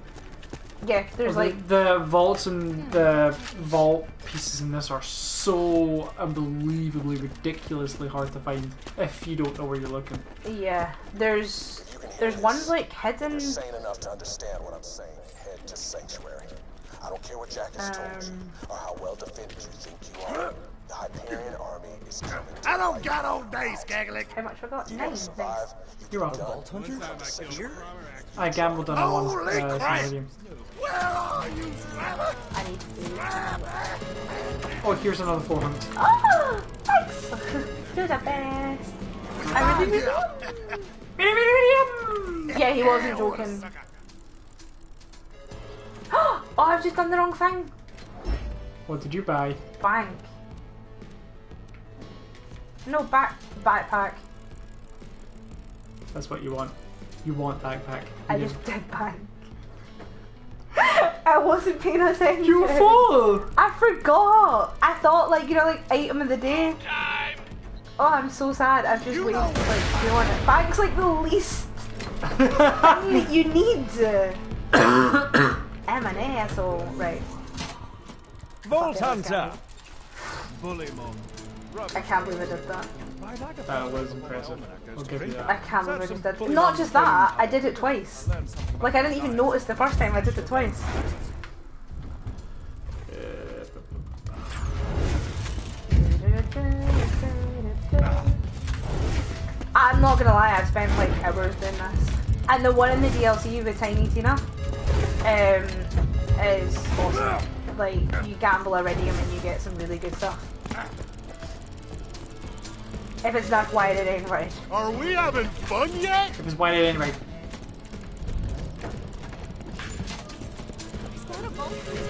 Yeah, there's like... The vaults and the vault pieces in this are so unbelievably, ridiculously hard to find if you don't know where you're looking. Yeah, there's ones like hidden... You're sane enough to understand what I'm saying. Head to Sanctuary. I don't care what Jack has told you, or how well defended you think you are. The Hyperion army is coming. I don't got all day, Skagalik. How much have I got? 9 things. You're on. Vault Hunter? I gambled on it once. Holy crap! Stadium. Where are you, Slammer? I need food. Oh, here's another 400. Oh! Thanks! You're the best. I really Yeah, he wasn't joking. Oh, I've just done the wrong thing. What did you buy? Bank. No, backpack. That's what you want. You want backpack. I just did bank. I wasn't paying attention. You fool! I forgot. I thought, like, you know, like item of the day. Oh, I'm so sad. I've just wasted like 2 on it. Bank's like the least thing that you need. I'm an asshole, right? Vault Hunter. I can't believe I did that. That was impressive. I'll give you I that. can't believe I just did. Not just that, I did it twice. Like I didn't even notice the first time. I did it twice. I'm not gonna lie, I've spent like hours doing this. And the one in the DLC with Tiny Tina is awesome. Like, you gamble iridium and you get some really good stuff. If it's not white, it ain't right. Are we having fun yet? If it's white, it ain't right.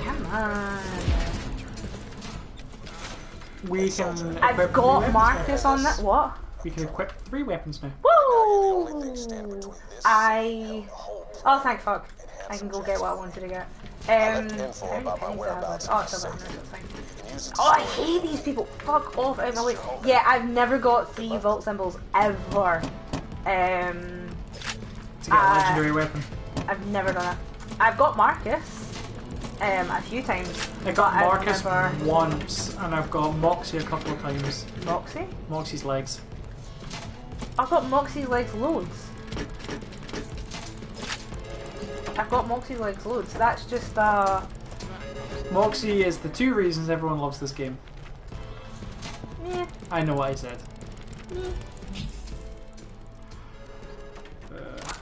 Come on. We can. I've got Marcus on that. What? We can equip 3 weapons now. Woo! Oh, thank fuck. I can go get what I wanted to get. Oh, it's fine. Oh, I hate these people. Fuck off out of my way. Yeah, I've never got 3 vault symbols ever. To get a legendary weapon. I've never done it. I've got Marcus. A few times. I got Marcus once, and I've got Moxie a couple of times. Moxie? Moxie's legs. I've got Moxie's legs loads. I've got Moxie's legs loads. That's just Moxie is the 2 reasons everyone loves this game. Yeah. I know what I said.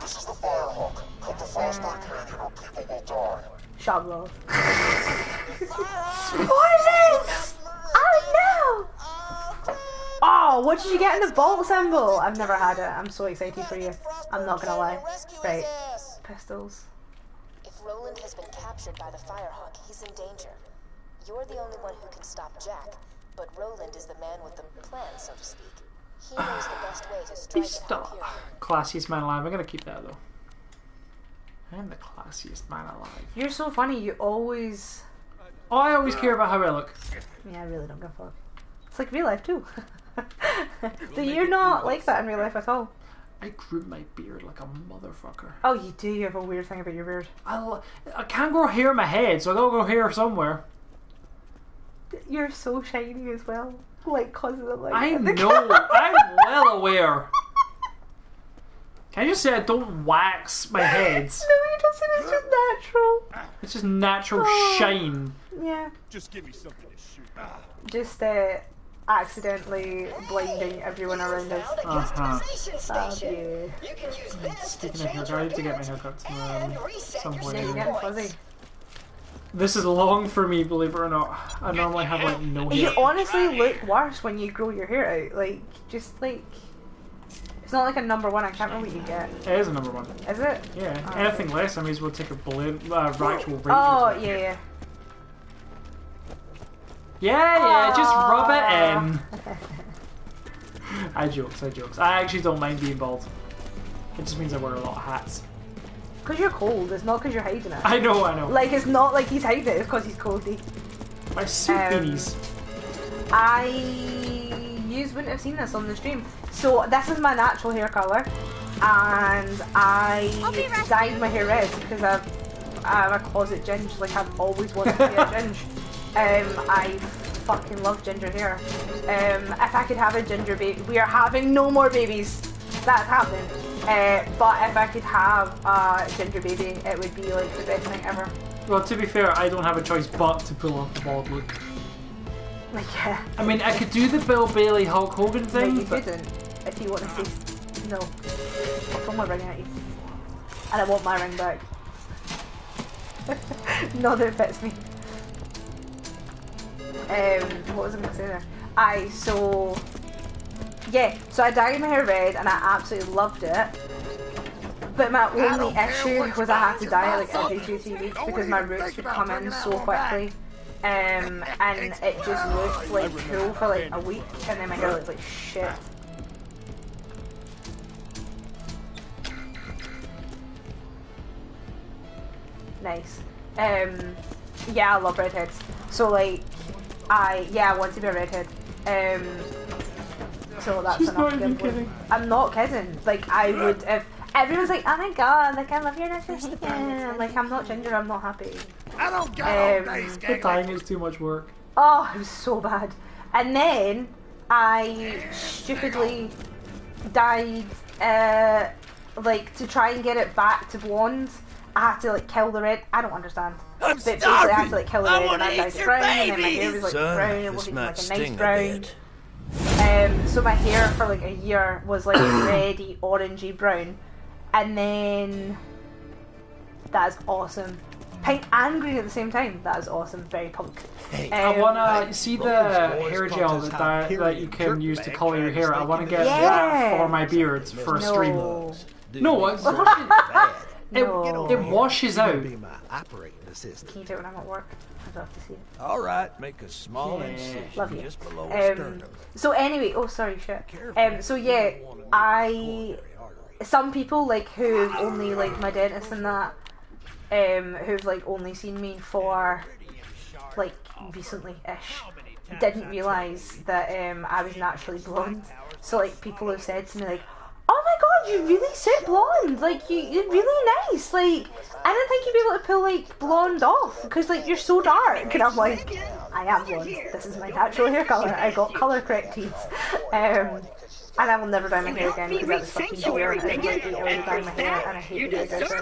This is the Firehawk. Come to Frostburn Canyon or people will die. Shut up, love. What is this? Oh no! Oh, what did you get in the bolt symbol? I've never had it. I'm so excited for you. I'm not gonna lie. Right. Pistols. If Roland has been captured by the Firehawk, he's in danger. You're the only one who can stop Jack, but Roland is the man with the plan, so to speak. He knows the best way to strike at Hyperion. Classiest man alive. I'm gonna keep that though. I'm the classiest man alive. You're so funny. You always... Oh, I always care about how I look. Yeah, I really don't give a fuck. It's like real life too. So you're not like that in real life at all. I grew my beard like a motherfucker. Oh, you do. You have a weird thing about your beard. I can't grow hair in my head, so I gotta grow hair somewhere. You're so shiny as well. Like, cause of like. I know. I'm well aware. Can I just say I don't wax my head? No, he doesn't. It's just natural. It's just natural shine. Yeah. Just give me something to shoot. Just accidentally blinding everyone around us. Speaking of haircut, I need to get my haircut some point. Yeah, you're getting fuzzy. This is long for me, believe it or not. I normally have like no hair. You honestly look worse when you grow your hair out. Like, just like... It's not like a number one, I can't remember what you get. It is a number one. Is it? Yeah. Oh, Anything okay. less, I may as well take a balloon, actual rate. Oh, yeah. Yeah, just rub it in. I jokes. I actually don't mind being bald. It just means I wear a lot of hats. Because you're cold, it's not because you're hiding it. I know. Like, it's not like he's hiding it, it's because he's coldy. My suit beanies. You wouldn't have seen this on the stream. So, this is my natural hair colour. And I dyed my hair red because I'm a closet ginge. Like, I've always wanted to be a ginge. I fucking love ginger hair. If I could have a ginger baby, we are having no more babies. That's happening. But if I could have a ginger baby, it would be like the best thing ever. Well, to be fair, I don't have a choice but to pull off the bald look. Like, yeah. I mean, I could do the Bill Bailey Hulk Hogan thing. No, you couldn't. If you want to say no, I'll throw my ring at you, and I want my ring back. No, that fits me. What was I going to say there? So I dyed my hair red and I absolutely loved it. But my only issue was I had to dye it like every 2-3 weeks because my roots would come in so quickly. And it just looked like cool for like a week and then my hair looked like shit. Nice. Yeah, I love redheads. So like, I want to be a redhead. So that's She's enough. not even kidding. I'm not kidding. Like I would if everyone's like, oh my god, like I love your natural skin. I'm like, I'm not ginger. I'm not happy. I don't get the dyeing is too much work. Oh, it was so bad. And then I stupidly dyed, like to try and get it back to blonde. I had to like kill the red. I don't understand. But basically, I had to like kill the red and I dyed it brown, and then my hair was like brown. It wasn't even like a nice brown. So my hair for like a year was like reddy, orangey brown, and then that is awesome. Pink and green at the same time. That is awesome. Very punk. I wanna see the hair gel that you can use to colour your hair. I wanna get that for my beard for a stream. No, it washes out. Can you do it when I'm at work? I'd love to see it. All right, make a small incision Love you. just below sternum. So anyway, oh sorry, shit. So yeah, some people like who've only like my dentist and that, who've like only seen me for like recently-ish, didn't realise that I was naturally blonde. So like people have said to me like, oh my god, you really suit blonde, like you're really nice, like I didn't think you'd be able to pull like blonde off because like you're so dark. And I'm like, I am blonde, this is my natural hair colour, I got colour corrected. And I will never dye my hair again because that was fucking weird. I hate the way dye my hair and I hate the hairdresser. So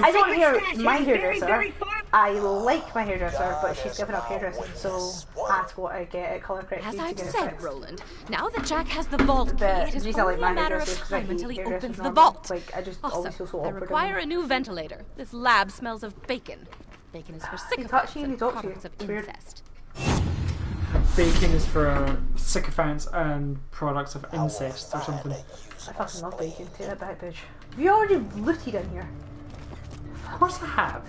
I don't hate my hairdresser. I like my hairdresser, but she's given up hairdressing, so that's what I get at colour corrected. As I've said, Roland, now that Jack has the vault key, it is only a matter of time until he opens the vault. Like, I just always feel so I awkward. require a new ventilator. This lab smells of bacon. Bacon is for sycophants and products of incest. Bacon is for sycophants and products of incest or something. I fucking love bacon. Take that back, bitch. Have you already looted in here? Of course I have.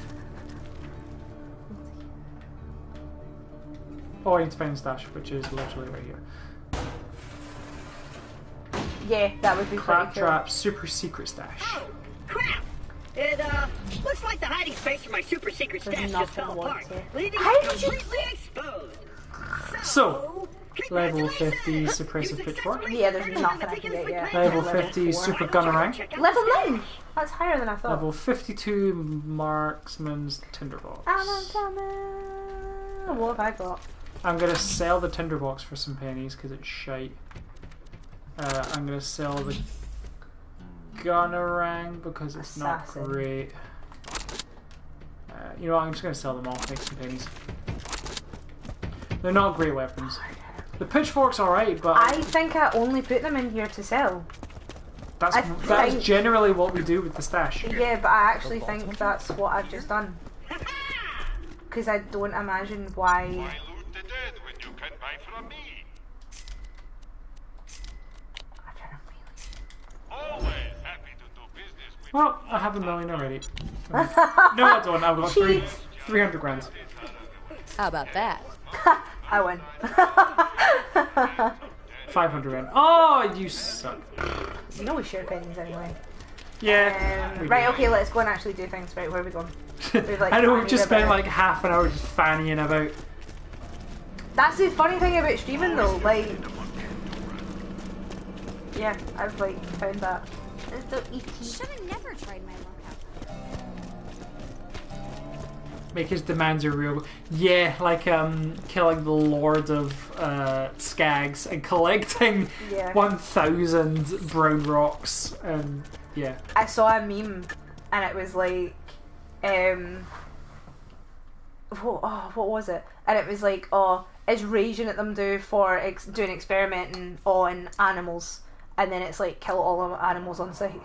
Oh, I need to find the stash, which is literally right here. Yeah, that would be pretty cool. Trap super secret stash. Oh, crap! It, looks like the hiding space for my super secret stash just fell apart, leaving it completely exposed. So, level 50 suppressive pitchfork. Yeah, there's nothing I can get yet. Level 50 super gunnerang. Level 9! That's higher than I thought. Level 52 marksman's tinderbox. What have I got? I'm gonna sell the tinderbox for some pennies because it's shite. I'm gonna sell the gunnerang because it's not great. You know what, I'm just gonna sell them all, make some pennies. They're not great weapons. The pitchfork's alright, but I think I only put them in here to sell. That's generally what we do with the stash. Yeah, but I actually think that's what I've just done. because I don't imagine why. Why loot the dead when you can buy from me? Always happy to do business with Well, I have $1 million already. No, I don't. I've got 300 grand. How about that? I win. 500 grand. Oh, you suck. You know we share pennies anyway. Yeah. Right, okay, let's go and actually do things. Right, where are we going? Like, I know we've just spent like half an hour just fannying about. That's the funny thing about streaming though, like... Yeah, I've like found that. It's so easy. Should have never tried my luck out. Make his demands are real. Yeah, like killing the Lord of Skags and collecting 1,000 brown rocks and yeah. I saw a meme and it was like, what was it? And it was like, is raging at them for doing experimenting on animals, and then it's like kill all the animals on site.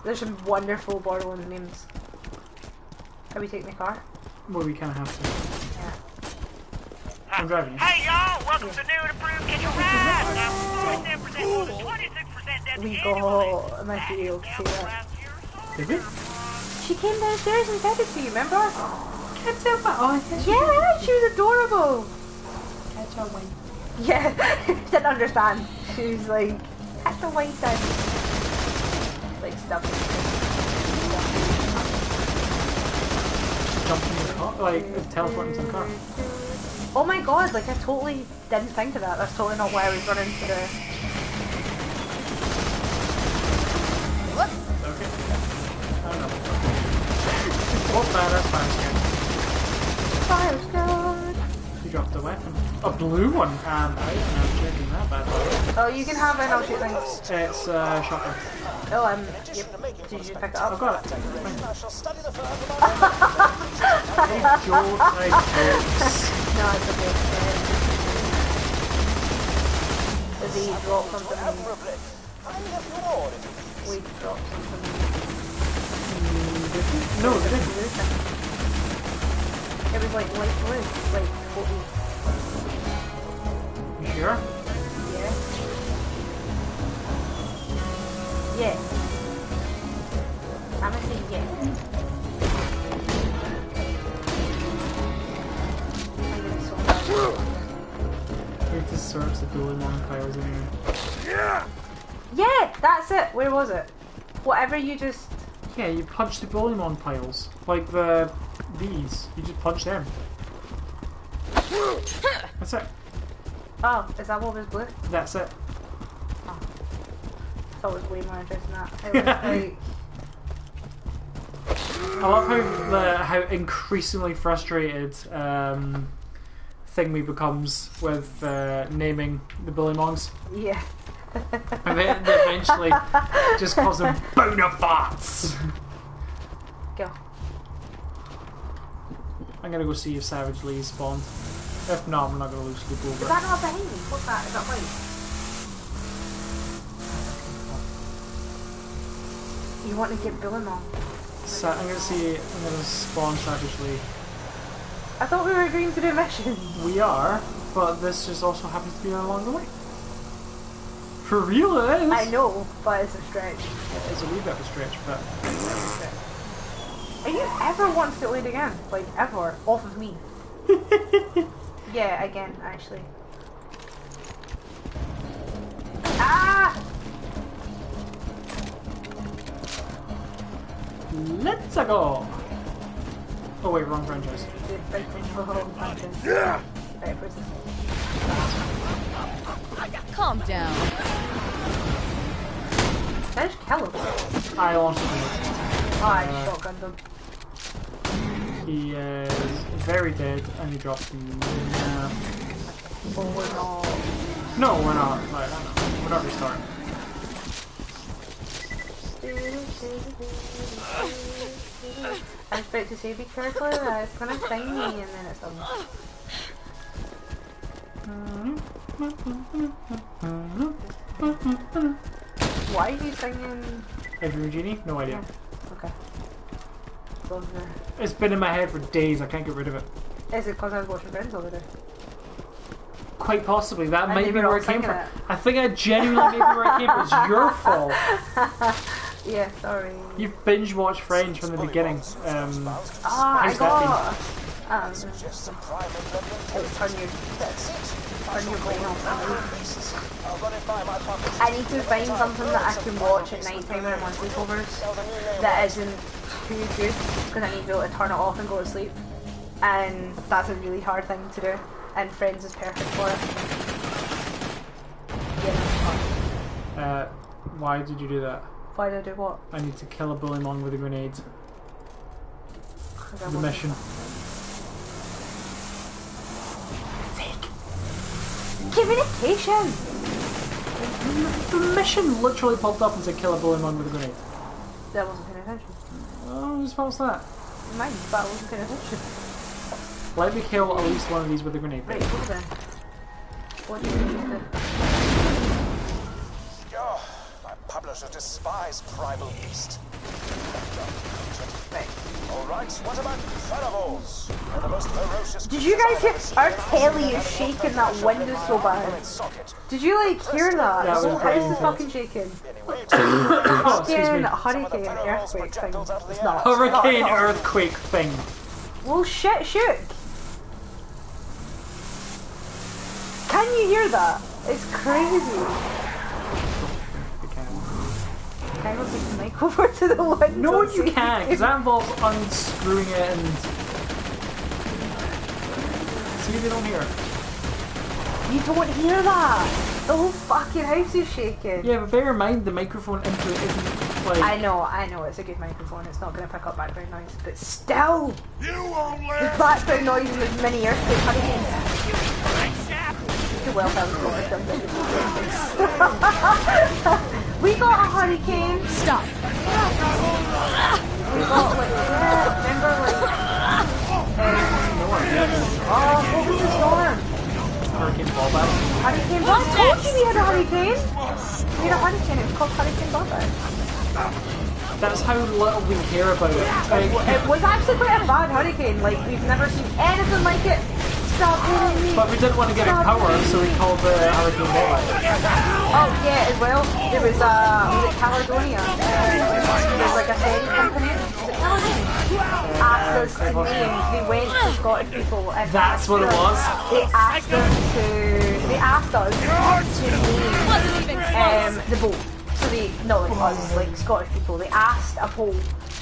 There's some wonderful Borderlands memes. Are we taking the car? Well, we kind of have to. Yeah. I'm driving. Hey y'all, welcome to New and Approved Get Your Ride. Now 47% more than 26% debt We got my video to see that. Did we? She came downstairs and said it to you, remember? Can't tell that. Oh, yeah, she was adorable. Catch a wine. Yeah, didn't understand. She was like, catch a wine, son. Like stuff. Jump in the car, like teleport into the car. Oh my god, like I totally didn't think of that. That's totally not why I was running to the... Okay. I don't know. What's that? That's fire scan. You dropped a weapon. A blue one? I am not checking that bad boy. Oh, you can have it, I'll shoot things. It's shotgun. Oh, yep. Did you just pick it up? I've got it. No, it's okay. Does he drop something? We dropped something. No, it didn't. It was like light blue, like 40. You sure? Yeah. Yeah. I'm gonna say yeah. We have to search the building on piles anyway. Yeah! Yeah, that's it. Where was it? Whatever you just... Yeah, you punch the bullymon piles. Like these. You just punch them. That's it. Oh, is that what was blue? That's it. Oh. I thought it was way more interesting than that. It was like... I love how increasingly frustrated Thingy becomes with naming the bullymons. Yeah. And then eventually just calls them Bonapartes. Go. I'm gonna go see if Savage Lee spawned. If not, I'm not gonna lose sleep over Is that not behind me? What's that? Is that white? You want to get Bullymon? So I'm gonna spawn Savage Lee. I thought we were agreeing to do missions. We are, but this just also happens to be along the way. For real it is! I know, but it's a stretch. It's a wee bit of a stretch, but... Are you ever wanting to lead again? Like, ever? Off of me? Yeah, again, actually. Ah! Let's go! Oh wait, wrong franchise. Yeah! Calm down. Did I just kill him? I launched him. Oh, I shotgunned him. He is very dead, and he dropped him. Oh, we're not. No, we're not. Like, we're not restarting. I was about to say be careful, it's gonna sting me, and then it's done. Why are you singing? Every Genie? No idea. Yeah. Okay. It's been in my head for days. I can't get rid of it. Is it because I was watching Friends over there? Quite possibly. That might be where it came from. It. I think I genuinely maybe where it came from. It's your fault. Yeah, sorry. You binge watched Friends from the beginning. I got. It was turn your brain off. I need to find something that I can watch at night time when I'm on sleepovers that isn't too good, because I need to be able to turn it off and go to sleep. And that's a really hard thing to do. And Friends is perfect for it. Yeah. Why did you do that? Why did I do what? I need to kill a bullymong with a grenade. The mission. Fake. Communication! The mission literally popped up and said kill a bullymong with a grenade. That wasn't paying attention. Oh, who spells that? Mine, but I wasn't paying attention. Let me kill at least one of these with a grenade. Right, go then. What do you need to do? My publishers despise primal beast. Right. Alright, what about carnivores? They're the most ferocious. Did you guys hear? Our telly is shaking that window so bad. Did you hear that? The whole house is fucking shaking. Fucking hurricane earthquake thing. It's not. Hurricane earthquake thing. Well, shit, shook. Can you hear that? It's crazy. Can I take the mic over to the window? No, you can't, because that involves unscrewing it and... See, they don't hear it. You don't hear that! The whole fucking house is shaking. Yeah, but bear in mind the microphone input isn't like... I know, it's a good microphone, it's not going to pick up background noise, but still! You won't live! There's background noise in this mini earthquake hurricane. Well, that was we got a hurricane. Stop. We got remember what was the storm? Hurricane Bobbat. Hurricane Bobbat. I told you we had a hurricane. We had a hurricane. It was called Hurricane Bobbat. That's how little we care about it. It was actually quite a bad hurricane. Like, we've never seen anything like it. Stop hitting me. But we didn't want to get it power, so we called the Hurricane Bobbat. Oh yeah, as well. There was Caledonia. There's like a ferry company. Was it Caledonia? Asked us to name. They went to Scottish people and that's what it was. They asked us to name the boat. So like Scottish people. They asked a poll.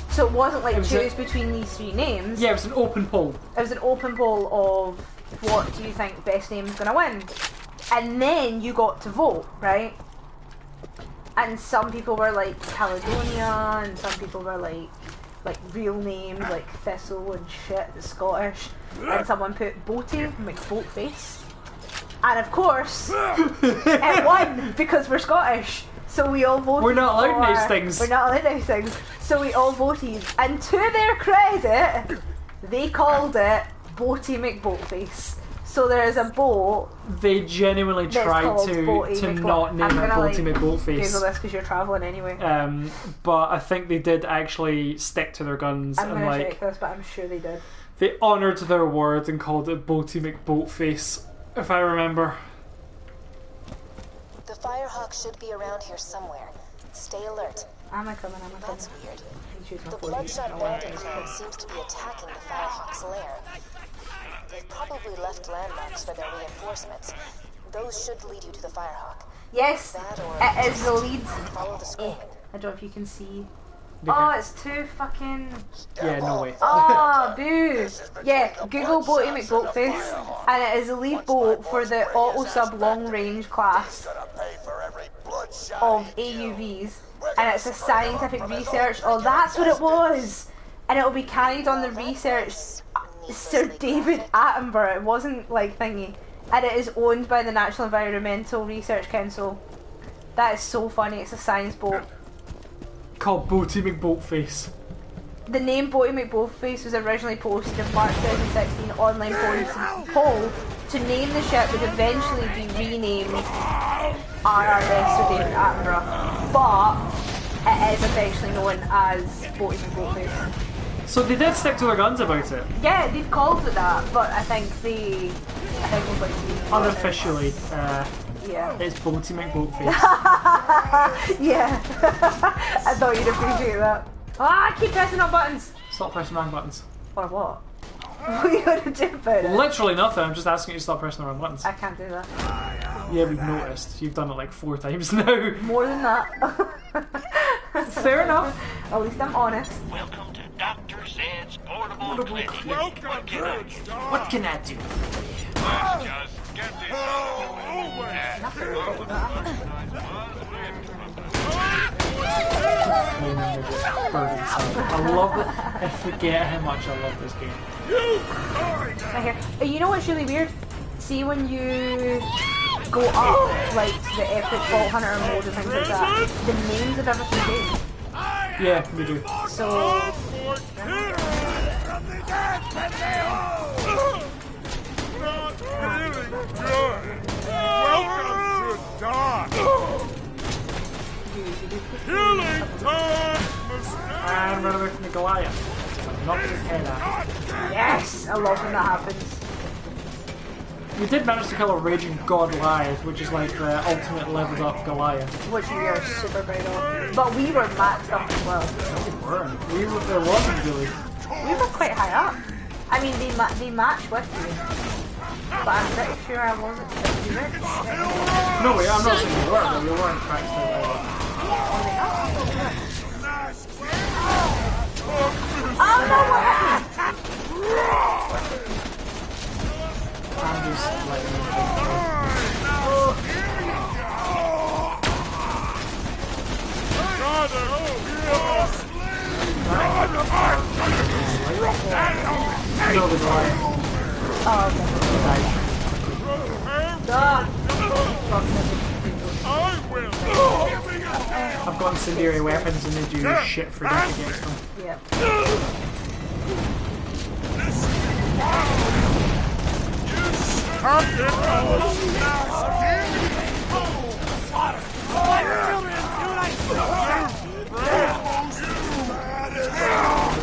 So it wasn't like choose between these three names. Yeah, it was an open poll. It was an open poll of what do you think the best name's gonna win, and then you got to vote, right? And some people were like Caledonia, and some people were like real names like Thistle and shit, the Scottish, and someone put Boaty McBoatface, and of course it won because we're Scottish. So we all voted. We're not allowed nice things. We're not allowed nice things. So we all voted, and to their credit, they called it Boaty McBoatface. So there is a boat. They genuinely tried to not name it Boaty McBoatface. Google this because you're travelling anyway. But I think they did actually stick to their guns. I'm gonna check this, but I'm sure they did. They honoured their word and called it Boaty McBoatface, if I remember. The Firehawk should be around here somewhere. Stay alert. I'm coming. That's weird. The Bloodshot Bandit clan seems to be attacking the Firehawk's lair. They've probably left landmarks for their reinforcements. Those should lead you to the Firehawk. Yes, it is the lead. Follow the screen. I don't know if you can see. Oh, it's too fucking... Yeah, no way. Oh, boo. Yeah, Google Boaty McBoatface, and it is the lead boat for the auto-sub long-range class of AUVs, and it's a scientific research. Oh, that's what it was! And it will be carried on the research Sir David Attenborough. It wasn't like thingy. And it is owned by the National Environmental Research Council. That is so funny. It's a science boat. Called Boaty McBoatface. The name Boaty McBoatface was originally posted in March 2016 online poll to name the ship would eventually be renamed RRS Sir David Attenborough. but it is officially known as Boaty McBoatface. So they did stick to their guns about it. Yeah, they've called it that, but I think we've like Unofficially, yeah. it's Boaty McBoatface. Yeah. I thought you'd appreciate that. Ah, I keep pressing on buttons! Stop pressing wrong buttons. Or what? What are you gonna do about it? Literally nothing, I'm just asking you to stop pressing the wrong buttons. I can't do that. Yeah, we've noticed. You've done it like 4 times now. More than that. Fair enough. At least I'm honest. Welcome to Dr. Zed's Portable Clinic. What can I do? What can I do? Let's just get this over. I love it. I forget how much I love this game. Okay. You know what's really weird? See when you go up, like the epic Vault Hunter mode and things like that, the names of everything change. Yeah, we do. So... Welcome to Dawn. Killing time. And run away from the Goliath. Knock his head out. Yes! I love when that happens. We did manage to kill a raging god live, which is like the ultimate leveled up Goliath. Which we are super proud of. But we were maxed up as well. We were. There wasn't really. We were quite high up. I mean, they matched with me. But I'm pretty sure I wasn't. No way, I'm not saying we were, but we weren't maxed out either. Oh no, what happened? I'm just letting you know the Goliath. Oh, I've got incendiary weapons and they do shit for death against them. Yep.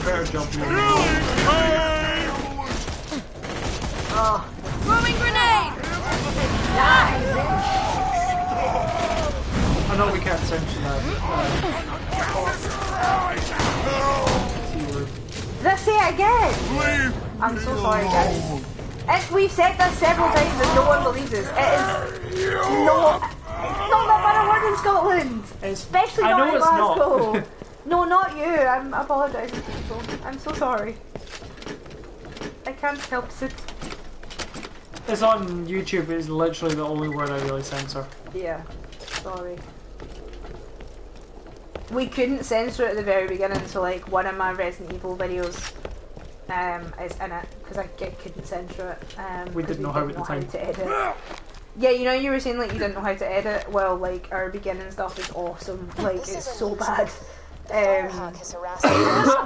Better jump in. Oh. Throwing grenade! I know we can't censor that. Did I say it again? I'm so sorry, guys. We've said this several times and no one believes us. It is not that bad a word in Scotland. Especially not in Glasgow. Not. No, not you. I'm apologising to people. I'm so sorry. I can't help it. It's on YouTube, it's literally the only word I really censor. Yeah, sorry. We couldn't censor it at the very beginning, so like one of my Resident Evil videos is in it, because I couldn't censor it. We didn't know how at the time. To edit. Yeah, you know you were saying like you didn't know how to edit? Well, like our beginning stuff is awesome, like it's so bad. They're not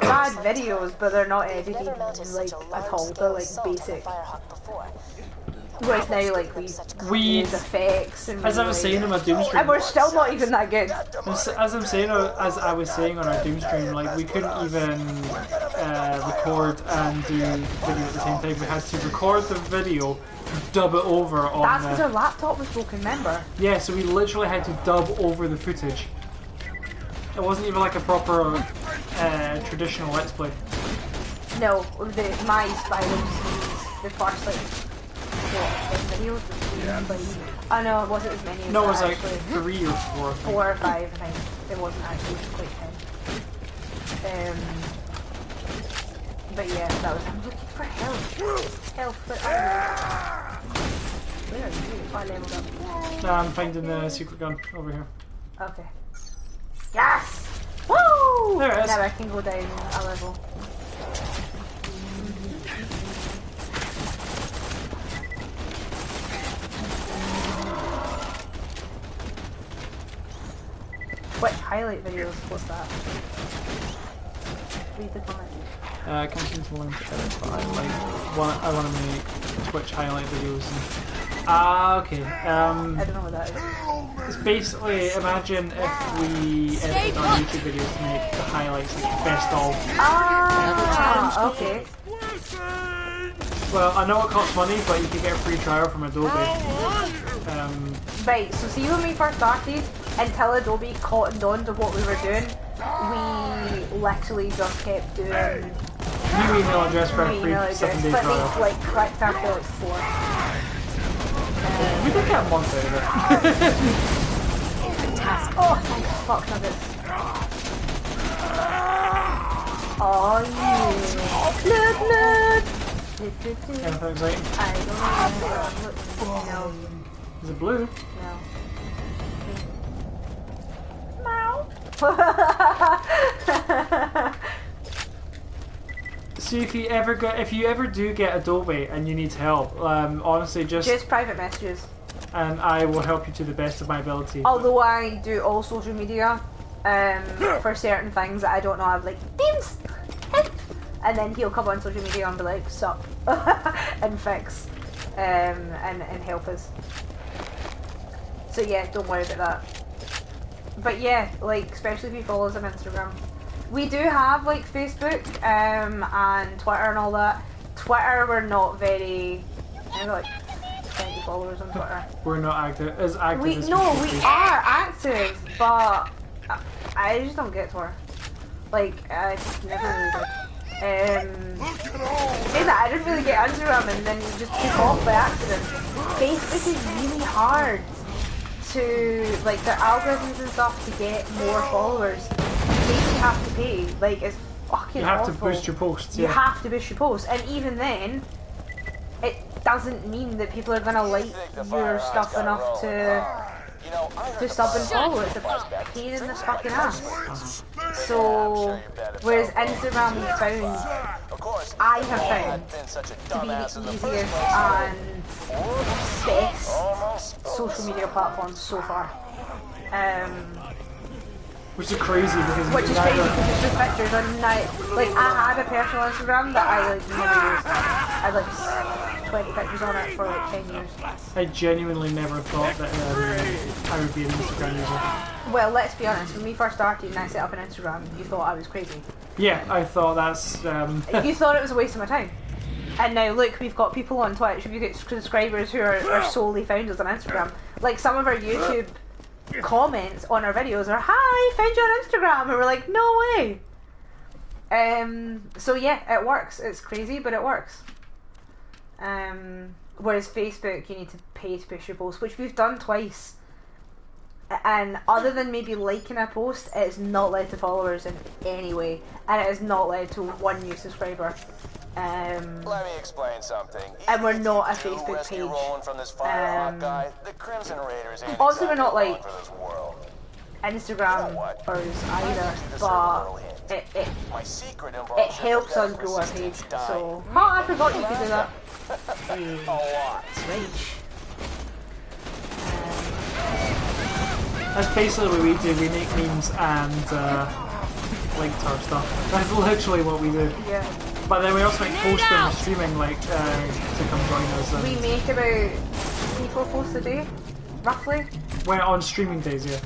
bad videos, but they're not edited like at all, they're like basic. Whereas now, like, we use effects and as I was saying in my Doom stream, and we're still not even that good. As I was saying on our Doom stream, like we couldn't even record and do the video at the same time. We had to record the video, dub it over on. That's because our laptop was broken, remember? Yeah, so we literally had to dub over the footage. It wasn't even like a proper traditional Let's Play. No, my Spyros, the first like videos. Oh no, it wasn't as many as no, it was like actually. 3 or 4. 4 or 5, I think. It wasn't actually quite 10. But yeah, that was. I'm looking for health. Health, but where are you? I leveled up. No, I'm finding the secret gun over here. Okay. Yes! Woo! There it is. Now I can go down a level. What highlight videos? What's that? Read the comment. I can't seem to link it, but I want to make Twitch highlight videos and Ah, okay. I don't know what that is. It's basically, imagine if we edited our YouTube videos to make the highlights like best of. Ah, okay. Well, I know it costs money, but you can get a free trial from Adobe. Right, so see when we first started, until Adobe cottoned on to what we were doing, we literally just kept doing new email address for a free 7-day but trial. they like clicked after like 4. We did get a month out of it. Fantastic. Oh, thank fuck nuggets. Oh yeah. Look. Anything exciting? I don't know. No. Is it blue? No. See if you ever do get Adobe and you need help, honestly just private messages. And I will help you to the best of my ability. Although I do all social media for certain things that I don't know, I'm like, Beams! And then he'll come on social media and be like, sup, and fix, and help us. So yeah, don't worry about that. But yeah, like, especially if you follow us on Instagram. We do have like Facebook and Twitter and all that. Twitter, we're not very, like 20 followers on Twitter. We're not as active as we are active, but I just don't get Twitter. Like, I just never really did. Say that, I didn't really get Instagram and then you just took off by accident. Facebook is really hard to, like, their algorithms and stuff to get more followers. You have to pay, like, it's fucking awful. You have to boost your posts, yeah. You have to boost your posts, and even then, it doesn't mean that people are gonna like your stuff enough to sub and follow. It's a pain in the fucking ass. So, whereas Instagram I have found to be the easiest and best social media platform so far. Which is crazy because it's just pictures and like I had a personal Instagram that I like never used. I had like 20 pictures on it for like 10 years. I genuinely never thought that I would be an Instagram user. Well, let's be honest, when we first started and I set up an Instagram, you thought I was crazy. Yeah, I thought that's You thought it was a waste of my time. And now look, we've got people on Twitch, we've got subscribers who are solely founders on Instagram. Like some of our YouTube comments on our videos are, "Hi, found you on Instagram," and we're like, "No way." So yeah, it works. It's crazy, but it works. Whereas Facebook, you need to pay to push your post, which we've done twice. And other than maybe liking a post, it is not led to followers in any way, and it has not led to one new subscriber. Let me explain something. And we're not a Facebook page. Also, we're not like Instagrammers either, but it helps us grow our page. So, I forgot you could do that. Rage. That's basically what we do. We make memes and link to our stuff. That's literally what we do. Yeah. But then we also make posting and streaming, like, to come join us. We make about 3-4 posts a day, roughly. When on streaming days, yeah.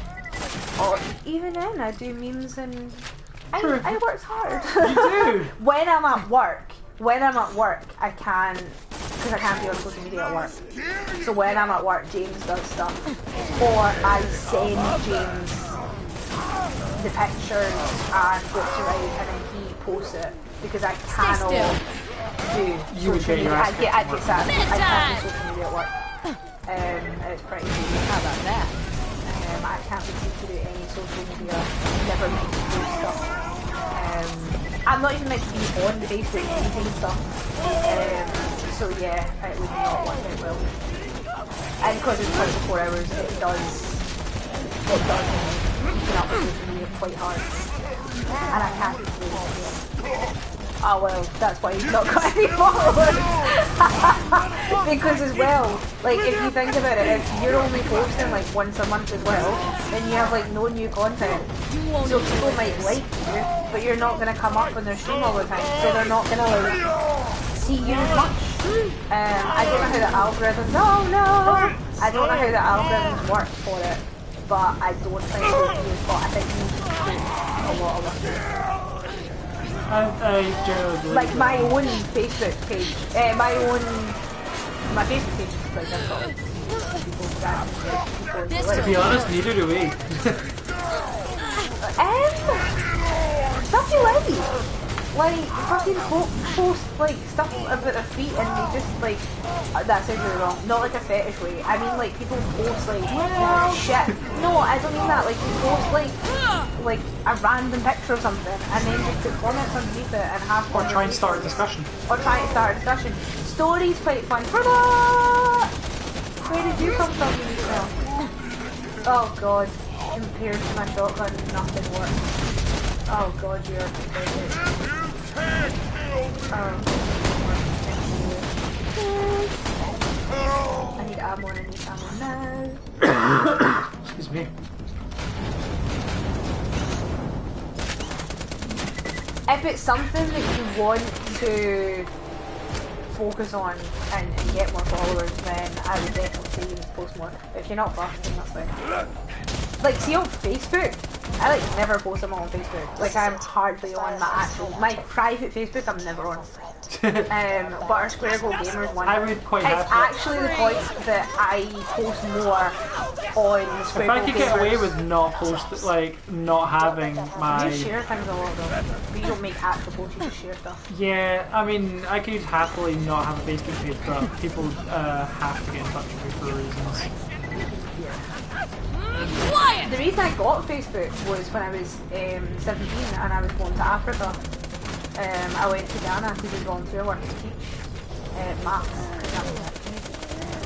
Or even then, I do memes and I work hard. You do. When I'm at work, I can, because I can't be on social media at work. So when I'm at work, James does stuff, or I send James the pictures and what to write, and then he posts it. Because I cannot do social media. I get sad. I can't do social media at work. It's pretty easy. How about that? I can't seem to do any social media. Never meant to do stuff. I'm not even meant to be on the Facebook anything stuff. So yeah, it would not work out well. And because it's 24 hours, it does keep up with social media quite hard. And I can't do it. Oh well, that's why he's not got any followers. Because as well, like if you think about it, if you're only posting like once a month as well, then you have like no new content. So people might like you, but you're not gonna come up on their stream all the time, so they're not gonna like see you as much. I don't know how the algorithms. Oh no! I don't know how the algorithms work for it, but I don't think it is. But I think you need to put a lot of work. I generally believe like my own Facebook page, my Facebook page is like I've got people that to be honest, neither do we. Stuff you like fucking post like stuff about their feet and they just like that sounds really wrong. Not like a fetish way. I mean like people post like shit. No, I don't mean that. Like you post like a random picture of something and then just put comments underneath it and have or try and start a discussion. Stories quite fun for that. Where did you come from, yourself? Oh god, compared to my shotgun, nothing works. Oh god, you're pathetic. I need ammo and I need ammo now. Excuse me. If it's something that you want to focus on and get more followers, then I would definitely say you post more. But if you're not fussed, then that's fine. Like, see on Facebook, I like never post them on Facebook. Like I'm hardly on my private Facebook. I'm never on. But our Square Go Gamers one. I would quite. It's actually the point that I post more on Square Go Gamers. If I could get away with not having my. You share things a lot though, but you don't make actual posts. You just share stuff. Yeah, I mean, I could happily not have a Facebook page, but people have to get in touch with me for reasons. The reason I got Facebook was when I was 17 and I was going to Africa. I went to Ghana to do volunteer work to teach maths.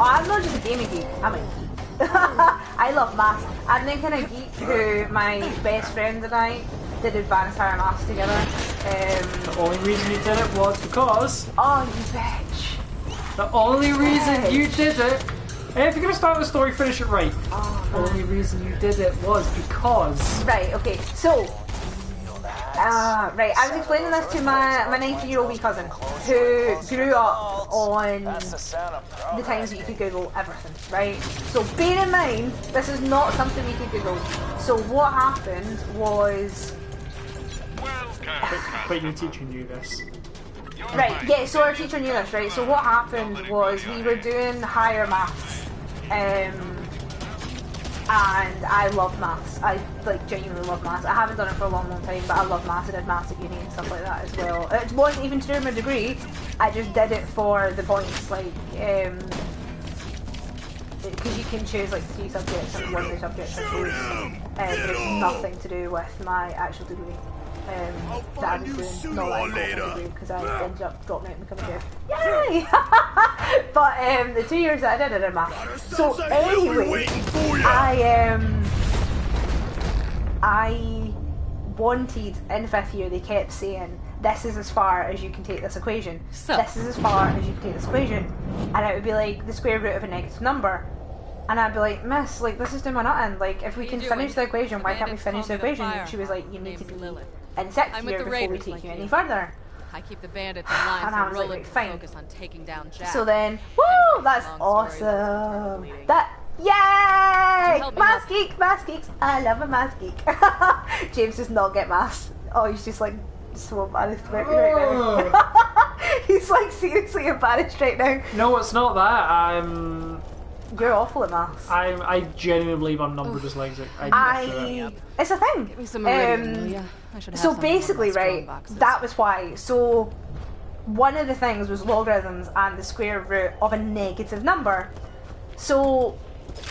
Oh, I'm not just a gaming geek, I'm a geek. I love maths. I'm the kind of geek who my best friend and I did advanced higher maths together. The only reason you did it was because... Oh, you bitch. The only reason you did it... Hey, if you're going to start the story, finish it right. The only reason you did it was because... Right, okay, so... right, I was explaining this to my 19-year-old wee cousin who grew up on the times that you could Google everything, right? So bear in mind, this is not something we could Google. So what happened was... But your teacher knew this. Right, yeah, so our teacher knew this, right? So what happened was we were doing higher maths, and I love maths. I like genuinely love maths. I haven't done it for a long time, but I love maths. I did maths at uni and stuff like that as well. It wasn't even to do my degree. I just did it for the points, like because you can choose like 3 subjects and 1 of the subjects I chose, but it's nothing to do with my actual degree. That I was doing, not that I got my degree, because I ended up dropping out and becoming deaf. Yay! But the 2 years that I did it in maths. So anyway, I wanted, in 5th year, they kept saying, this is as far as you can take this equation. So. This is as far as you can take this equation. And it would be like the square root of a negative number. And I'd be like, miss, like, this is doing my nutting. Like, if we can finish the equation, why can't we finish the equation? And she was like, you need to be in 6th year before we take you any further. I keep the bandits in line And I for was Roland like, to fine. focus on taking down Jack. So then, woo, that's awesome. Yay! Maths geek, maths geeks. I love a maths geek. James does not get maths. Oh, he's just like so embarrassed about me right now. He's like seriously embarrassed right now. No, it's not that. You're awful at maths. I genuinely believe I'm number dyslexic. It's a thing. Give me some iridium, will ya? I should have so some basically, right, that was why. So one of the things was logarithms and the square root of a negative number. So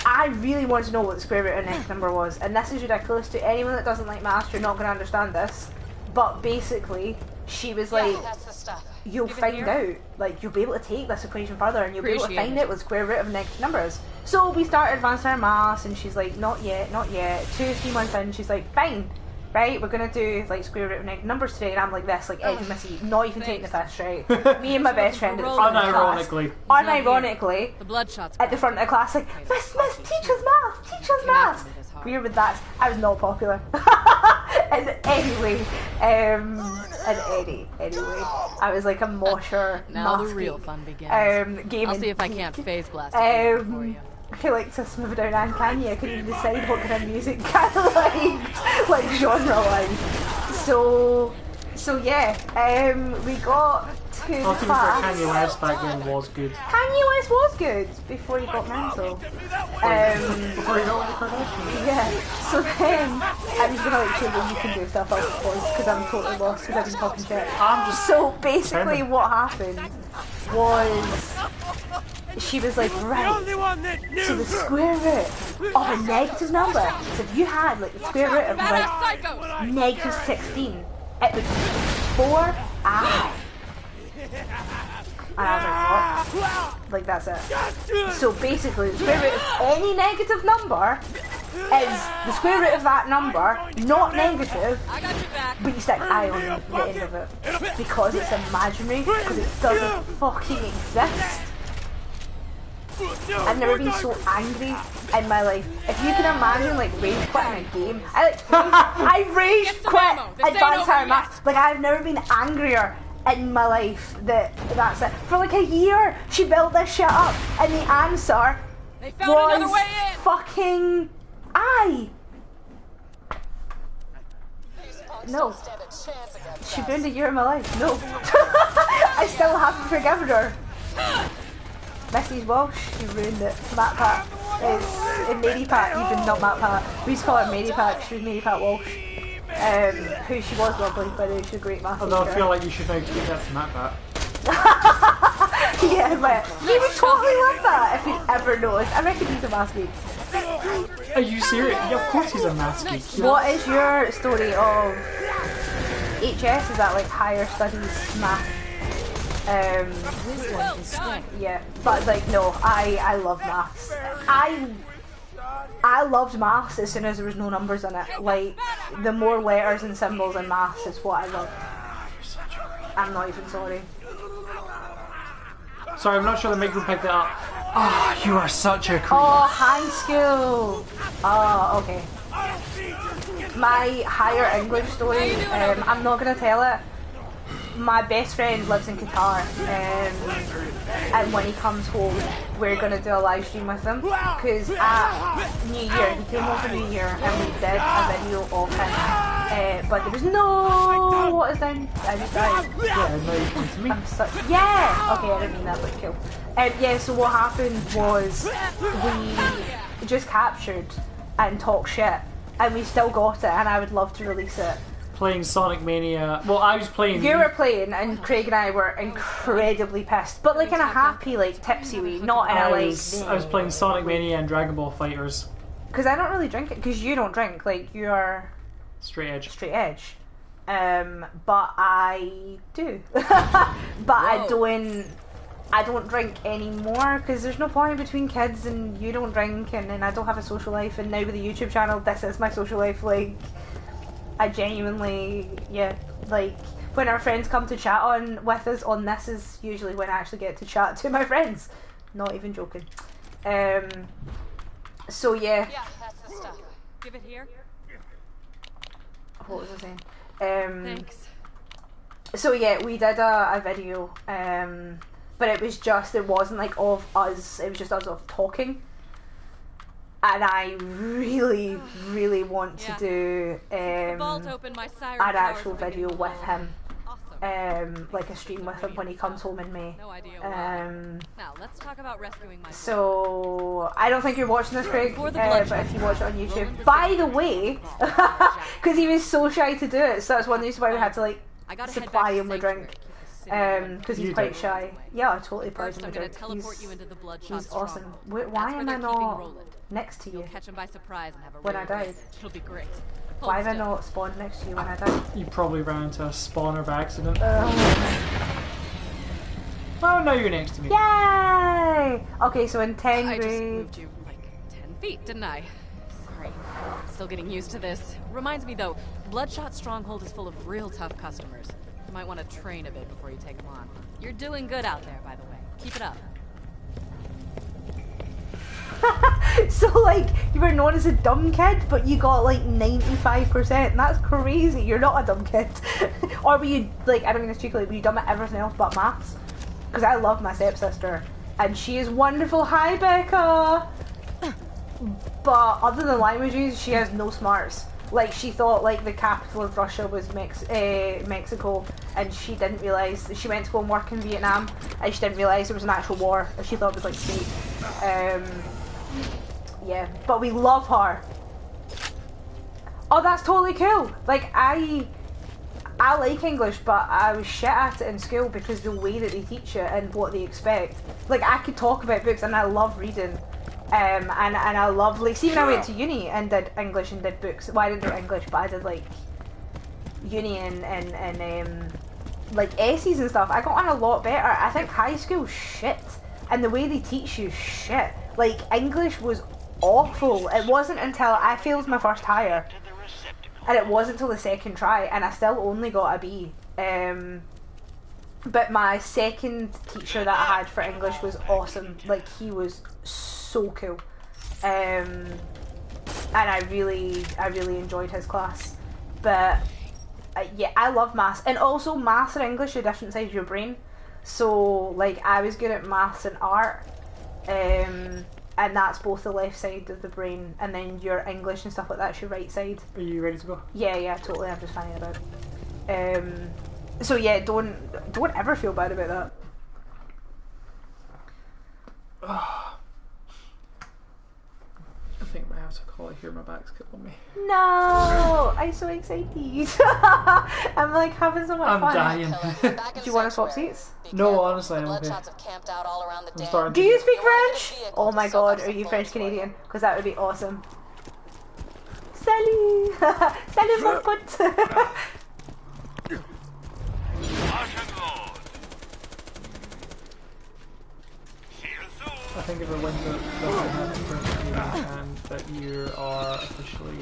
I really wanted to know what the square root of a negative number was, and this is ridiculous to anyone that doesn't like maths. You're not going to understand this, but basically, she was like, you'll find out, like, you'll be able to take this equation further and you'll be able to find out what the square root of a negative number is. So we started advanced higher maths and she's like, not yet, not yet. 2 or 3 months in, she's like, fine, right, we're gonna do like square root of negative numbers today, and I'm like this, like edge of Missy, not even taking the piss, right? Me and my best friend at the front of the class, unironically, the bloodshot's at the front of the class, like, Miss, teach us math. Weird with that. I was not popular. And anyway, anyway, I was like a mosher. Now the real fun begins. Gaming. I'll see if I can't phase blast it for you. I like to smooth down and Kanye. I couldn't even decide what kind of music kind of like genre wise. So yeah, we got to the class. Kanye West back then was good. Kanye West was good before he got mental. Before he got with the Kardashians. Yeah. So then I'm just gonna like show you can do stuff I'll pause because I'm totally lost because I've been talking shit. So basically, what happened was she was like, right, so the square root of a negative number, so if you had like the square root of like negative 16, it would be 4i. And I was like, what? Like, that's it. So basically, the square root of any negative number is the square root of that number, not negative, but you stick I on the end of it. Because it's imaginary, because it doesn't fucking exist. I've never been so angry in my life. If you can imagine like rage quitting a game, I rage quit Advanced Higher Maths. Like, I've never been angrier in my life. That's it. For like a year, she built this shit up, and the answer was fucking I. No. She ruined a year of my life. No. I still haven't forgiven her. Mrs. Walsh, she ruined it. Matt Pat is Mary Pat, even not Matt Pat. We used to call her Mary Pat, she was Mary Pat Walsh. Who she was lovely, by the way, she's a great math teacher. Although I feel like you should now keep that to Matt Pat. Yeah, but he would totally love that if he'd ever noticed. I reckon he's a math geek. Are you serious? Yeah, of course he's a math geek. What is your story of HS? Is that like higher studies math? Yeah, but like no, I love maths. I loved maths as soon as there was no numbers in it. Like, the more letters and symbols in maths is what I love. I'm not even sorry. Sorry, I'm not sure the microphone picked it up. Oh, you are such a creep. Oh, high school. Oh, okay. My higher English story, I'm not going to tell it. My best friend lives in Qatar, and when he comes home, we're going to do a live stream with him, because at New Year, he came home for New Year, and we did a video of him, but there was no, what is down, I just died. I'm such, yeah, okay, I didn't mean that, but cool. Yeah, so what happened was, we just captured and talked shit, and we still got it, and I would love to release it. Playing Sonic Mania. Well, I was playing. You were playing, and Craig and I were incredibly pissed, but like in a happy, like tipsy way, not in a like. I was playing Sonic Mania and Dragon Ball Fighters. Because I don't really drink it. Because you don't drink. Like, you are straight edge. Straight edge. But I do. But I don't drink anymore because there's no point between kids and you don't drink, and then I don't have a social life, and now with the YouTube channel, this is my social life. Like, I genuinely, yeah, like, when our friends come to chat with us on this is usually when I actually get to chat to my friends. Not even joking. So yeah. Yeah, that's the stuff. Give it here. What was I saying? Thanks. So yeah, we did a video, but it wasn't like of us, it was just us of talking. And I really, really want to do an actual video with him, like a stream with him when he comes home in May. Now let's talk about rescuing my. So I don't think you're watching this, Craig, but if you watch it on YouTube, by the way, because he was so shy to do it, so that's one reason why we had to like supply him with drink. Because he's quite shy. Yeah, I totally played him with drink. He's awesome. Why am I not next to you when I died? It'll be great. Why have I not spawned next to you when I died? You probably ran into a spawner by accident. Well, now you're next to me. Yay! Okay, so in 10 I just moved you like 10 feet, didn't I? Sorry. Still getting used to this. Reminds me though, Bloodshot Stronghold is full of real tough customers. You might want to train a bit before you take them on. You're doing good out there, by the way. Keep it up. So, like, you were known as a dumb kid, but you got, like, 95%. That's crazy. You're not a dumb kid. Or were you, like, I don't mean this cheekily, were you dumb at everything else but maths? Because I love my stepsister. And she is wonderful. Hi, Becca! But other than languages, she has no smarts. Like, she thought, like, the capital of Russia was Mexico, and she didn't realise. She went to go and work in Vietnam, and she didn't realise there was an actual war. She thought it was, like, state. Yeah, but we love her. Oh, that's totally cool. Like, I like English, but I was shit at it in school because the way that they teach it and what they expect. Like, I could talk about books, and I love reading. And I love, like, see when I went to uni and did English and did books. Well, I didn't do English, but I did, like, uni and like, essays and stuff. I got on a lot better. I think high school shit. And the way they teach you shit. Like, English was awful. It wasn't until I failed my first hire. And it wasn't until the second try. And I still only got a B. But my second teacher that I had for English was awesome. Like, he was so cool. And I really enjoyed his class. But yeah, I love maths. And also, maths and English are different sides of your brain. So, like, I was good at maths and art. And that's both the left side of the brain. And then your English and stuff like that's your right side. Are you ready to go? Yeah, totally. I'm just finding about. So yeah, don't ever feel bad about that. I think I have to call it here. My back's killing me. No, I'm so excited. I'm like having so much fun. I'm dying. Do you want to swap seats? No, honestly, I'm okay. Do you speak French? Oh my god, are you French Canadian? Because that would be awesome. Salut! Salut mon pote! I think if it wins it, and that you are officially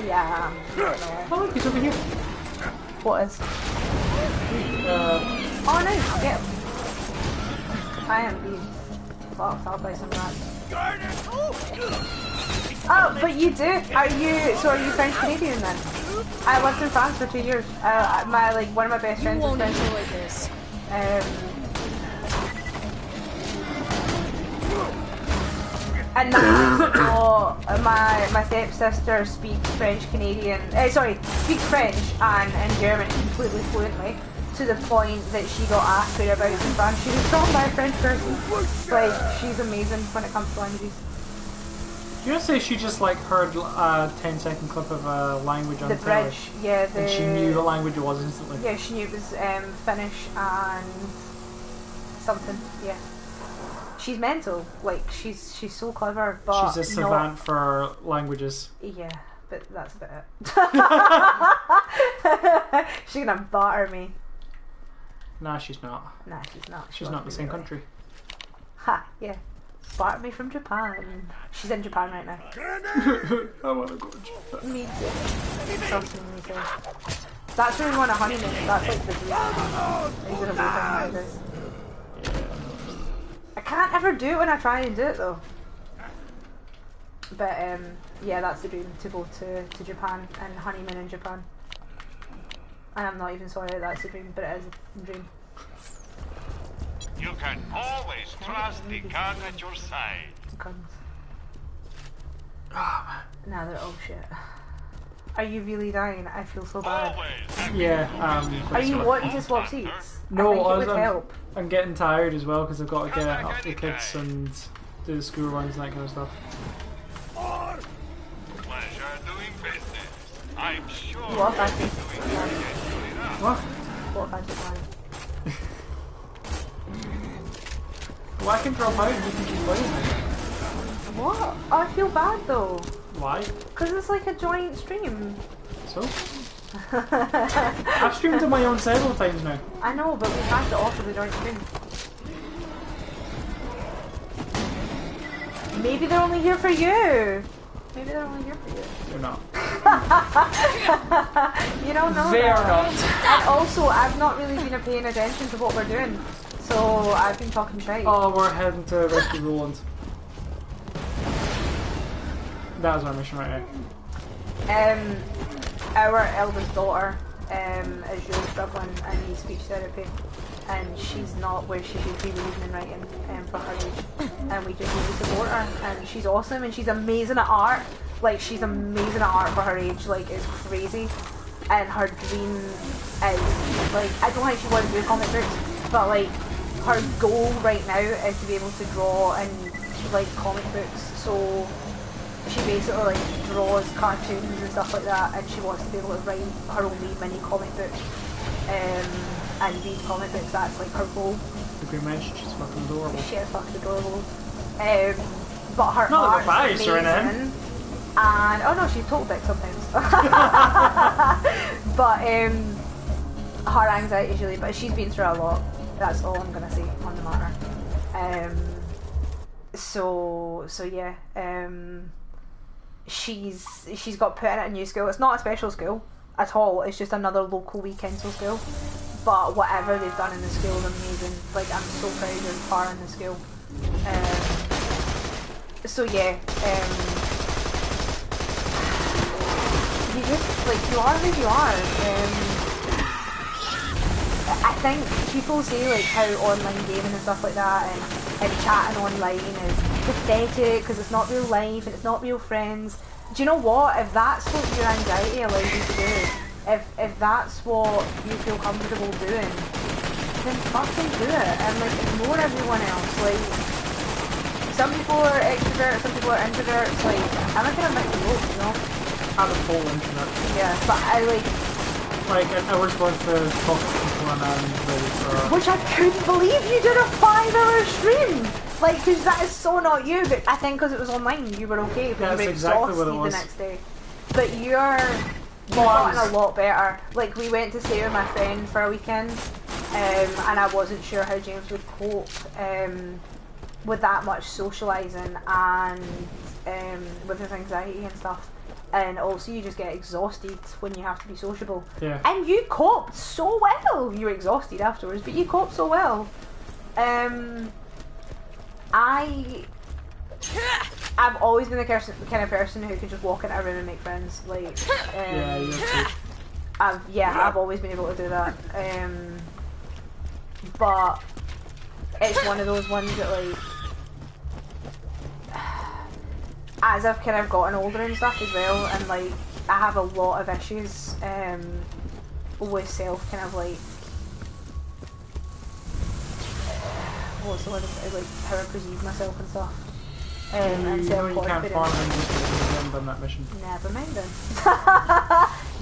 yeah. Oh look, he's over here. What is? Oh nice, yeah. I am being fucked up by some rats. Oh, but you do? Are you French Canadian then? I lived in France for 2 years. One of my best friends is French. Enjoy this. And now my stepsister speaks French Canadian. Speaks French and German completely fluently, to the point that she got asked whereabouts in France she was from by a French person. Like, she's amazing when it comes to languages. Do you want to say she just like heard a 10-second clip of a language on the telly? bridge, yeah. And she knew what language it was instantly. Yeah, she knew it was Finnish and something. Yeah. She's mental. Like, she's so clever, but she's a savant for languages. Yeah, but that's about it. She's gonna batter me. Nah, she's not. Nah, she's not. She's not in the same country. Ha, yeah. Batter me from Japan. She's in Japan right now. I wanna go to Japan. Me too. Trust me, me too. That's where we want a honeymoon. That's like the dream. These are the weekend. I can't ever do it when I try and do it though. But yeah, that's the dream, to go to Japan and honeymoon in Japan. And I'm not even sorry that that's the dream, but it is a dream. You can always trust the gun at your side. Guns. Now they're all shit. Are you really dying? I feel so bad. Yeah. Are you wanting to swap seats? No, I think it would help. I'm getting tired as well because I've got to get up the kids and do the school runs and that kind of stuff. Pleasure doing business. I'm sure. What fancy? What? What fancy plan? Well, I can drop out and you can keep playing. What? Oh, I feel bad though. Why? Because it's like a joint stream. So? I've streamed on my own several times now. I know, but we have to offer the joint stream. Maybe they're only here for you. Maybe they're only here for you. They're not. You don't know They are that. not. And also, I've not really been paying attention to what we're doing, so I've been talking shite. Oh, we're heading to rescue Roland. That was our mission right now. Our eldest daughter is really struggling and needs speech therapy, and she's not where she should be reading and writing for her age, and we just need to support her. And she's awesome, and she's amazing at art. Like, she's amazing at art for her age. Like, it's crazy. And her dream is, like, I don't think she wants to do comic books, but like, her goal right now is to be able to draw and like comic books. So she basically like draws cartoons and stuff like that, and she wants to be able to write her own wee mini comic book and read comic books. That's like her goal. The Green Mansion, she's fucking adorable. She is fucking adorable. But her Not art's or amazing. anything. And oh no, she's told dick sometimes. But her anxiety is really, but she's been through a lot. That's all I'm gonna say on the matter. So yeah. She's got put in at a new school. It's not a special school at all. It's just another local weekend school. But whatever they've done in the school is amazing. Like, I'm so proud of her in the school. So yeah. You just, like, you are who you are. I think people say like how online gaming and stuff like that and chatting online is pathetic because it's not real life and it's not real friends. Do you know what? If that's what your anxiety allows you to do, if that's what you feel comfortable doing, then fucking do it and like ignore everyone else. Like, some people are extroverts, some people are introverts. Like, I'm not gonna make the both, you know. I'm a full introvert. Yeah, but I like I was going to talk to people and I'm ready for... Which I couldn't believe you did a 5-hour stream! Like, because that is so not you, but I think because it was online you were okay, but you were exactly what it exhausted was. the next day. But you've gotten a lot better. Like, we went to stay with my friend for a weekend, and I wasn't sure how James would cope with that much socialising and with his anxiety and stuff. And also you just get exhausted when you have to be sociable. Yeah. And you coped so well. You were exhausted afterwards, but you coped so well. I've always been the kind of person who can just walk into a room and make friends. Like, yeah, you too. I've always been able to do that. But it's one of those ones that, like, as I've kind of gotten older and stuff as well, and like I have a lot of issues with self kind of like what's the word, like how I perceive myself and stuff. And you can't farm and just done that mission. Never mind then.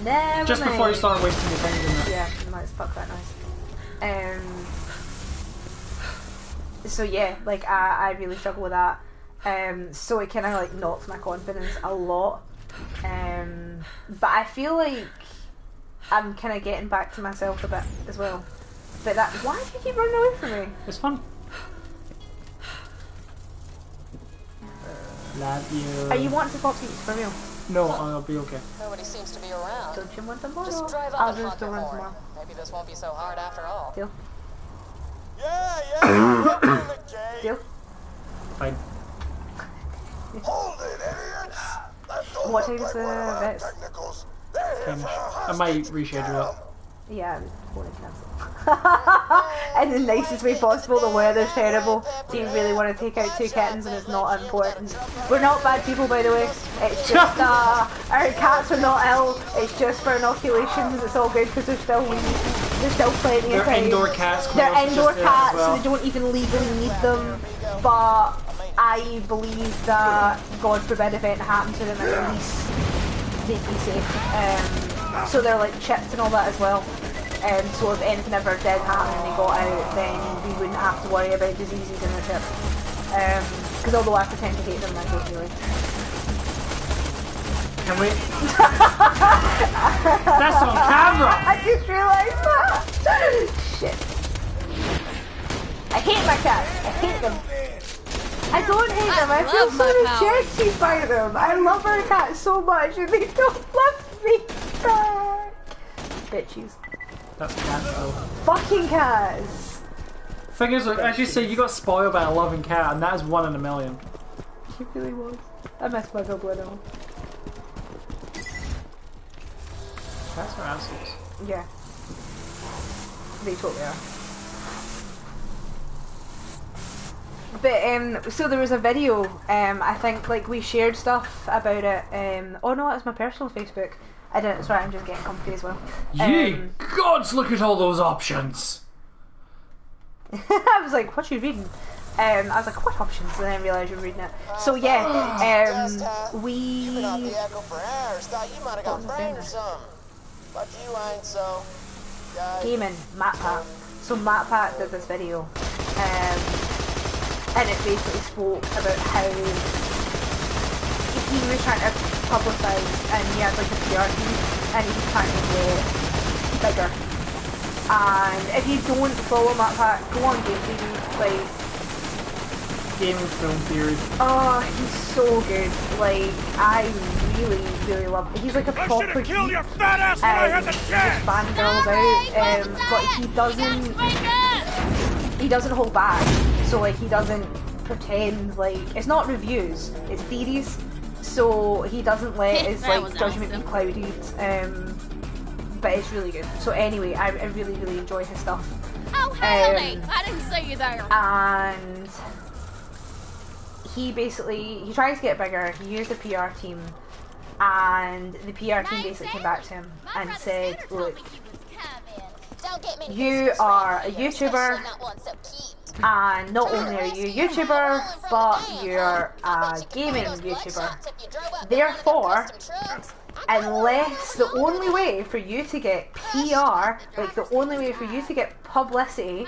Never just mind. before you start wasting your time doing that. Yeah, let's fuck that noise. So yeah, like I really struggle with that. So it kind of like knocks my confidence a lot. But I feel like I'm kind of getting back to myself a bit as well. But that, why do you keep running away from me? It's fun. Love you. Are you wanting to talk to me for real? No, I'll be okay. Nobody seems to be around. Don't you want tomorrow? Just drive I'll up and just go run more. tomorrow. Maybe this won't be so hard after all. Deal? Yeah. Deal? Fine. Hold it, idiots! What time's the vets? Finish. I might reschedule it. Yeah, I'm going to cancel. In the nicest way possible. The weather's terrible. Do you really want to take out 2 kittens and it's not important? We're not bad people, by the way. It's just our cats are not ill. It's just for inoculations. It's all good because they're still weaned. There's still plenty of time. They're indoor cats. They're indoor cats, well. so they don't even legally need them. But I believe that, God forbid, if anything happened to them, at least they'd be safe. So they're like chipped and all that as well. So if anything ever did happen and they got out, then we wouldn't have to worry about diseases in their chip. Because although I pretend to hate them, I don't really. Can we? That's on camera! I just realised that! Shit. I hate my cats. I hate them. I don't hate them. I feel so rejected by them. I love our cat so much and they don't love me back. Bitches. That's cat though. Fucking cats. Thing is, as you say, you got spoiled by a loving cat, and that is 1 in a million. She really was. I miss my Dublino. Cats are assholes. Yeah. They totally are. But so there was a video, I think like we shared stuff about it. Oh no, it's my personal Facebook. I didn't. Sorry, I'm just getting comfy as well. Ye gods, look at all those options. I was like, what are you reading? I was like, what options? And then I realised you were reading it. So yeah, we. You've been on the echo for hours. Thought you might have got brain or something. But you ain't so. Gaming, MatPat. So MatPat did this video, and it basically spoke about how he was trying to publicise, and he had like a PR team, and he was trying to get bigger. And if you don't follow MatPat, go on Game TV, like Gaming Film Theory. Oh, he's so good. Like, I really, really love him. He's like a proper geek. Your fat ass when I had the chance. Fangirls out, but he doesn't hold back. So like, he doesn't pretend like it's not reviews, it's theories. So he doesn't let his like judgment be clouded. But it's really good. So anyway, I really, really enjoy his stuff. Oh, Haley! I didn't see you there. And he tries to get bigger. He used a PR team, and the PR team basically came back to him and said, look, you are a YouTuber, and not only are you a YouTuber, but you're a gaming YouTuber. Therefore, unless the only way for you to get PR, like the only way for you to get publicity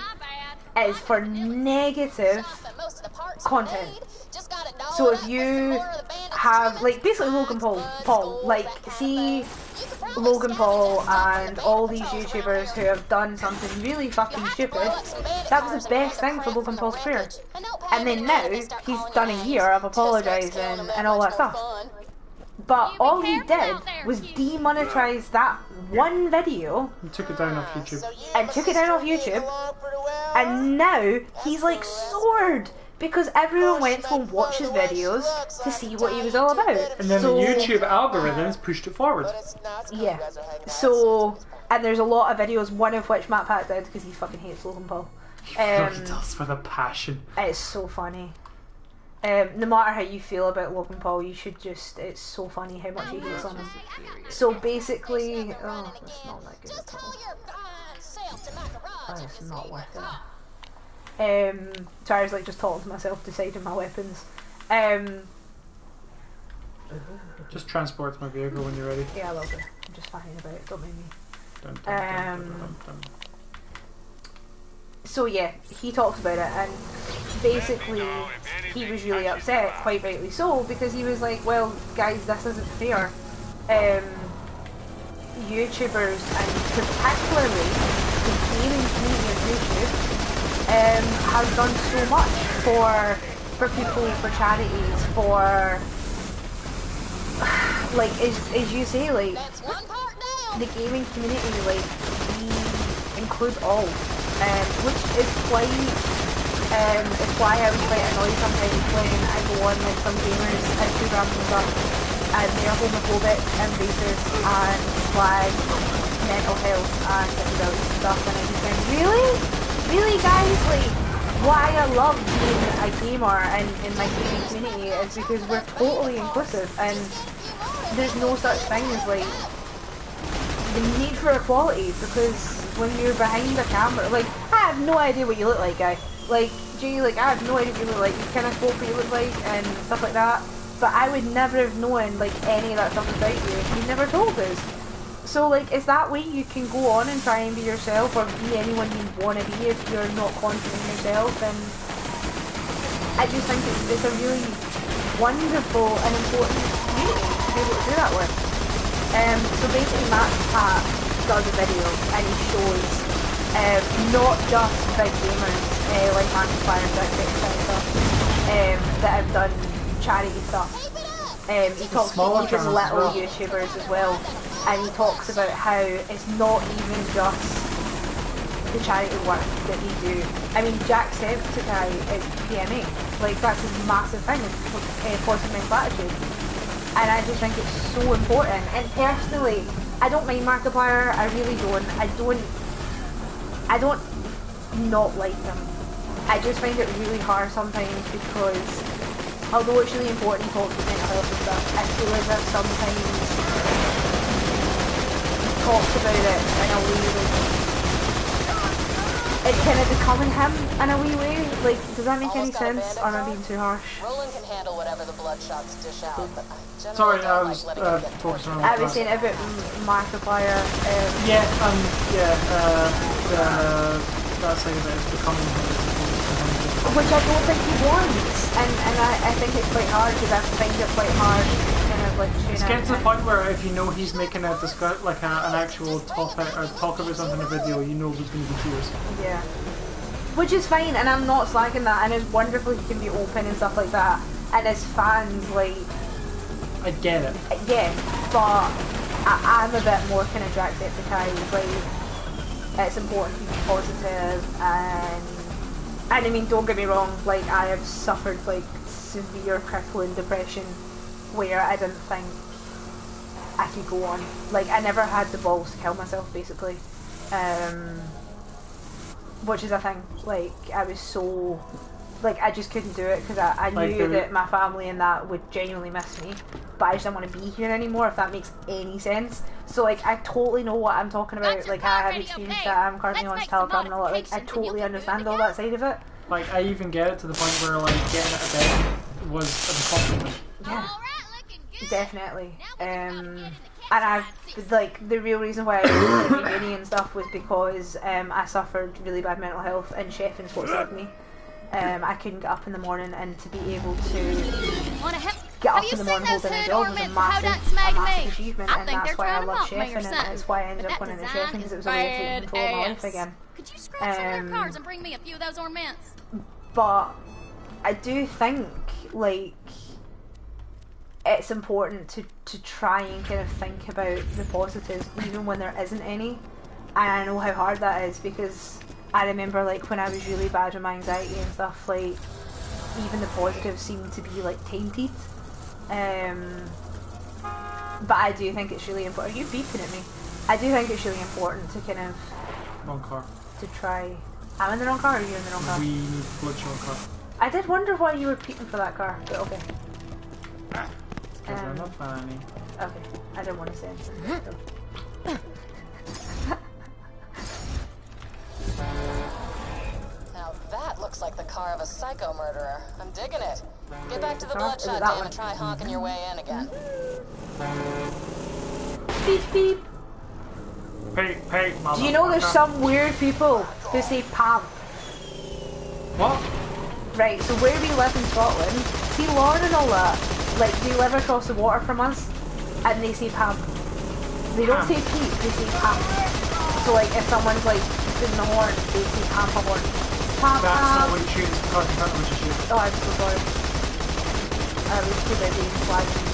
is for negative content. So if you have, like, basically Logan Paul, like, see Logan Paul and all these YouTubers who have done something really fucking stupid, that was the best thing for Logan Paul's career. And then now, he's done a year of apologising and all that stuff. But all he did was demonetize that one video. And took it down off YouTube. And now he's like soared because everyone went to go and watch his videos to see what he was all about. And then the YouTube algorithms pushed it forward. Yeah. So, and there's a lot of videos, one of which MatPat did because he fucking hates Logan Paul. He does with a passion. It's so funny. No matter how you feel about Logan Paul, you should just, it's so funny how much he hates on him. So basically, oh, it's not that good at all. Oh, it's not worth it. So I was like just talking to myself, deciding my weapons. Just transport my vehicle when you're ready. Yeah, I will do. I'm just fine about it, don't mind me. So yeah, he talks about it, and basically he was really upset, quite rightly so, because he was like, well guys, this isn't fair. YouTubers, and particularly the gaming community of YouTube, has done so much for people, for charities, for like as you say, like the gaming community, like we include all. Which is why I was quite annoyed sometimes when I go on like some gamers Instagrams and stuff, and they're homophobic and racist and flag mental health and disabilities and stuff, and I just think, really guys, like why I love being a gamer and in my gaming community is because we're totally inclusive, and there's no such thing as like the need for equality, because when you're behind a camera, like, I have no idea what you look like, guy. Like, Jay, like, I have no idea what you look like. You kind of spoke what you look like and stuff like that. But I would never have known, like, any of that stuff about you if you never told us. So, like, is that way you can go on and try and be yourself, or be anyone you want to be if you're not confident in yourself. And I just think it's a really wonderful and important community to be able to do that with. So basically MatPat does a video and he shows not just big gamers like Markiplier, etc., that have done charity stuff. He talks to even little YouTubers as well, and he talks about how it's not even just the charity work that they do. I mean, Jacksepticeye is PMA, like that's a massive thing, it's positive mental attitude, and I just think it's so important. And personally, I don't mind Markiplier, I really don't. I don't not like them. I just find it really hard sometimes because although it's really important to talk about mental health and stuff, I feel as if sometimes he talks about it in a way like it's kind of becoming him in a wee way. Like, does that make any sense? Or am I being too harsh? Roland can handle whatever the bloodshot's dish out, but I Sorry, generally I don't was like letting him get tortured. I was saying about Markiplier. That side of it is becoming him. Which I don't think he wants, and I think it's quite hard because I find it quite hard kind of like tune It's getting to the point where if you know he's making an actual topic or talk about something in a video, you know there's going to be tears. Yeah. Which is fine, and I'm not slagging that, and it's wonderful he can be open and stuff like that, and as fans, like... I get it. Yeah, but I'm a bit more kind of Jacksepticeye, like, it's important to be positive, and I mean, don't get me wrong, like, I have suffered, like, severe crippling depression where I didn't think I could go on. Like, I never had the balls to kill myself, basically. Which is a thing. Like, I was so... Like, I just couldn't do it because I knew that my family and that would genuinely miss me. But I just didn't want to be here anymore, if that makes any sense. So, like, I totally know what I'm talking about. Like, I have experienced that. I'm currently on Telegram and all that. Like, I totally understand all that side of it. Like, I even get it to the point where, like, getting out of bed was an accomplishment. Yeah. Definitely. And I, like, the real reason why I was in uni and stuff was because I suffered really bad mental health, and chefing's what saved me. I couldn't get up in the morning, and to be able to get up in the morning holding a job was a massive achievement, and that's why I love chefing, and that's why I ended up winning the chefing, because it was a way to take control of my life again. Could you scrap some of their cars and bring me a few of those ornaments? But I do think, like, it's important to try and kind of think about the positives even when there isn't any, and I know how hard that is because I remember, like, when I was really bad with my anxiety and stuff, like, even the positives seemed to be, like, tainted. But I do think it's really important. Are you beeping at me? I do think it's really important to kind of... Wrong car. To try... I'm in the wrong car, or are you in the wrong car? We need Bloodshot car. I did wonder why you were peeping for that car, but okay. Because I'm not funny. Okay, I didn't want to say anything. Now that looks like the car of a psycho murderer. I'm digging it. Get back to the bloodshot dam and try honking your way in again. Beep beep. Hey, mama. Do you know there's some weird people who say Pam? What? Right, so where we live in Scotland, see Lauren and all that, like, they live across the water from us, and they say Pam. They don't say Pete, they say Pam. So, like, if someone's, like, in the horn, they say Pam for horn. Pam, That's Pam. not what you shoot, it's because you can't know what you shoot. Oh, I'm so sorry. I was too busy flagging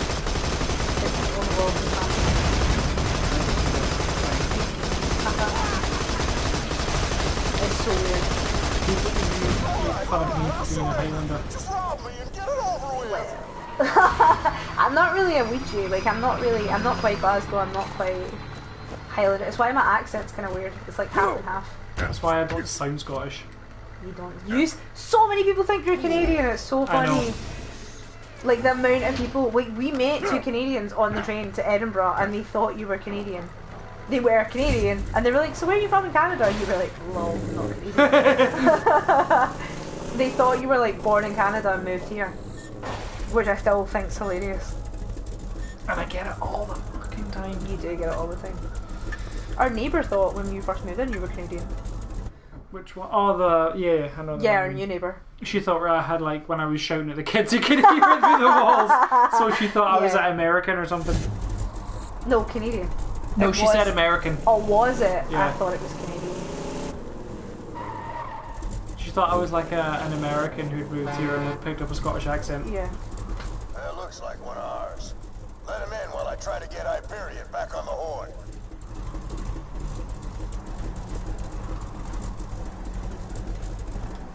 the people in the world and Pam. It's so weird. Just rob me and get it over with. I'm not really a Ouija, like I'm not quite Glasgow, I'm not quite Highland. It's why my accent's kind of weird. It's like half and half. That's why I don't sound Scottish. You don't use. So many people think you're Canadian. It's so funny. I know. Like the amount of people. Like we met two Canadians on the train to Edinburgh, and they thought you were Canadian. They were Canadian, and they were like, "So where are you from in Canada?" And you were like, "Lol, not Canadian." They thought you were like born in Canada and moved here, which I still think's hilarious. And I get it all the fucking time. You do get it all the time. Our neighbour thought when you first moved in you were Canadian. Which one? Oh, yeah, I know. Yeah, our new neighbour. She thought I had, like, when I was shouting at the kids, you could hear it through the walls. So she thought I was American or something. No, Canadian. No, she said American. Oh, was it? Yeah. I thought it was Canadian. She thought I was like an American who'd moved here and had picked up a Scottish accent. Yeah. That looks like one of ours. Let him in while I try to get Hyperion back on the horn.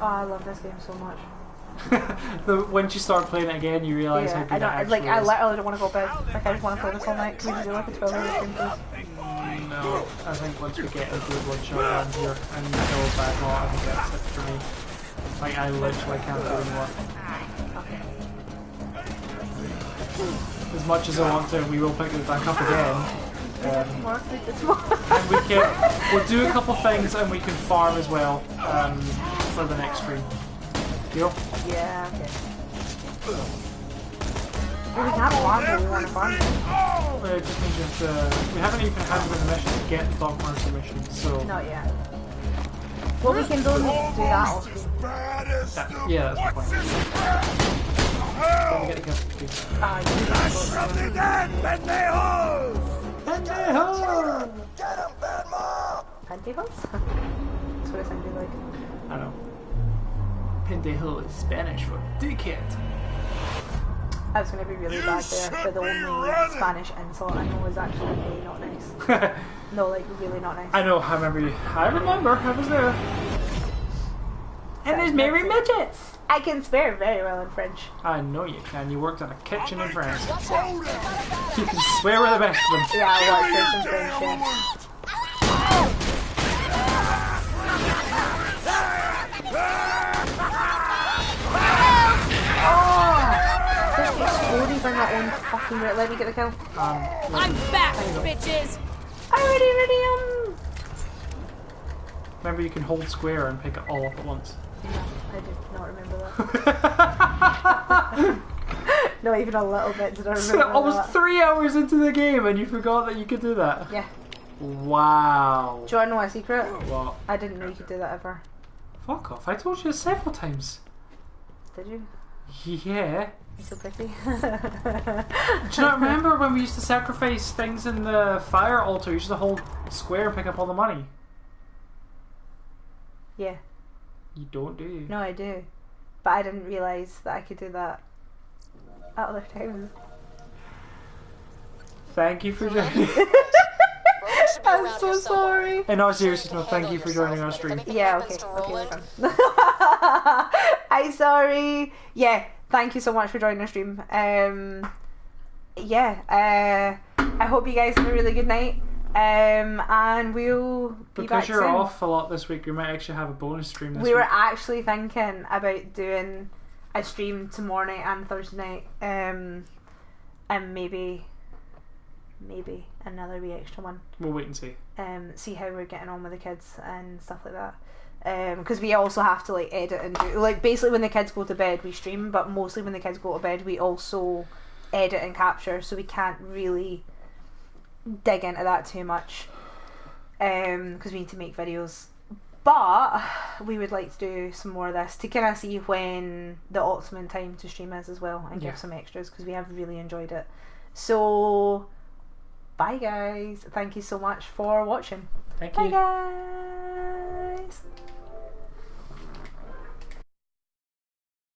Oh, I love this game so much. Once you start playing it again, you realise how good it actually like. I is. literally don't want to go to bed. Like, I just want to play this all night. Can we do like a 12-hour stream, please? No, I think once we get into the bloodshot down here and kill Badlaw, I think that's it for me. Like, I literally can't do anymore. As much as I want to, we will pick it back up again. And we'll do a couple things and we can farm as well for the next stream. Deal? Yeah, okay. Well, we can't farm, but we want to farm. It just means you have to... We haven't even had the mission to get the Dog Monster mission, so... Not yet. Well, we can go and do that off screen. Yeah, that's the point. Let me get the gift, please. Something dead, pendejos! Pendejos! Get him, Bad Mom! Pendejos? That's what it sounded like. I know. Pendejo is Spanish for dickhead. I was going to be really bad there, but the only Spanish insult I know is actually really not nice. No, like, really not nice. I know, I remember, I was there. And there's Mary Midgets! I can swear very well in French. I know you can, you worked in a kitchen in France. You can swear with the best of them. Yeah, I worked in some French, yeah. Exploding by my own fucking rate. Let me get the kill. I'm back, bitches! Already. Remember, you can hold square and pick it all up at once. No, I did not remember that. Not even a little bit did I remember that. Almost 3 hours into the game and you forgot that you could do that? Yeah. Wow. Do you want to know a secret? What? I didn't know you could do that ever. Fuck off, I told you this several times. Did you? Yeah. You're so pretty. Do you not remember when we used to sacrifice things in the fire altar? You used to hold square and pick up all the money. Yeah. You don't, do you? No, I do. But I didn't realise that I could do that at other times. Thank you for joining. I'm so sorry. In all seriousness, no, thank you for joining our stream. Yeah, okay, we're done. I'm sorry. Yeah, thank you so much for joining our stream. I hope you guys have a really good night. And we'll be back Because you're soon. off a lot this week, we might actually have a bonus stream this We week. were actually thinking about doing a stream tomorrow night and Thursday night, and maybe another wee extra one. We'll wait and see. See how we're getting on with the kids and stuff like that. Because we also have to like edit and do, like, basically when the kids go to bed we stream, but mostly when the kids go to bed we also edit and capture, so we can't really dig into that too much because we need to make videos. But we would like to do some more of this to kind of see when the optimum time to stream is as well, and give some extras, because we have really enjoyed it. So bye guys, thank you so much for watching. Thank bye you guys.